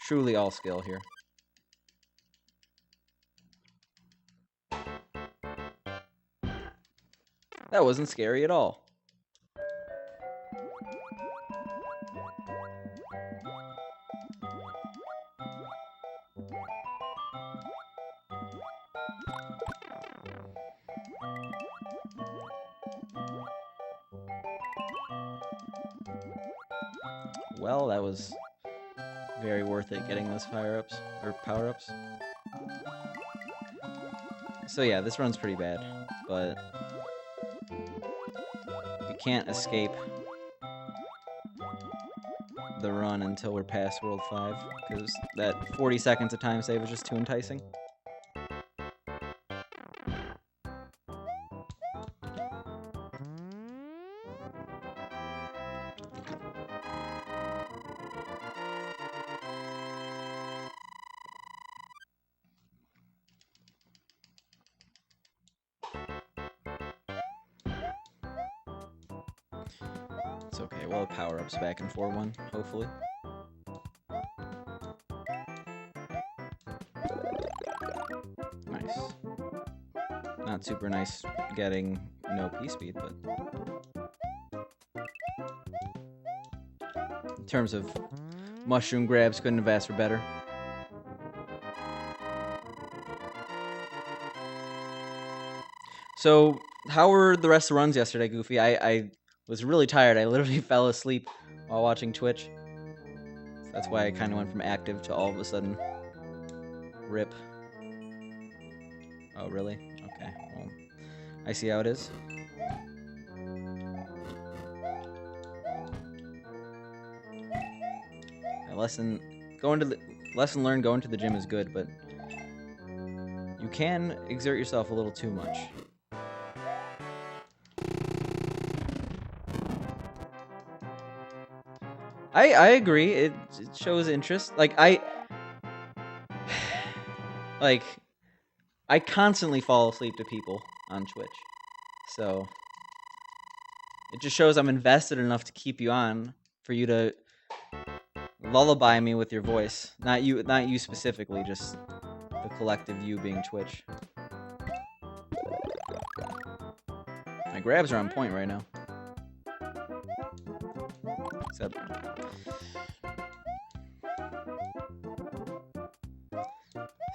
truly all skill here. That wasn't scary at all. Well, that was very worth it getting those fire-ups, or power-ups. So yeah, this run's pretty bad, but you can't escape the run until we're past World 5, because that 40 seconds of time save is just too enticing. It's okay, we'll have power-ups back in 4-1, hopefully. not super nice getting no P-speed, but in terms of mushroom grabs, couldn't have asked for better. So, how were the rest of the runs yesterday, Goofy? I was really tired. I literally fell asleep while watching Twitch. So that's why I kind of went from active to all of a sudden rip. Oh, really? Okay, well, I see how it is. Lesson learned, going to the gym is good, but you can exert yourself a little too much. I agree. It shows interest. I constantly fall asleep to people on Twitch, so it just shows I'm invested enough to keep you on, for you to lullaby me with your voice. Not you specifically, just the collective you being Twitch. My grabs are on point right now. Except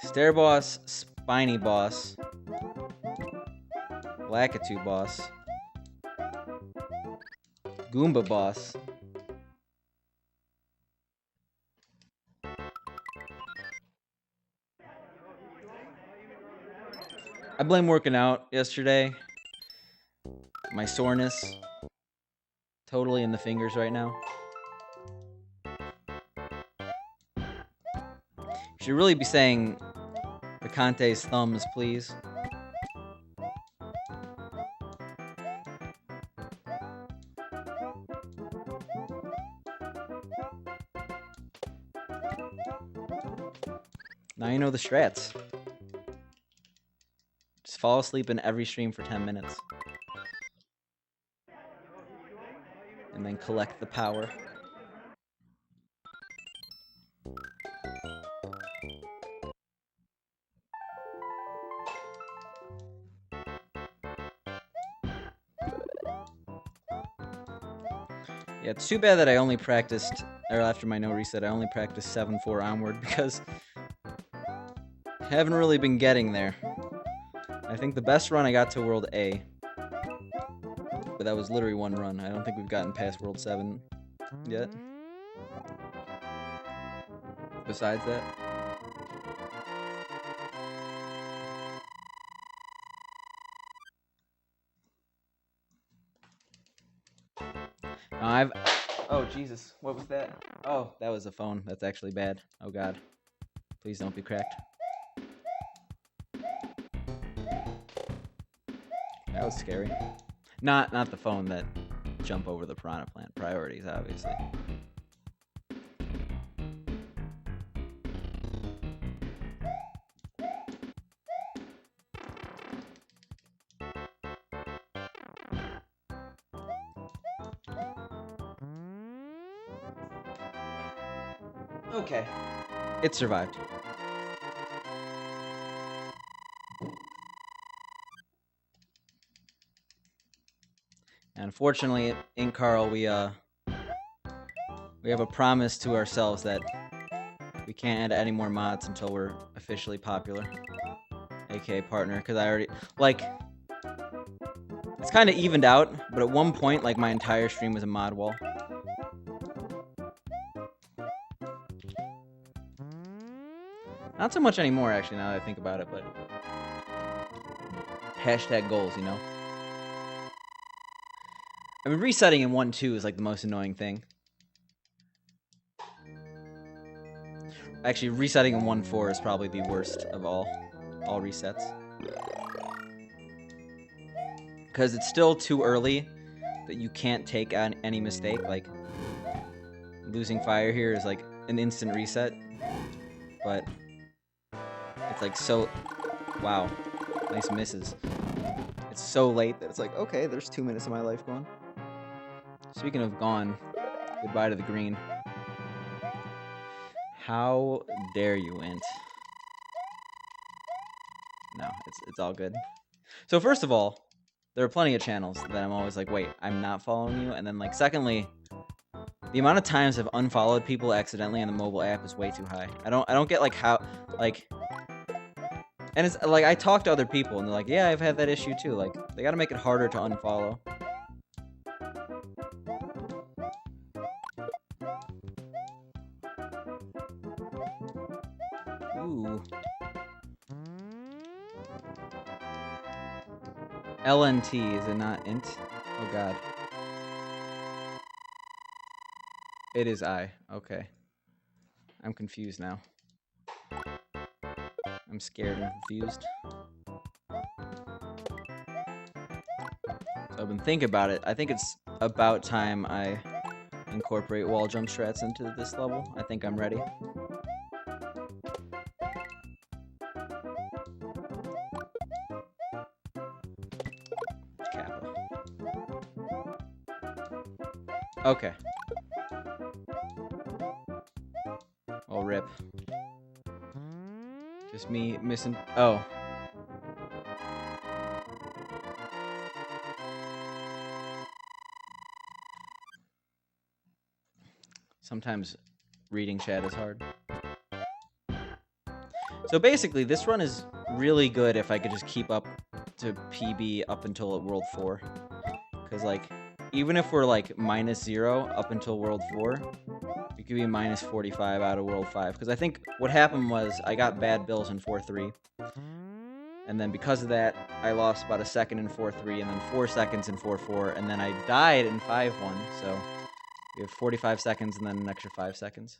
Stair Boss, Spiny Boss, Lakitu Boss, Goomba Boss. I blame working out yesterday. My soreness. Totally in the fingers right now. Should really be saying Picante's thumbs, please. Now you know the strats. Just fall asleep in every stream for 10 minutes. And then collect the power. Yeah, it's too bad that I only practiced, or after my no reset, I only practiced 7-4 onward, because I haven't really been getting there. I think the best run I got to World A, but that was literally one run. I don't think we've gotten past World 7 yet. Besides that. No, oh, Jesus. What was that? Oh, that was a phone. That's actually bad. Oh, God. Please don't be cracked. That was scary. Not the phone that jump over the piranha plant. Priorities, obviously. Okay. It survived. And unfortunately, in Carl, we have a promise to ourselves that we can't add any more mods until we're officially popular. AKA partner, because I already, it's kind of evened out, but at one point, my entire stream was a mod wall. Not so much anymore, actually, now that I think about it, but hashtag goals, you know? I mean, resetting in 1.2 is, the most annoying thing. Actually, resetting in 1.4 is probably the worst of all resets. Because it's still too early that you can't take on any mistake. Losing fire here is, an instant reset. But it's, so... Wow. Nice misses. It's so late that it's okay, there's 2 minutes of my life gone. Speaking of gone, goodbye to the green. How dare you, Int? No, it's all good. So first of all, there are plenty of channels that I'm always like, wait, I'm not following you. And then like, secondly, the amount of times I've unfollowed people accidentally on the mobile app is way too high. I don't get like how like, and it's like I talk to other people and they're like, yeah, I've had that issue too. Like they got to make it harder to unfollow. Ooh. LNT, is it not int? Oh god. It is I. Okay. I'm confused now. I'm scared and confused. So I've been thinking about it. I think it's about time I incorporate wall jump strats into this level. I think I'm ready. Kappa. Okay. Oh, rip. Just me missing. Oh. Sometimes reading chat is hard. So basically, this run is really good if I could just keep up to PB up until World 4. Because, like, even if we're, like, -0 up until World 4, we could be -45 out of World 5. Because I think what happened was I got bad bills in 4-3. And then because of that, I lost about a second in 4-3, and then 4 seconds in 4-4, and then I died in 5-1. So we have 45 seconds and then an extra 5 seconds.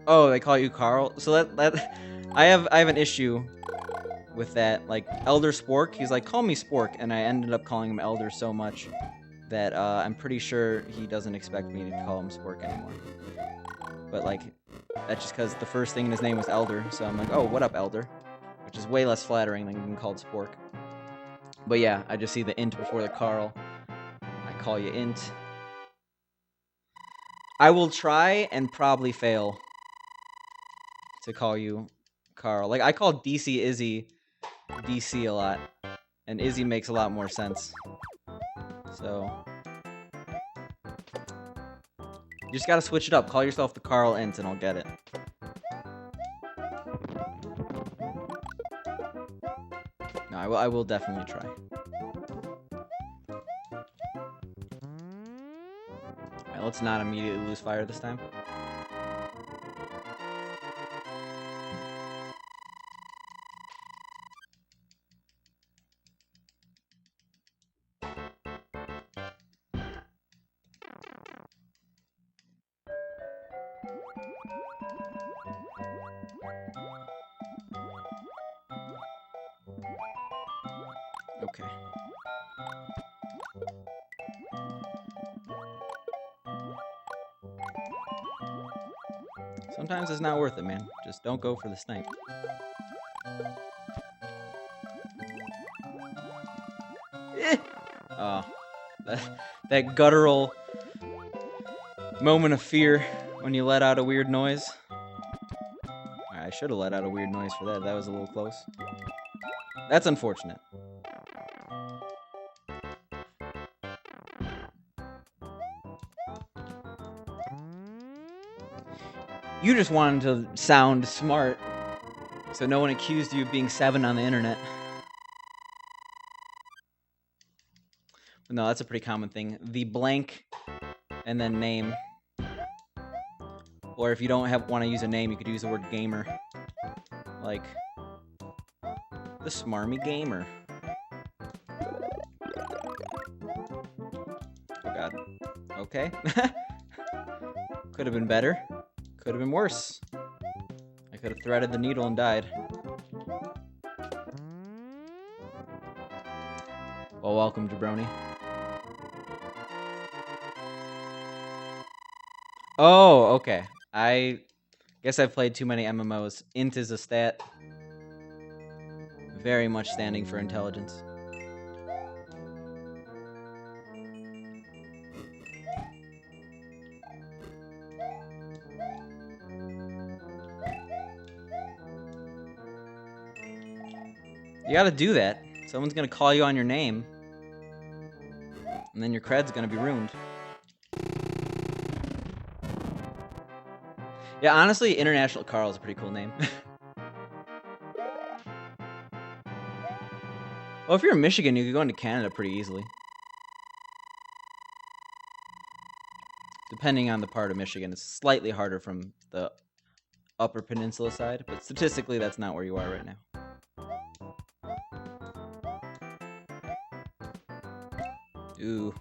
Oh, they call you Carl? So that I have an issue with that. Like Elder Spork, he's like, call me Spork, and I ended up calling him Elder so much that I'm pretty sure he doesn't expect me to call him Spork anymore. But like, that's just because the first thing in his name was Elder, so I'm like, oh, what up, Elder? Which is way less flattering than being called Spork. But yeah, I just see the int before the Carl. I call you int. I will try and probably fail to call you Carl. Like, I call DC Izzy DC a lot, and Izzy makes a lot more sense. So you just gotta switch it up. Call yourself the Carl Int, and I'll get it. No, I will definitely try. Alright, let's not immediately lose fire this time. Okay. Sometimes it's not worth it, man. Just don't go for the snipe. Oh, that guttural moment of fear when you let out a weird noise. I should have let out a weird noise for that. That was a little close. That's unfortunate. You just wanted to sound smart, so no one accused you of being 7 on the internet. No, that's a pretty common thing. The blank and then name. Or if you don't want to use a name, you could use the word gamer. Like, the smarmy gamer. Oh god. Okay. Could have been better. Could have been worse. I could have threaded the needle and died. Well, welcome, Jabroni. Oh, okay. I guess I've played too many MMOs. Int is a stat. Very much standing for intelligence. You gotta do that. Someone's gonna call you on your name. And then your cred's gonna be ruined. Yeah, honestly, International Carl is a pretty cool name. Well, if you're in Michigan, you could go into Canada pretty easily. Depending on the part of Michigan, it's slightly harder from the Upper Peninsula side, but statistically, that's not where you are right now. Ooh.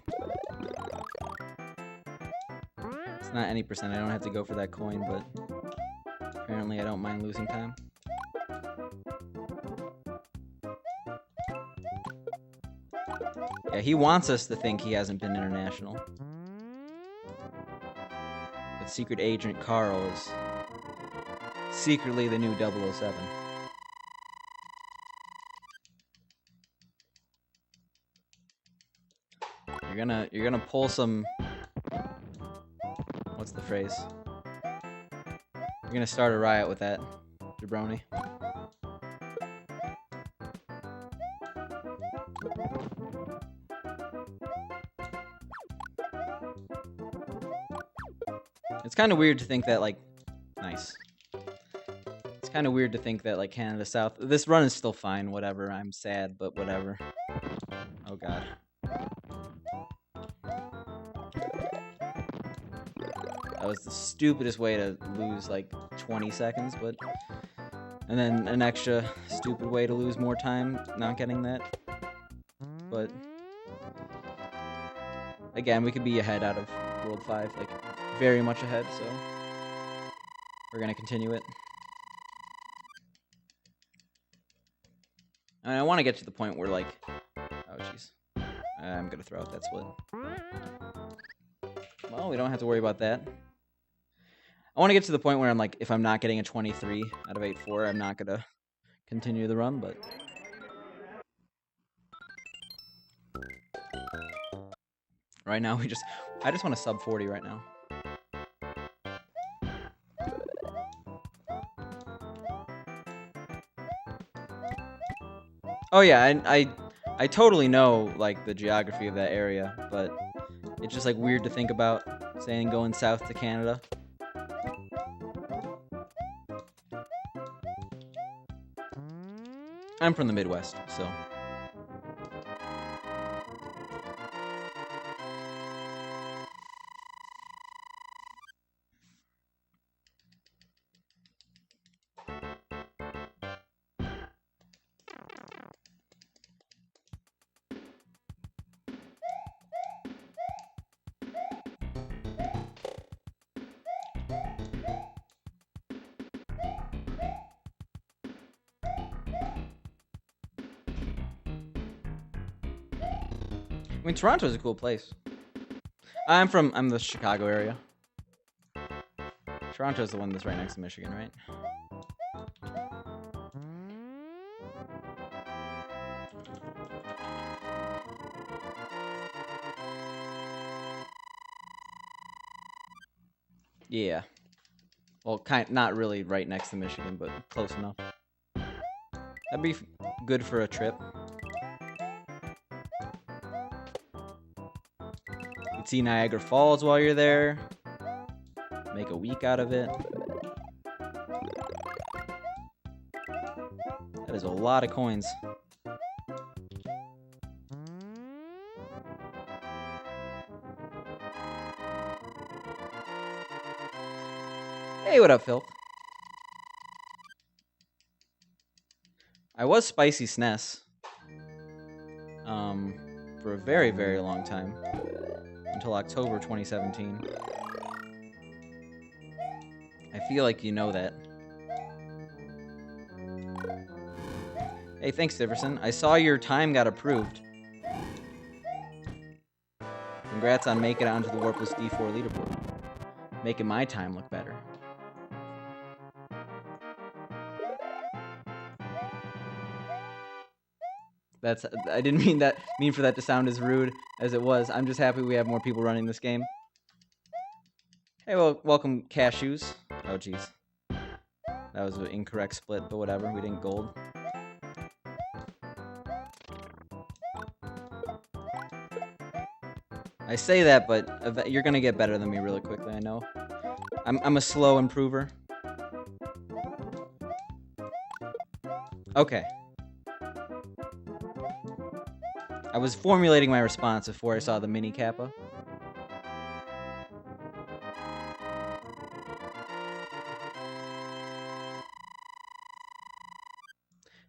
It's not any percent. I don't have to go for that coin, but apparently I don't mind losing time. Yeah, he wants us to think he hasn't been international. But Secret Agent Carl is secretly the new 007. You're gonna pull some... What's the phrase? You're gonna start a riot with that, jabroni. It's kind of weird to think that, like... Nice. It's kind of weird to think that, like, Canada South... This run is still fine, whatever. I'm sad, but whatever. Oh, God. That was the stupidest way to lose, like, 20 seconds, but... And then an extra stupid way to lose more time not getting that. But... Again, we could be ahead out of World 5, like, very much ahead, so... We're gonna continue it. And I want to get to the point where, like... Oh, jeez. I'm gonna throw out that split. Well, we don't have to worry about that. I want to get to the point where I'm like, if I'm not getting a 23 out of 8-4, I'm not gonna continue the run, but... Right now, I just want a sub 40 right now. Oh yeah, I totally know, like, the geography of that area, but it's just, like, weird to think about saying going south to Canada. I'm from the Midwest, so... I mean, Toronto's a cool place. I'm the Chicago area. Toronto's the one that's right next to Michigan, right? Yeah. Well, not really right next to Michigan, but close enough. That'd be good for a trip. You'd see Niagara Falls while you're there. Make a week out of it. That is a lot of coins. Hey, what up, Phil? I was Spicy SNES. For a very, very long time. Until October 2017. I feel like you know that. Hey, thanks, Diverson. I saw your time got approved. Congrats on making it onto the Warpless D-4 leaderboard. Making my time look better. I didn't mean for that to sound as rude as it was. I'm just happy we have more people running this game. Hey, well, welcome, Cashews. Oh, jeez. That was an incorrect split, but whatever. We didn't gold. I say that, but you're gonna get better than me really quickly. I know. I'm a slow improver. Okay. I was formulating my response before I saw the mini kappa.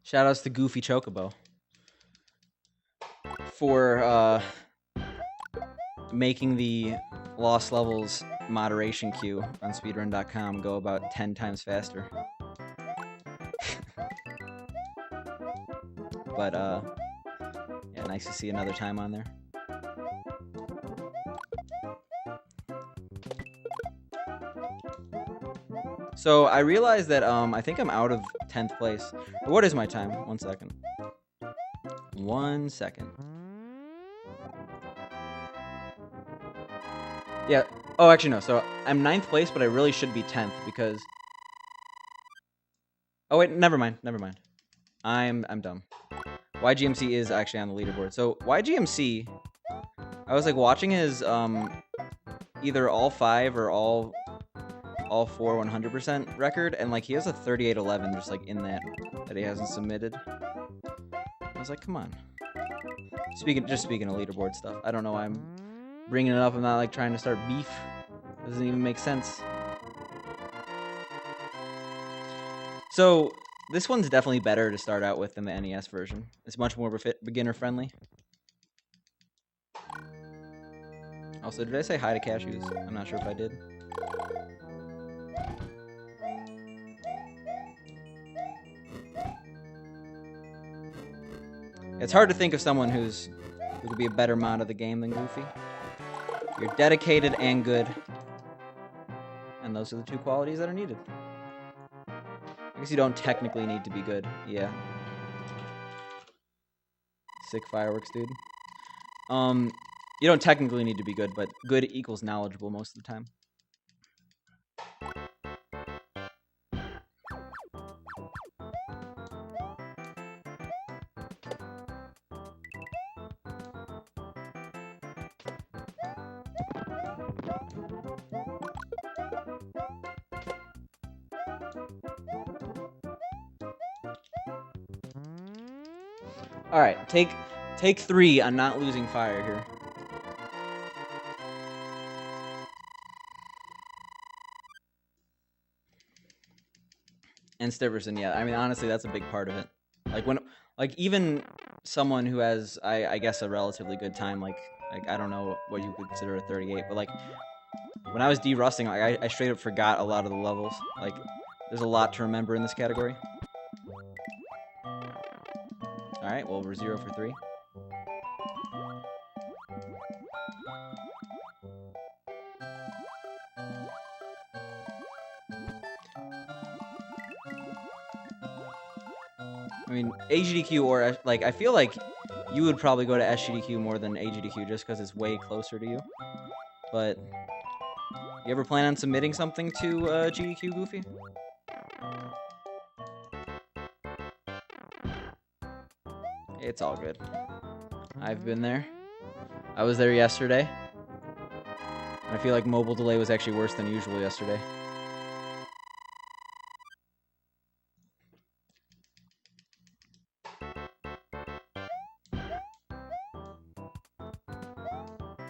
Shoutouts to Goofy Chocobo for making the lost levels moderation queue on speedrun.com go about 10 times faster. But yeah, nice to see another time on there. So I realized that I think I'm out of 10th place. What is my time? 1 second. 1 second. Yeah. Oh, actually no. So I'm 9th place, but I really should be 10th because. Oh wait, never mind. Never mind. I'm dumb. YGMC is actually on the leaderboard. So YGMC, I was like watching his either all 5 or all 4 100% record, and like he has a 3811 just like in that he hasn't submitted. I was like, come on. Speaking of leaderboard stuff, I don't know why I'm bringing it up. I'm not like trying to start beef. It doesn't even make sense. So this one's definitely better to start out with than the NES version. It's much more beginner friendly. Also, did I say hi to Cashews? I'm not sure if I did. It's hard to think of someone who could be a better mod of the game than Goofy. You're dedicated and good. And those are the 2 qualities that are needed. I guess you don't technically need to be good. Yeah. Sick fireworks, dude. You don't technically need to be good, but good equals knowledgeable most of the time. All right, take 3 on not losing fire here. And Stiverson, yeah. I mean, honestly, that's a big part of it. Like even someone who has, I guess, a relatively good time, like I don't know what you would consider a 38, but like when I was de-rusting, like I straight up forgot a lot of the levels. Like there's a lot to remember in this category. All right, well we're 0 for 3. I mean, AGDQ or like I feel like you would probably go to SGDQ more than AGDQ just because it's way closer to you. But you ever plan on submitting something to GDQ, Goofy? It's all good. I've been there. I was there yesterday. I feel like mobile delay was actually worse than usual yesterday.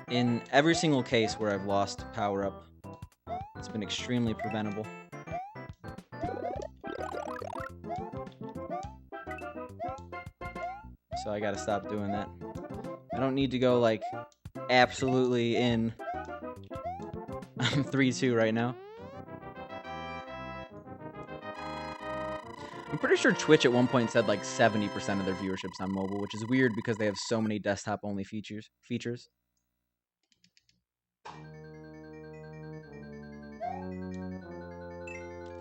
In every single case where I've lost power up, it's been extremely preventable. So I gotta stop doing that. I don't need to go like absolutely in. I'm 3-2 right now. I'm pretty sure Twitch at one point said like 70% of their viewership's on mobile, which is weird because they have so many desktop-only features.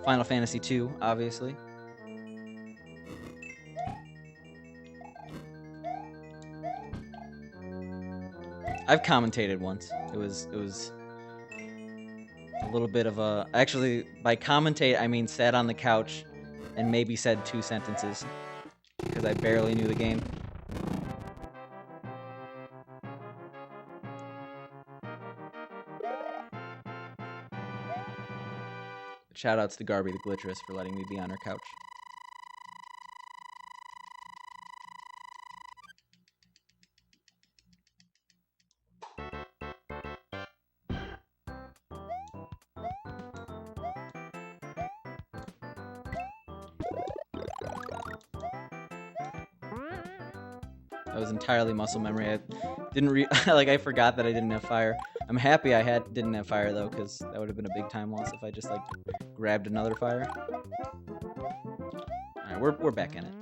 Final Fantasy II, obviously. I've commentated once. It was a little bit of a... Actually, by commentate, I mean sat on the couch and maybe said 2 sentences because I barely knew the game. Shout outs to Garby the Glittress for letting me be on her couch. That was entirely muscle memory. I didn't like. I forgot that I didn't have fire. I'm happy I didn't have fire though, because that would have been a big time loss if I just like grabbed another fire. All right, we're back in it.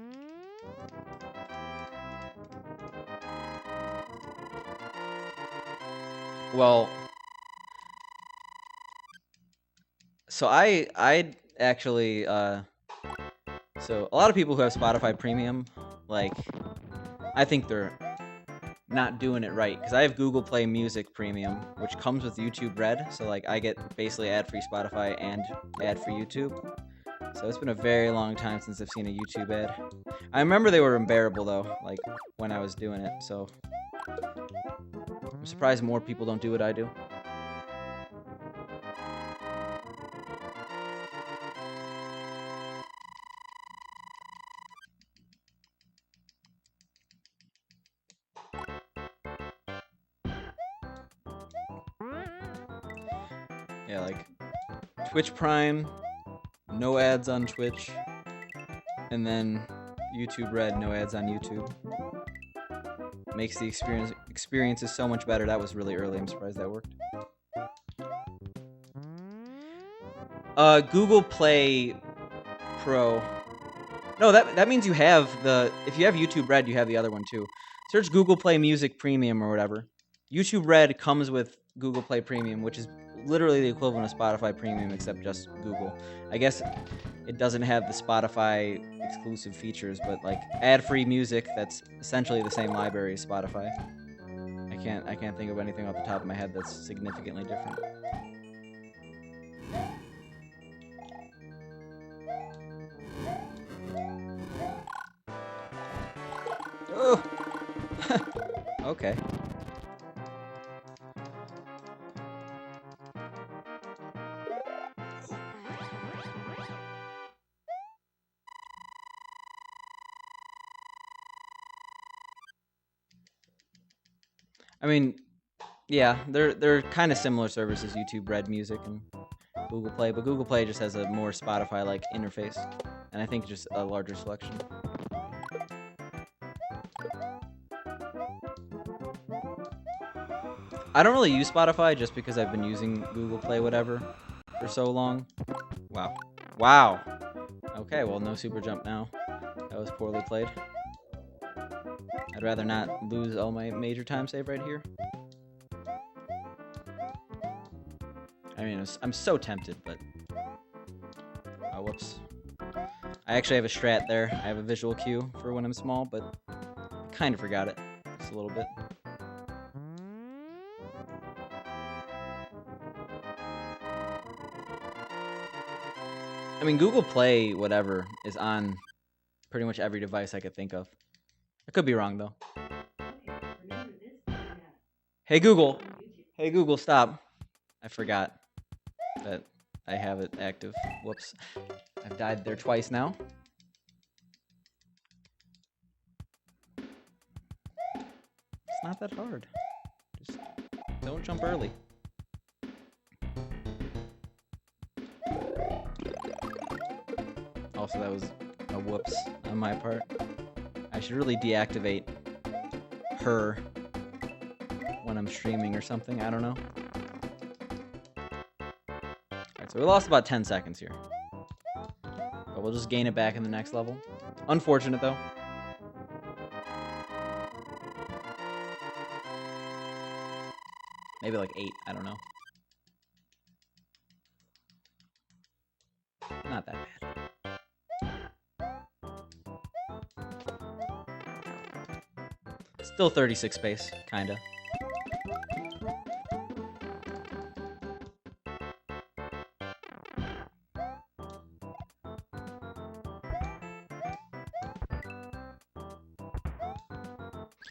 Well, so I actually so a lot of people who have Spotify Premium, like, I think they're not doing it right, because I have Google Play Music Premium, which comes with YouTube Red, so like I get basically ad-free Spotify and ad-free YouTube. So it's been a very long time since I've seen a YouTube ad. I remember they were unbearable though, like when I was doing it, so I'm surprised more people don't do what I do. Yeah, like Twitch Prime, no ads on Twitch, and then YouTube Red, no ads on YouTube. Makes the experiences so much better. That was really early. I'm surprised that worked. Google Play Pro. No, that means you have if you have YouTube Red, you have the other one too. Search Google Play Music Premium or whatever. YouTube Red comes with Google Play Premium, which is literally the equivalent of Spotify Premium, except just Google. I guess it doesn't have the Spotify exclusive features, but like ad-free music that's essentially the same library as Spotify. I can't think of anything off the top of my head that's significantly different. Oh! Okay. I mean, yeah, they're kind of similar services, YouTube Red Music and Google Play, but Google Play just has a more Spotify-like interface, and I think just a larger selection. I don't really use Spotify just because I've been using Google Play whatever for so long. Wow. Wow. Okay, well, no super jump now. That was poorly played. I'd rather not lose all my major time save right here. I mean, I'm so tempted, but... Oh, whoops. I actually have a strat there. I have a visual cue for when I'm small, but I kind of forgot it just a little bit. I mean, Google Play, whatever, is on pretty much every device I could think of. I could be wrong, though. Hey, Google. Hey, Google, stop. I forgot that I have it active. Whoops. I've died there twice now. It's not that hard. Just don't jump early. Also, that was a whoops on my part. I should really deactivate her when I'm streaming or something. I don't know. Alright, so we lost about 10 seconds here. But we'll just gain it back in the next level. Unfortunate, though. Maybe like 8. I don't know. Not that bad. Still 36 space, kinda.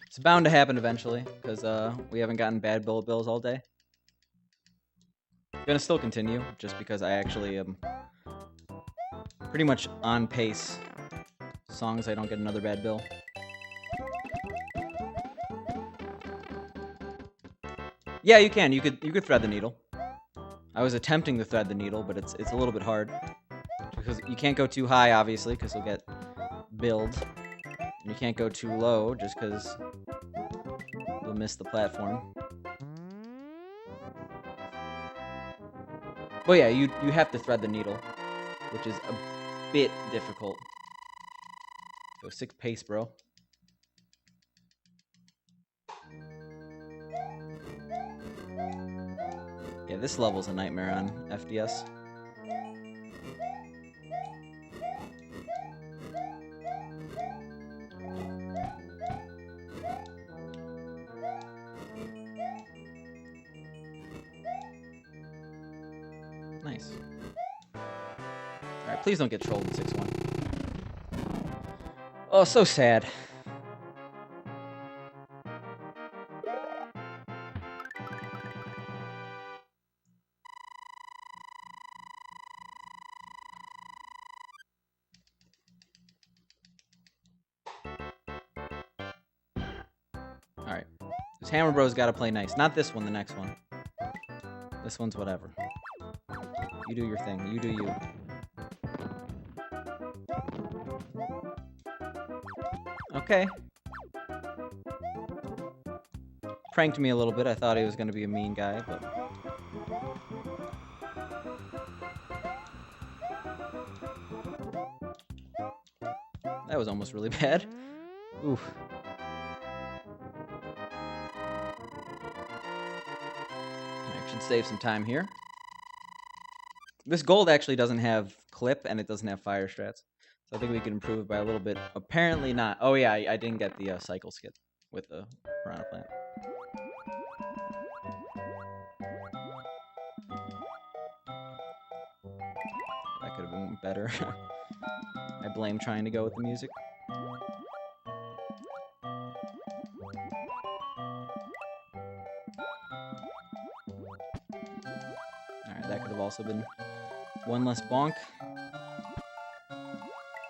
It's bound to happen eventually, because we haven't gotten bad bullet bills all day. Gonna still continue, just because I actually am pretty much on pace. As long as I don't get another bad bill. Yeah, you can. You could thread the needle. I was attempting to thread the needle, but it's a little bit hard because you can't go too high, obviously, because you'll get billed, and you can't go too low just because you'll miss the platform. But yeah, you have to thread the needle, which is a bit difficult. Go 6 pace, bro. Yeah, this level's a nightmare on FDS. Nice. Alright, please don't get trolled in 6-1. Oh, so sad. Alright. This Hammer Bros gotta play nice. Not this one, the next one. This one's whatever. You do your thing. You do you. Okay. Pranked me a little bit. I thought he was gonna be a mean guy, but... that was almost really bad. Oof. I should save some time here. This gold actually doesn't have clip, and it doesn't have fire strats. So I think we can improve it by a little bit. Apparently not. Oh yeah, I didn't get the cycle skip with the piranha plant. That could have been better. I blame trying to go with the music. Alright, that could have also been one less bonk.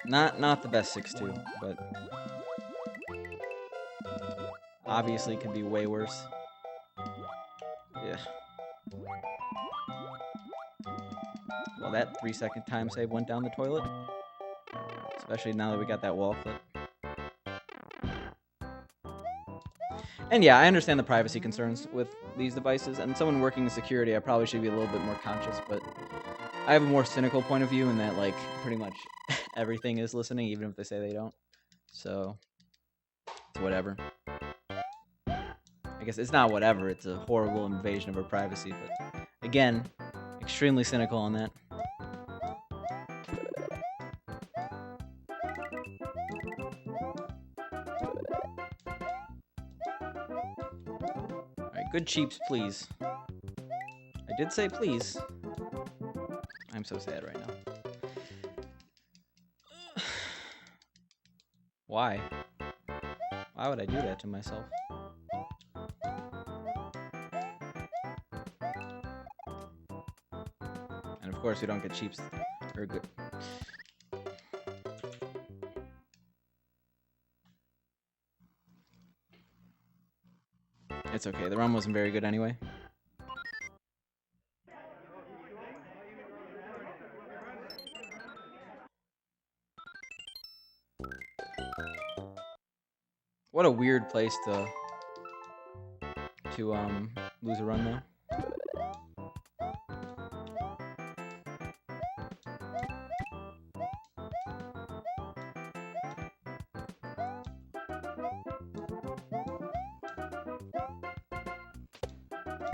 Not the best 6-2, but obviously could be way worse. Yeah. Well, that 3-second time save went down the toilet. Especially now that we got that wall clip. And yeah, I understand the privacy concerns with these devices, and someone working in security, I probably should be a little bit more conscious, but I have a more cynical point of view in that, like, pretty much everything is listening, even if they say they don't. So, it's whatever. I guess it's not whatever, it's a horrible invasion of our privacy, but again, extremely cynical on that. Alright, good cheeps, please. I did say please. I'm so sad right now. Why? Why would I do that to myself? And of course we don't get cheaps or good. It's okay, the run wasn't very good anyway. What a weird place to lose a run though.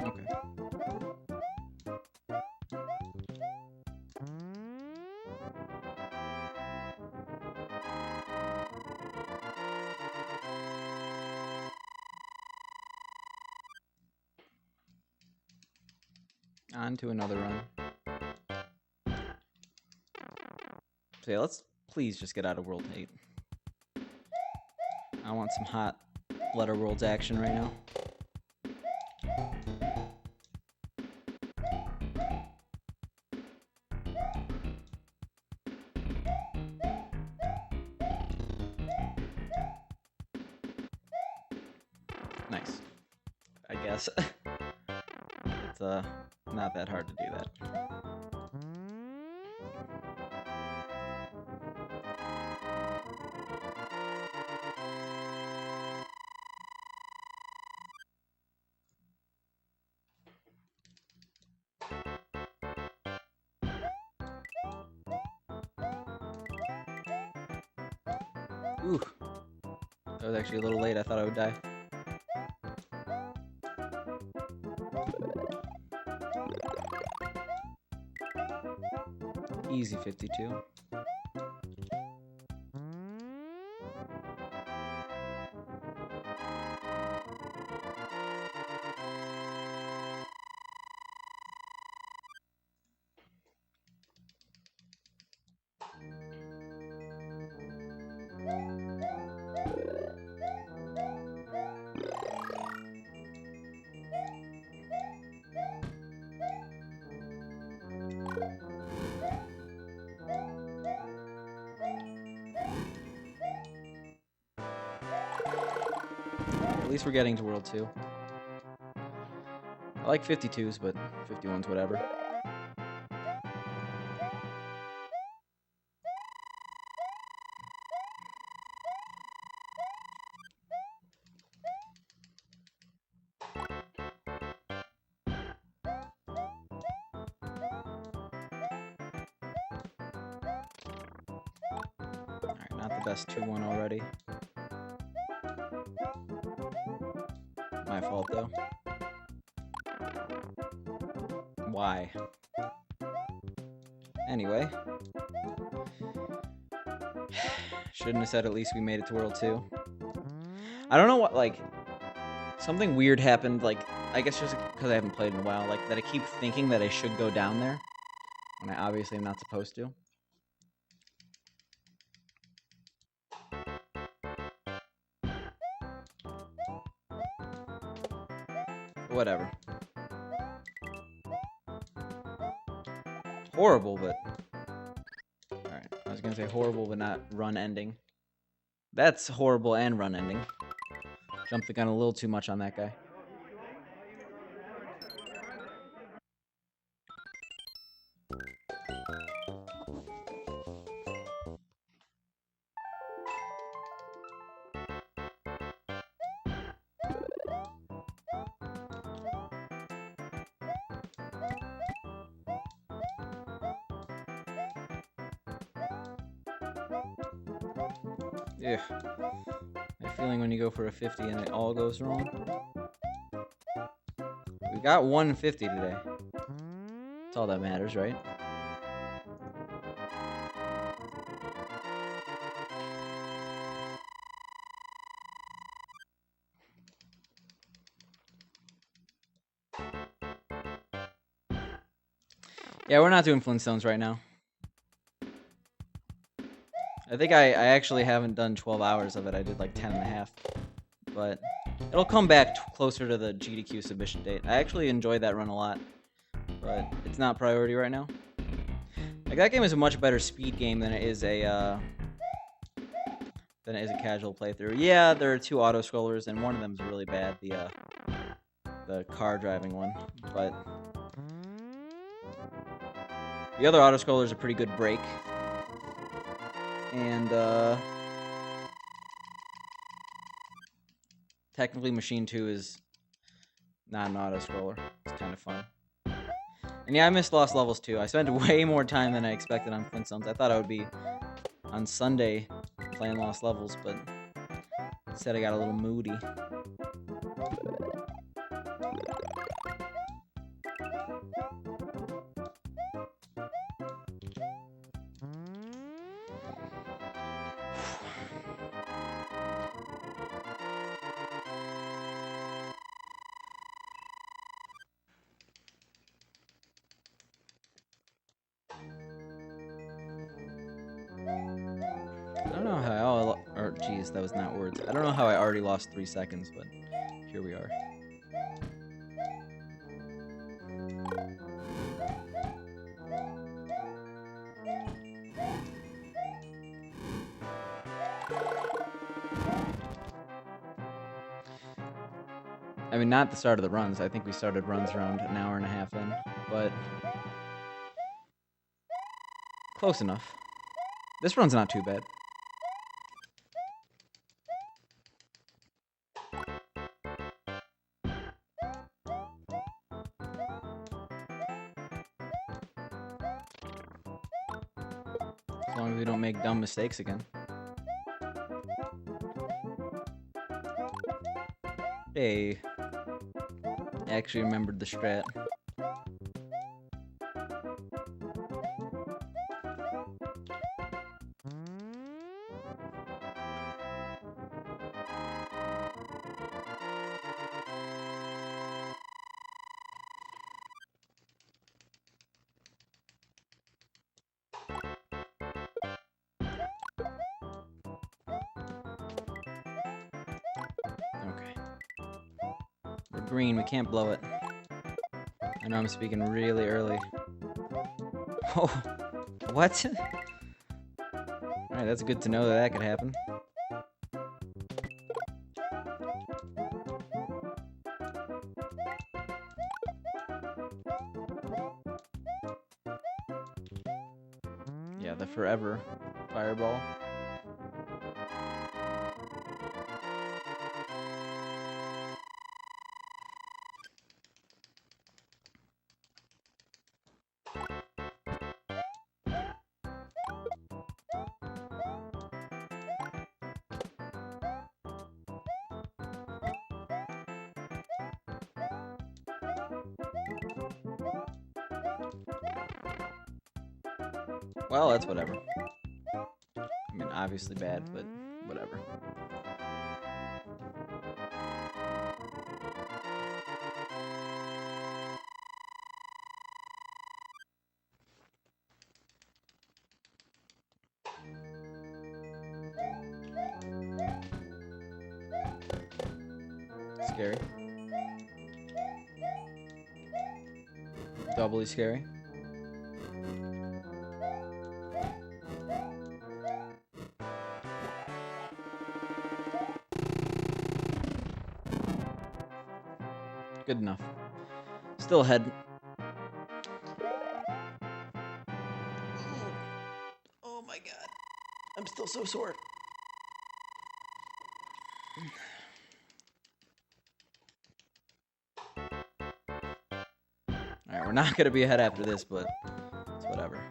Okay. On to another run. So yeah, let's please just get out of World 8. I want some hot Blood of Worlds action right now. Nice. I guess. It's not that hard to do that. Ooh. That was actually a little late. I thought I would die. Easy 52. At least we're getting to World 2. I like 52s, but 51's whatever. Alright, not the best 2-1 already. My fault, though. Why? Anyway. Shouldn't have said at least we made it to World 2. I don't know what, like, something weird happened, like, I guess just because I haven't played in a while, like, that I keep thinking that I should go down there, when I obviously am not supposed to. Whatever. Horrible, but... Alright, I was gonna say horrible, but not run ending. That's horrible and run ending. Jumped the gun a little too much on that guy. Yeah. My feeling when you go for a 50 and it all goes wrong. We got 150 today. That's all that matters, right? Yeah, we're not doing Flintstones right now. I think I actually haven't done 12 hours of it. I did like 10 and a half. But it'll come back closer to the GDQ submission date. I actually enjoyed that run a lot. But it's not priority right now. Like, that game is a much better speed game than it is a casual playthrough. Yeah, there are 2 auto-scrollers, and one of them's really bad, the car driving one. But the other auto-scroller is a pretty good break. And, technically Machine 2 is not an auto-scroller. It's kind of fun. And yeah, I missed Lost Levels too. I spent way more time than I expected on Flintstones. I thought I would be on Sunday playing Lost Levels, but instead I got a little moody. I don't know how geez, that was not words. I don't know how I already lost 3 seconds, but here we are. I mean, not the start of the runs. I think we started runs around an hour and a half in, but close enough. This run's not too bad. As long as we don't make dumb mistakes again. Hey. I actually remembered the strat. Okay. We're green, we can't blow it. I know I'm speaking really early. Oh, what? Alright, that's good to know that that could happen. Yeah, the forever fireball. Well, that's whatever. I mean, obviously bad, but whatever. Scary. Doubly scary. Good enough. Still ahead. Oh my god. I'm still so sore. Alright, we're not gonna be ahead after this, but it's whatever.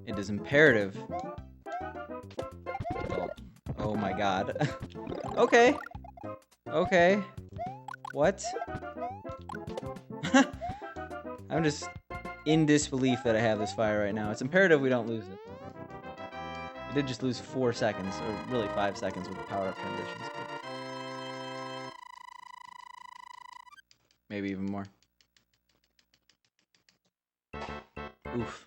It is imperative. Oh my god. Okay. Okay. What? I'm just in disbelief that I have this fire right now. It's imperative we don't lose it. We did just lose 4 seconds, or really 5 seconds with the power-up transitions. Maybe even more. Oof.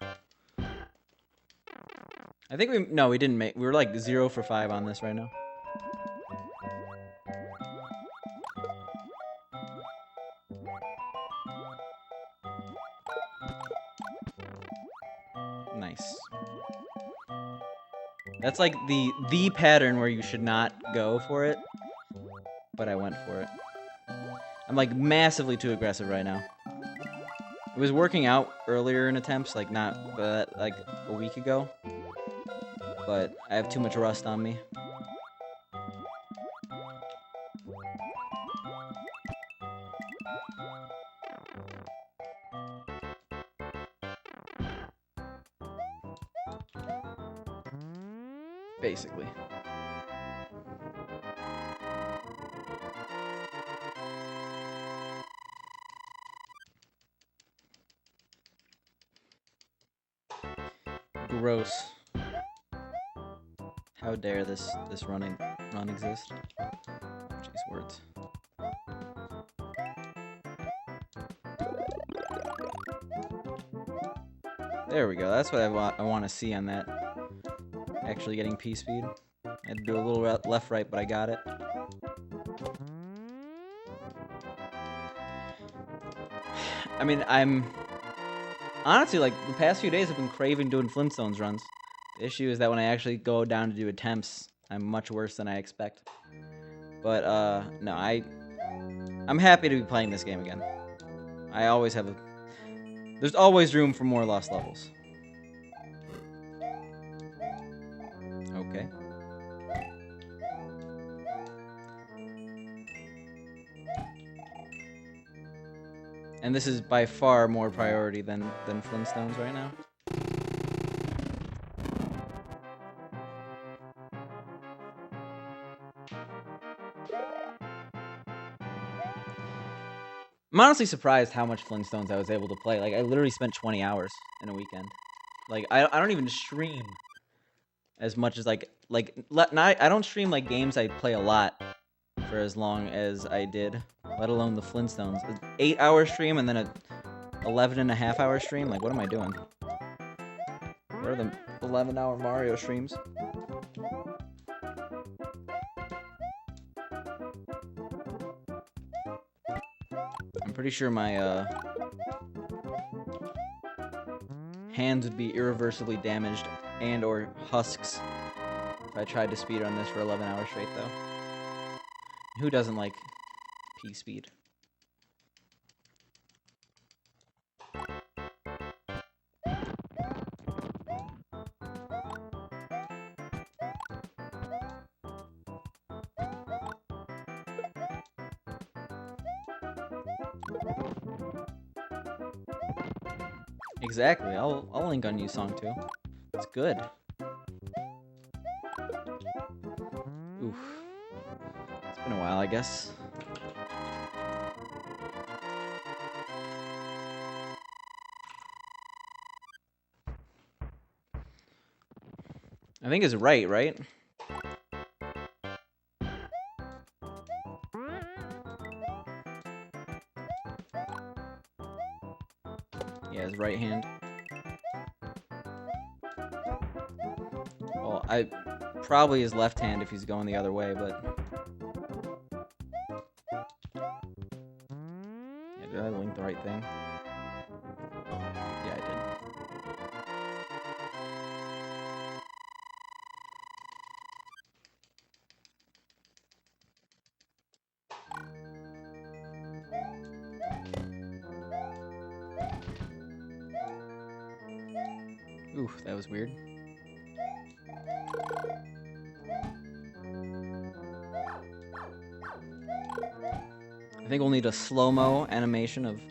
I think we didn't make, we were like 0 for 5 on this right now. Nice. That's like the pattern where you should not go for it, but I went for it. I'm like massively too aggressive right now. It was working out earlier in attempts, like not like a week ago, but I have too much rust on me. Basically. Gross. How dare this run exist? Jeez, words. There we go. That's what I want to see on that. Actually getting P speed. I had to do a little left right, but I got it. I mean, I'm honestly like the past few days I've been craving doing Flintstones runs. The issue is that when I actually go down to do attempts, I'm much worse than I expect. But, no, I'm happy to be playing this game again. I always have there's always room for more lost levels. Okay. And this is by far more priority than Flintstones right now. I'm honestly surprised how much Flintstones I was able to play. Like, I literally spent 20 hours in a weekend. Like, I don't even stream as much as, I don't stream, like, games I play a lot for as long as I did, let alone the Flintstones. An 8-hour stream and then a 11.5-hour stream? Like, what am I doing? What are the 11-hour Mario streams? I'm pretty sure my, hands would be irreversibly damaged and or husks if I tried to speedrun this for 11 hours straight, though. Who doesn't like P-speed? Exactly. I'll link on you song too. It's good. Oof. It's been a while, I guess. I think it's right? Yeah, his right hand. Well, probably his left hand if he's going the other way, but... Yeah, did I link the right thing? Yeah, I did. Oof, that was weird. I think we'll need a slow-mo animation of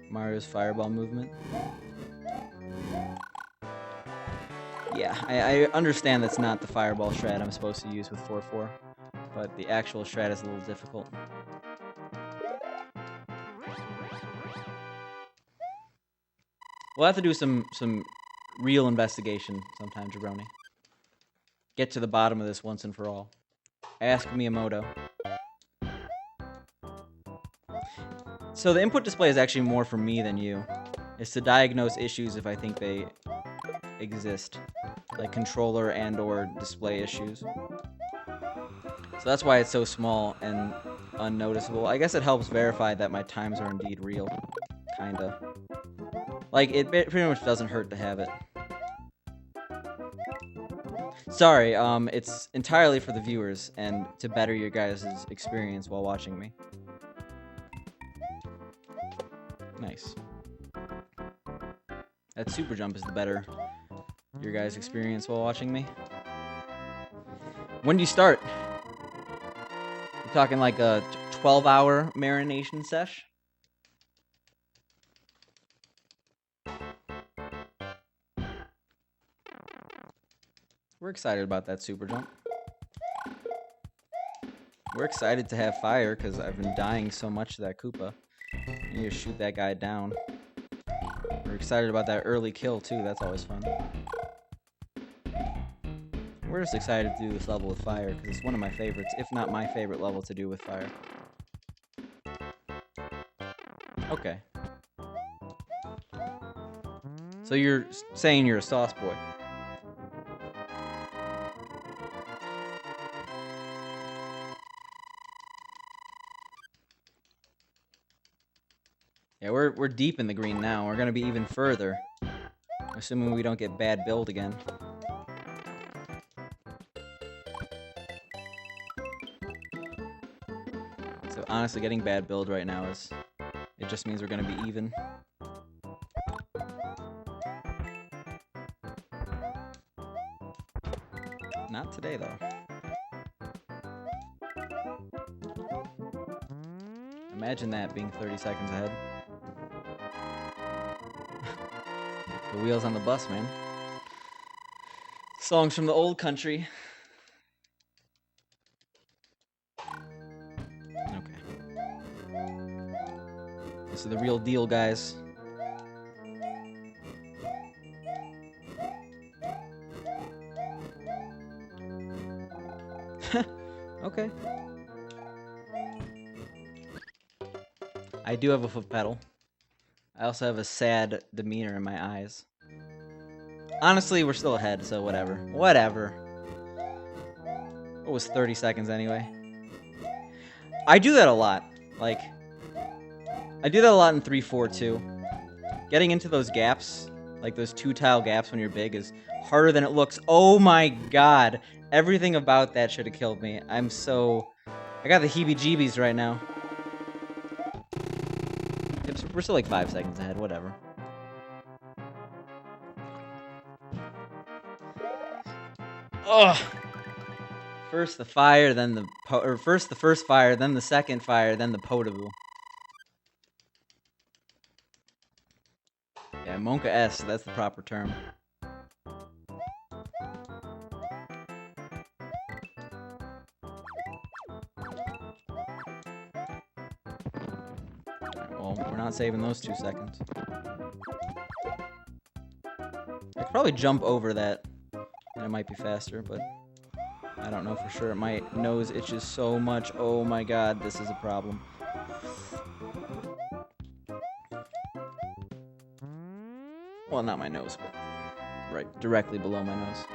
Mario's fireball movement. Yeah, I understand that's not the fireball strat I'm supposed to use with 4-4, but the actual strat is a little difficult. We'll have to do some real investigation sometime, Jabroni. Get to the bottom of this once and for all. Ask Miyamoto. So the input display is actually more for me than you. It's to diagnose issues if I think they exist, like controller and or display issues. So that's why it's so small and unnoticeable. I guess it helps verify that my times are indeed real. Kinda. Like, it pretty much doesn't hurt to have it. Sorry, it's entirely for the viewers and to better your guys' experience while watching me. Nice. That super jump is the better your guys' experience while watching me. When do you start? You're talking like a 12-hour marination sesh? We're excited about that super jump. We're excited to have fire because I've been dying so much to that Koopa. I need to shoot that guy down. We're excited about that early kill too, that's always fun. We're just excited to do this level with fire because it's one of my favorites, if not my favorite level to do with fire. Okay. So you're saying you're a sauce boy. Yeah, we're deep in the green now. We're gonna be even further. Assuming we don't get bad build again. So honestly, getting bad build right now is... It just means we're gonna be even. Not today, though. Imagine that, being 30 seconds ahead. The wheels on the bus, man. Songs from the old country. Okay. This is the real deal, guys. Okay. I do have a foot pedal. I also have a sad demeanor in my eyes. Honestly, we're still ahead, so whatever. Whatever. It was 30 seconds anyway. I do that a lot. Like, I do that a lot in 3-4 too. Getting into those gaps, like those 2-tile gaps when you're big, is harder than it looks. Oh my god. Everything about that should have killed me. I got the heebie-jeebies right now. We're still like 5 seconds ahead, whatever. Ugh. First the fire, then the first the first fire, then the second fire, then the potable. Yeah, Monka S, that's the proper term. Well, we're not saving those 2 seconds. I could probably jump over that, and it might be faster, but I don't know for sure. My nose itches so much. Oh my god, this is a problem. Well, not my nose, but right directly below my nose.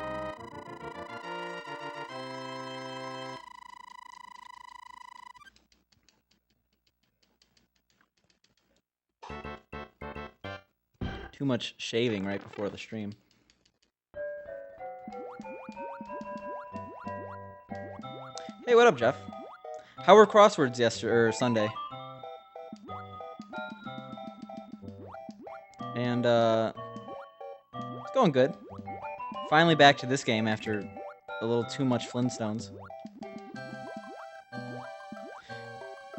Too much shaving right before the stream. Hey, what up, Jeff? How were crosswords yesterday or Sunday? And it's going good. Finally back to this game after a little too much Flintstones.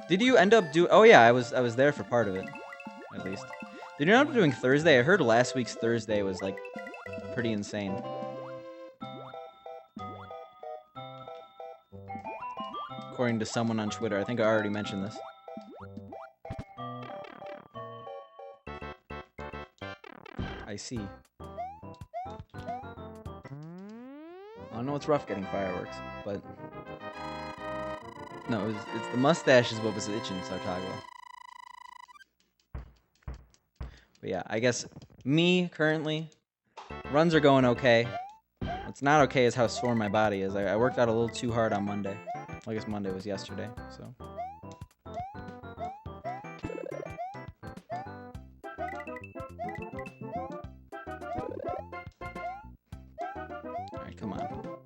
Did you end up do? Oh yeah, I was there for part of it, at least. Did you end up doing Thursday? I heard last week's Thursday was like pretty insane. According to someone on Twitter. I think I already mentioned this. I see. I know it's rough getting fireworks, but... No, it's the mustache is what was itching, Sartago. But yeah, I guess me, currently, runs are going okay. What's not okay is how sore my body is. I worked out a little too hard on Monday. Well, I guess Monday was yesterday, so... Alright, come on.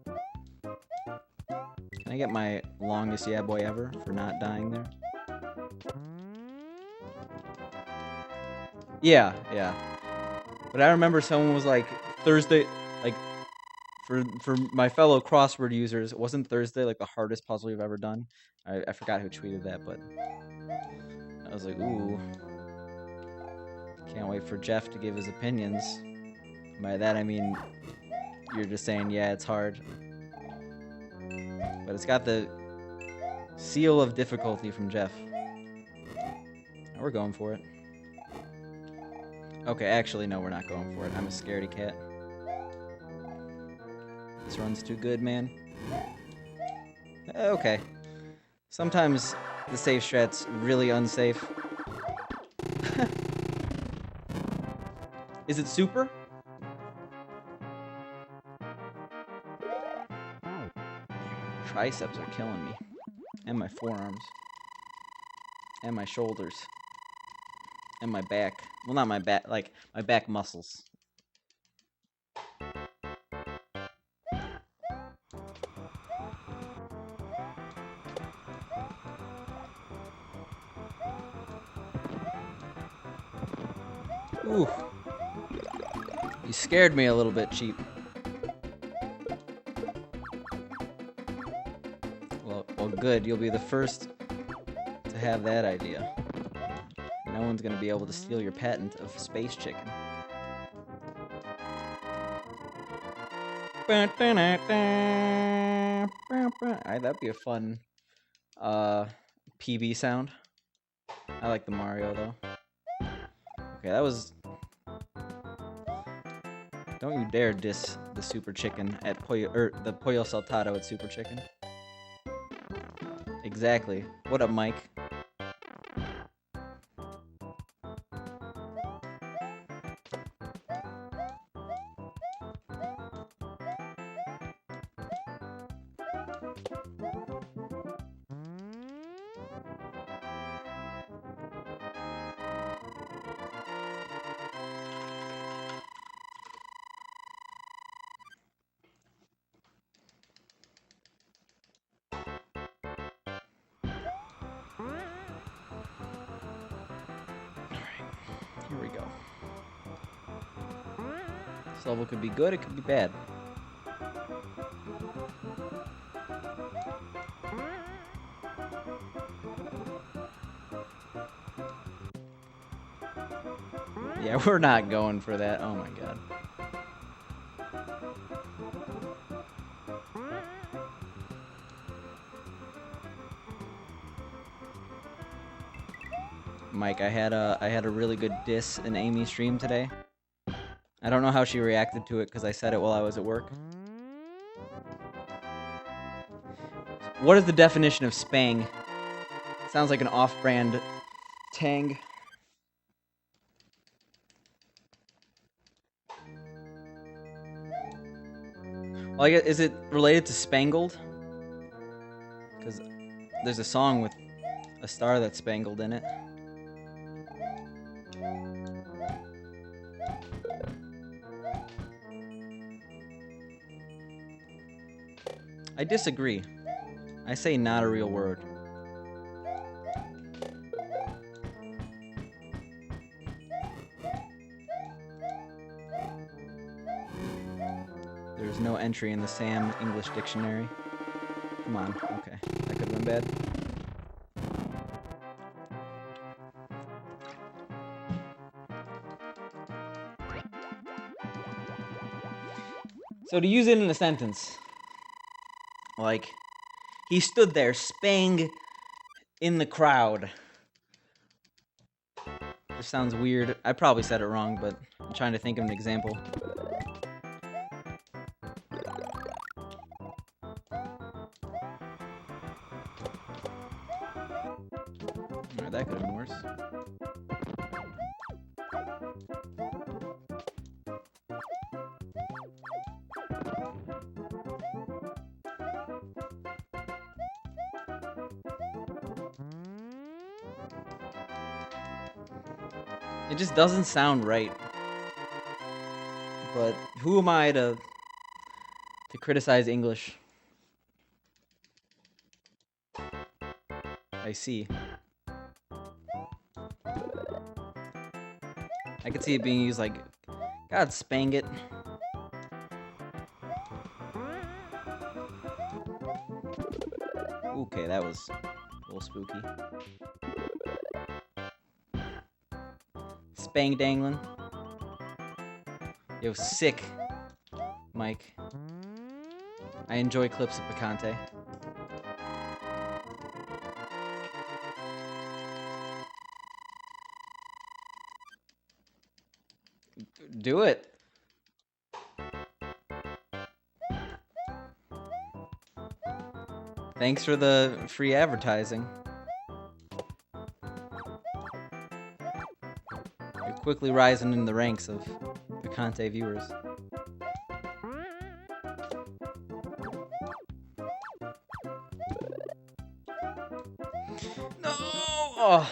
Can I get my longest yeah boy ever for not dying there? Yeah. But I remember someone was like, Thursday, like, for my fellow crossword users, wasn't Thursday like the hardest puzzle you've ever done? I forgot who tweeted that, but I was like, ooh. Can't wait for Jeff to give his opinions. By that I mean, you're just saying, yeah, it's hard. But it's got the seal of difficulty from Jeff. And we're going for it. Okay, actually, no, we're not going for it. I'm a scaredy cat. This run's too good, man. Okay. Sometimes the safe strat's really unsafe. Is it super? Triceps are killing me. And my forearms. And my shoulders. And my back. Well, not my back, like, my back muscles. Ooh. You scared me a little bit, Cheap. Well, good. You'll be the first to have that idea. No one's gonna be able to steal your patent of space chicken. Alright, that'd be a fun PB sound. I like the Mario though. Okay, that was. Don't you dare diss the Super Chicken at the Pollo Saltado at Super Chicken. Exactly. What up, Mike? Here we go. This level could be good, it could be bad. Yeah, we're not going for that. Oh my god. Mike, I had a really good diss in Amy's stream today. I don't know how she reacted to it because I said it while I was at work. What is the definition of spang? Sounds like an off-brand Tang. Well, I guess, is it related to Spangled? Because there's a song with a star that's spangled in it. I disagree. I say not a real word. There's no entry in the Sam English Dictionary. Come on. Okay. That could have been bad. So to use it in a sentence, like, he stood there, spang in the crowd. Just sounds weird. I probably said it wrong, but I'm trying to think of an example. Alright, that could have been worse. It just doesn't sound right. But who am I to criticize English? I see. I could see it being used like, God, spang it. Okay, that was a little spooky. Spang dangling. Yo, sick, Mike. I enjoy clips of Picante. Do it. Thanks for the free advertising. You're quickly rising in the ranks of Picante viewers. No! Oh.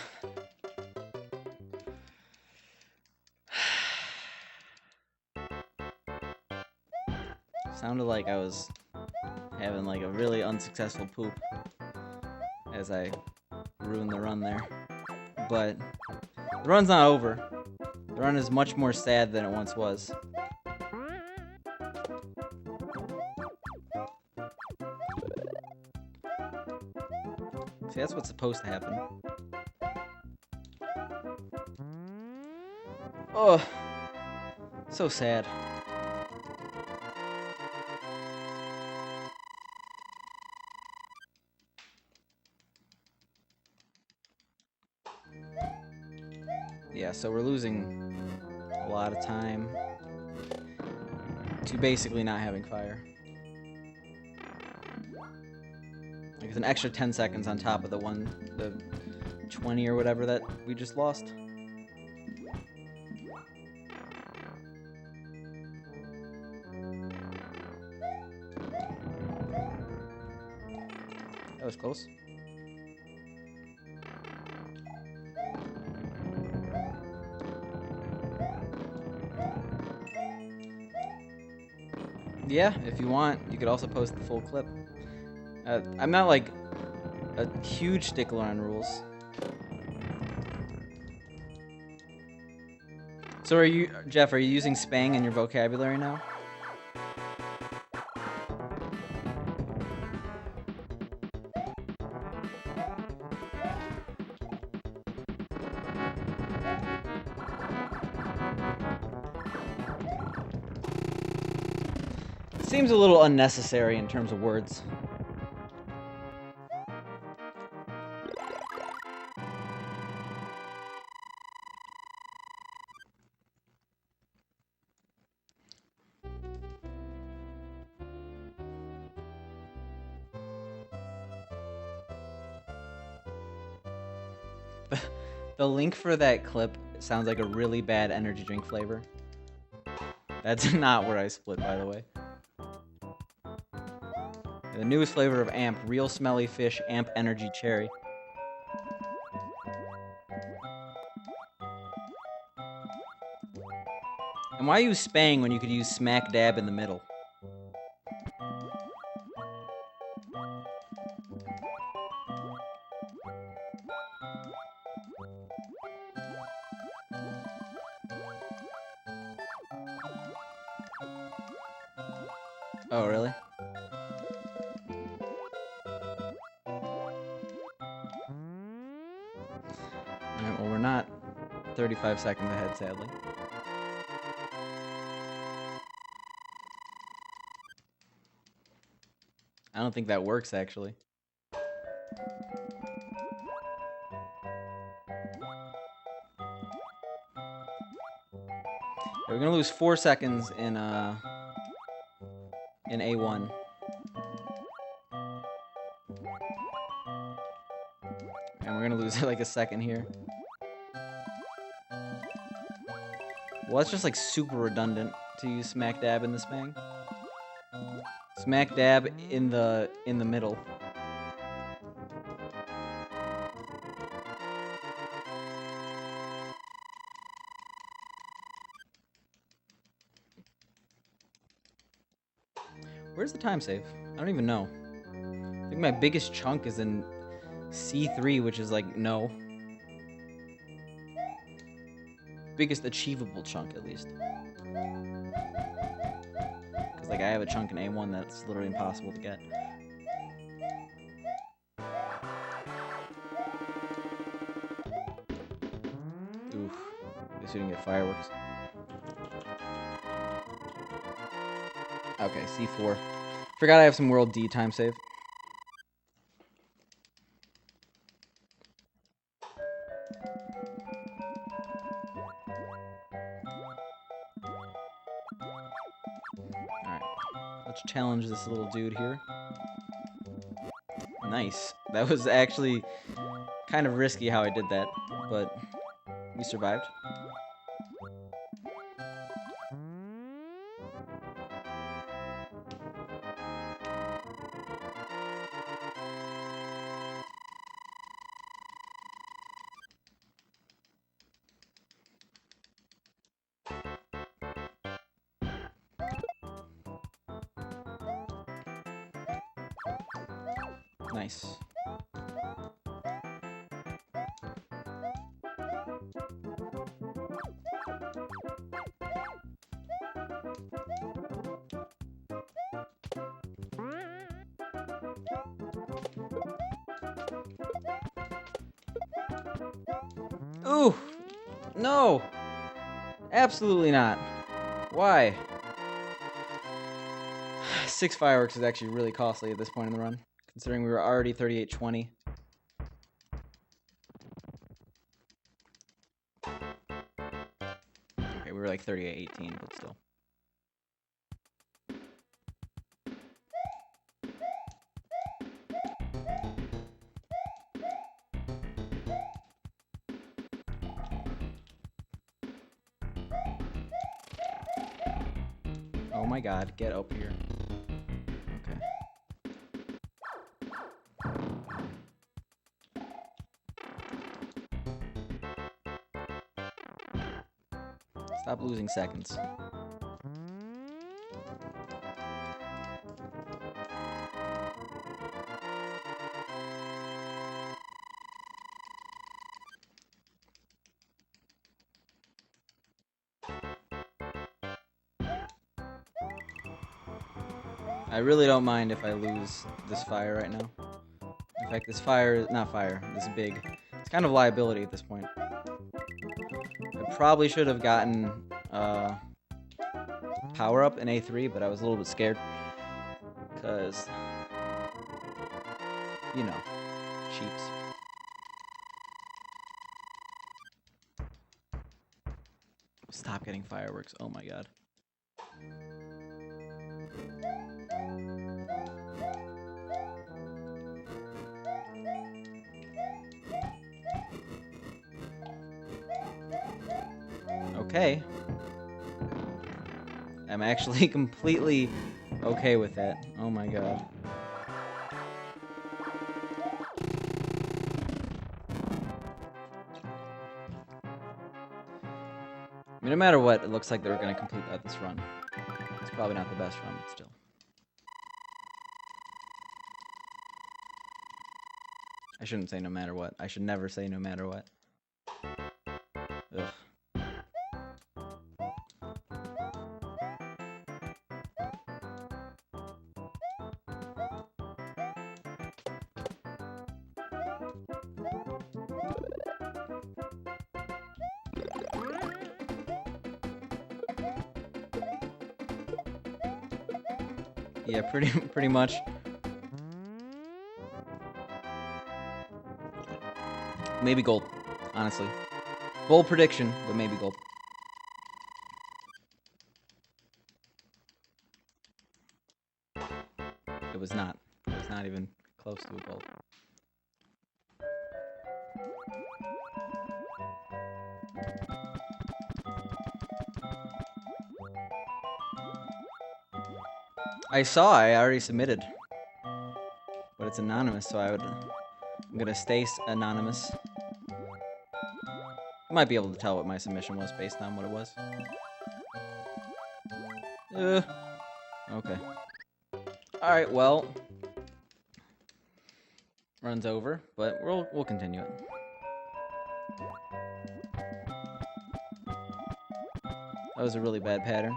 Sounded like I was having like a really unsuccessful poop as I ruined the run there. But the run's not over. The run is much more sad than it once was. See, that's what's supposed to happen. Oh, so sad. Yeah, so we're losing a lot of time to basically not having fire. Like it's an extra 10 seconds on top of the 20 or whatever that we just lost. That was close. Yeah, if you want, you could also post the full clip. I'm not like a huge stickler on rules. So are you, Jeff, are you using spang in your vocabulary now? It seems a little unnecessary in terms of words. The link for that clip sounds like a really bad energy drink flavor. That's not where I split, by the way. The newest flavor of Amp, Real Smelly Fish Amp Energy Cherry. And why use spang when you could use smack dab in the middle? Oh, really? Alright, well, we're not 35 seconds ahead, sadly. I don't think that works, actually. We're gonna lose 4 seconds in A1. And we're gonna lose like a second here. Well, that's just like super redundant to use smack dab in the spang. Smack dab in the middle. Where's the time save? I don't even know. I think my biggest chunk is in C3, which is like no. Biggest achievable chunk, at least. Because like I have a chunk in A1 that's literally impossible to get. Oof. Guess we didn't get fireworks. Okay, C4. Forgot I have some World D time save. Alright. Let's challenge this little dude here. Nice. That was actually kind of risky how I did that, but we survived. Nice. Ooh! No! Absolutely not. Why? 6 fireworks is actually really costly at this point in the run, considering we were already 38-20. Okay, we were like 38-18, but still. Oh my god, get up here. Okay. Stop losing seconds. I really don't mind if I lose this fire right now. In fact, this fire, not fire, this big. It's kind of liability at this point. I probably should have gotten power up in A3, but I was a little bit scared. Because, you know, cheats. Stop getting fireworks. Oh my god. Okay. I'm actually completely okay with that. Oh my god. I mean, no matter what, it looks like they're going to complete out this run. It's probably not the best run, but still. I shouldn't say no matter what. I should never say no matter what. Ugh. Yeah, pretty much. Maybe gold, honestly. Bold prediction, but maybe gold. It was not. It was not even close to a gold. I already submitted. But it's anonymous, so I'm gonna stay anonymous. You might be able to tell what my submission was based on what it was. Okay. Alright, well. Run's over, but we'll continue it. That was a really bad pattern.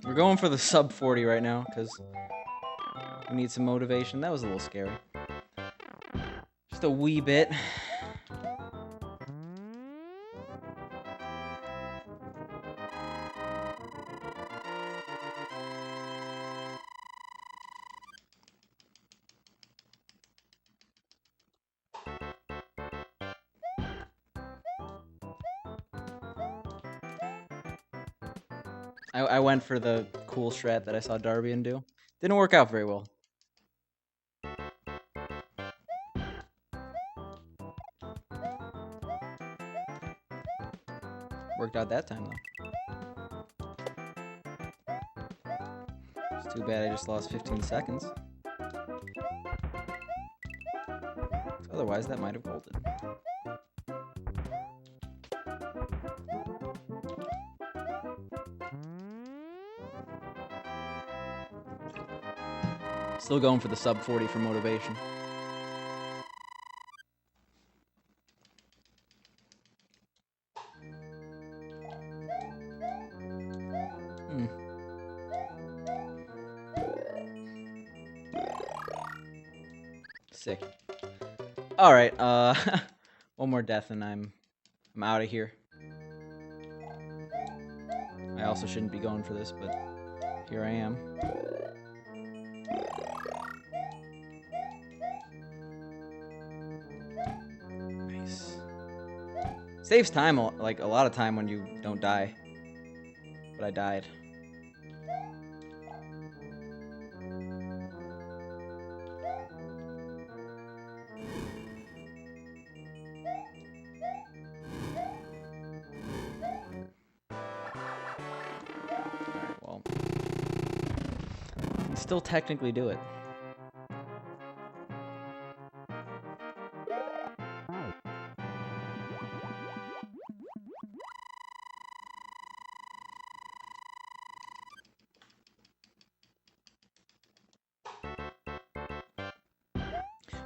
We're going for the sub 40 right now, because we need some motivation. That was a little scary. Just a wee bit. I went for the cool strat that I saw Darbian do. Didn't work out very well. Worked out that time, though. It's too bad I just lost 15 seconds. Otherwise, that might have golded. Still going for the sub 40 for motivation. Sick. All right, one more death and I'm out of here. I also shouldn't be going for this, but here I am. Nice. Saves time, like a lot of time when you don't die. But I died. Alright, well. You still technically do it.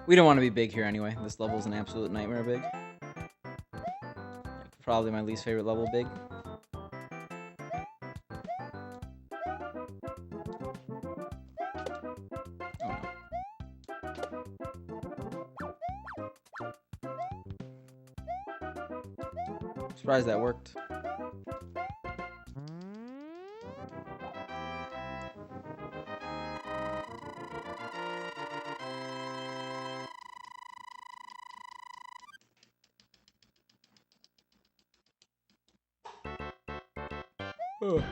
We don't want to be big here anyway. This level is an absolute nightmare big. Like, probably my least favorite level big. Oh no. Surprised that worked. Ugh.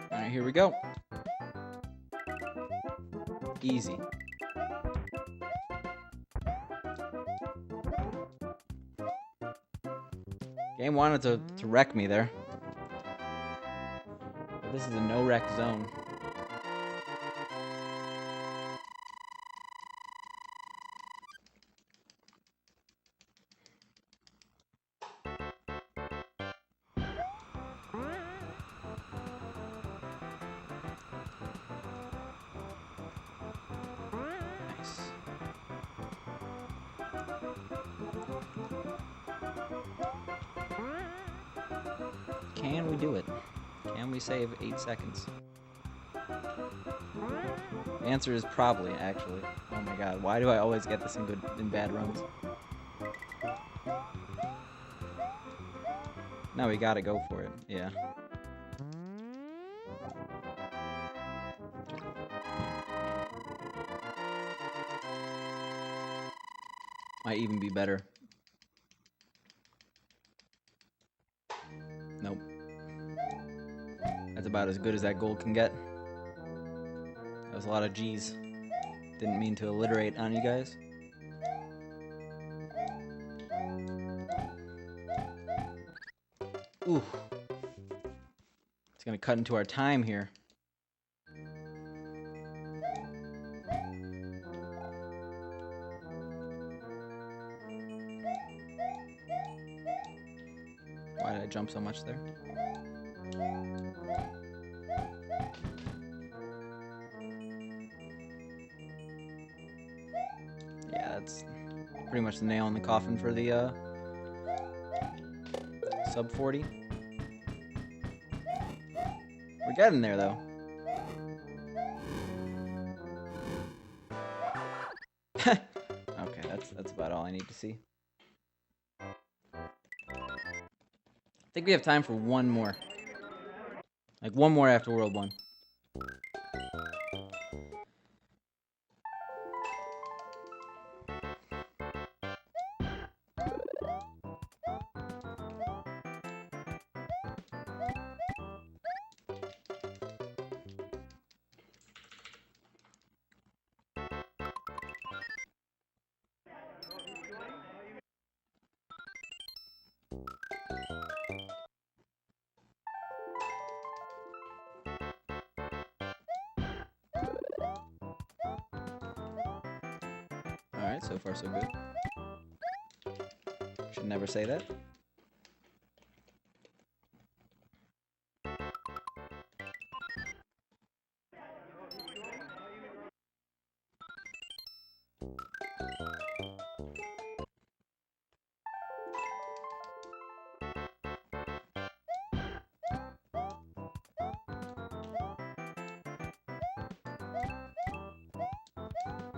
Alright, here we go. Easy. Game wanted to wreck me there. But this is a no-wreck zone. Can we do it? Can we save 8 seconds? The answer is probably, actually. Oh my god, why do I always get this in bad runs? No, we gotta go for it. Yeah. Might even be better. Nope. That's about as good as that gold can get. That was a lot of G's. Didn't mean to alliterate on you guys. Ooh. It's gonna cut into our time here. Why did I jump so much there? Yeah, that's pretty much the nail in the coffin for the sub 40. We're getting there though. Okay, that's about all I need to see. I think we have time for one more. Like one more after World 1. Alright, so far so good. Should never say that.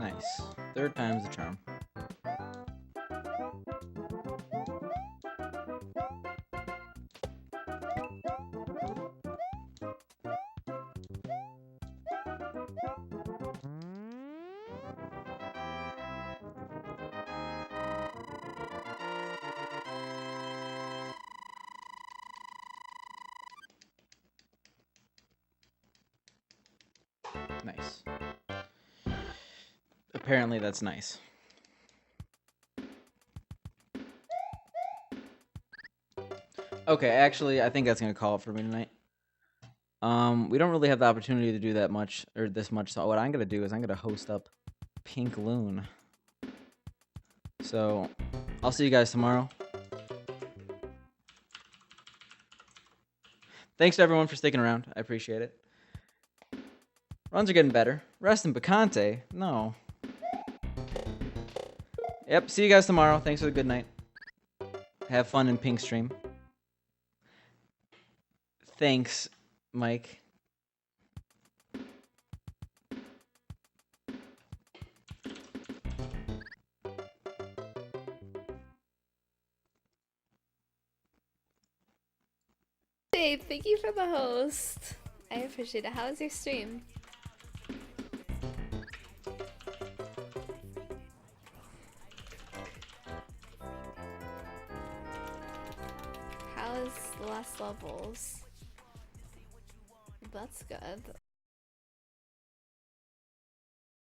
Nice. Third time's the charm. Nice. Apparently that's nice. Okay, actually, I think that's gonna call it for me tonight. We don't really have the opportunity to do that much or this much. So what I'm gonna do is I'm gonna host up Pink Loon. So I'll see you guys tomorrow. Thanks to everyone for sticking around. I appreciate it. Runs are getting better. Rest in Picante. No. Yep, see you guys tomorrow. Thanks for the good night. Have fun in Pink Stream. Thanks, Mike. Dave, thank you for the host. I appreciate it. How was your stream? How was the last levels? That's good.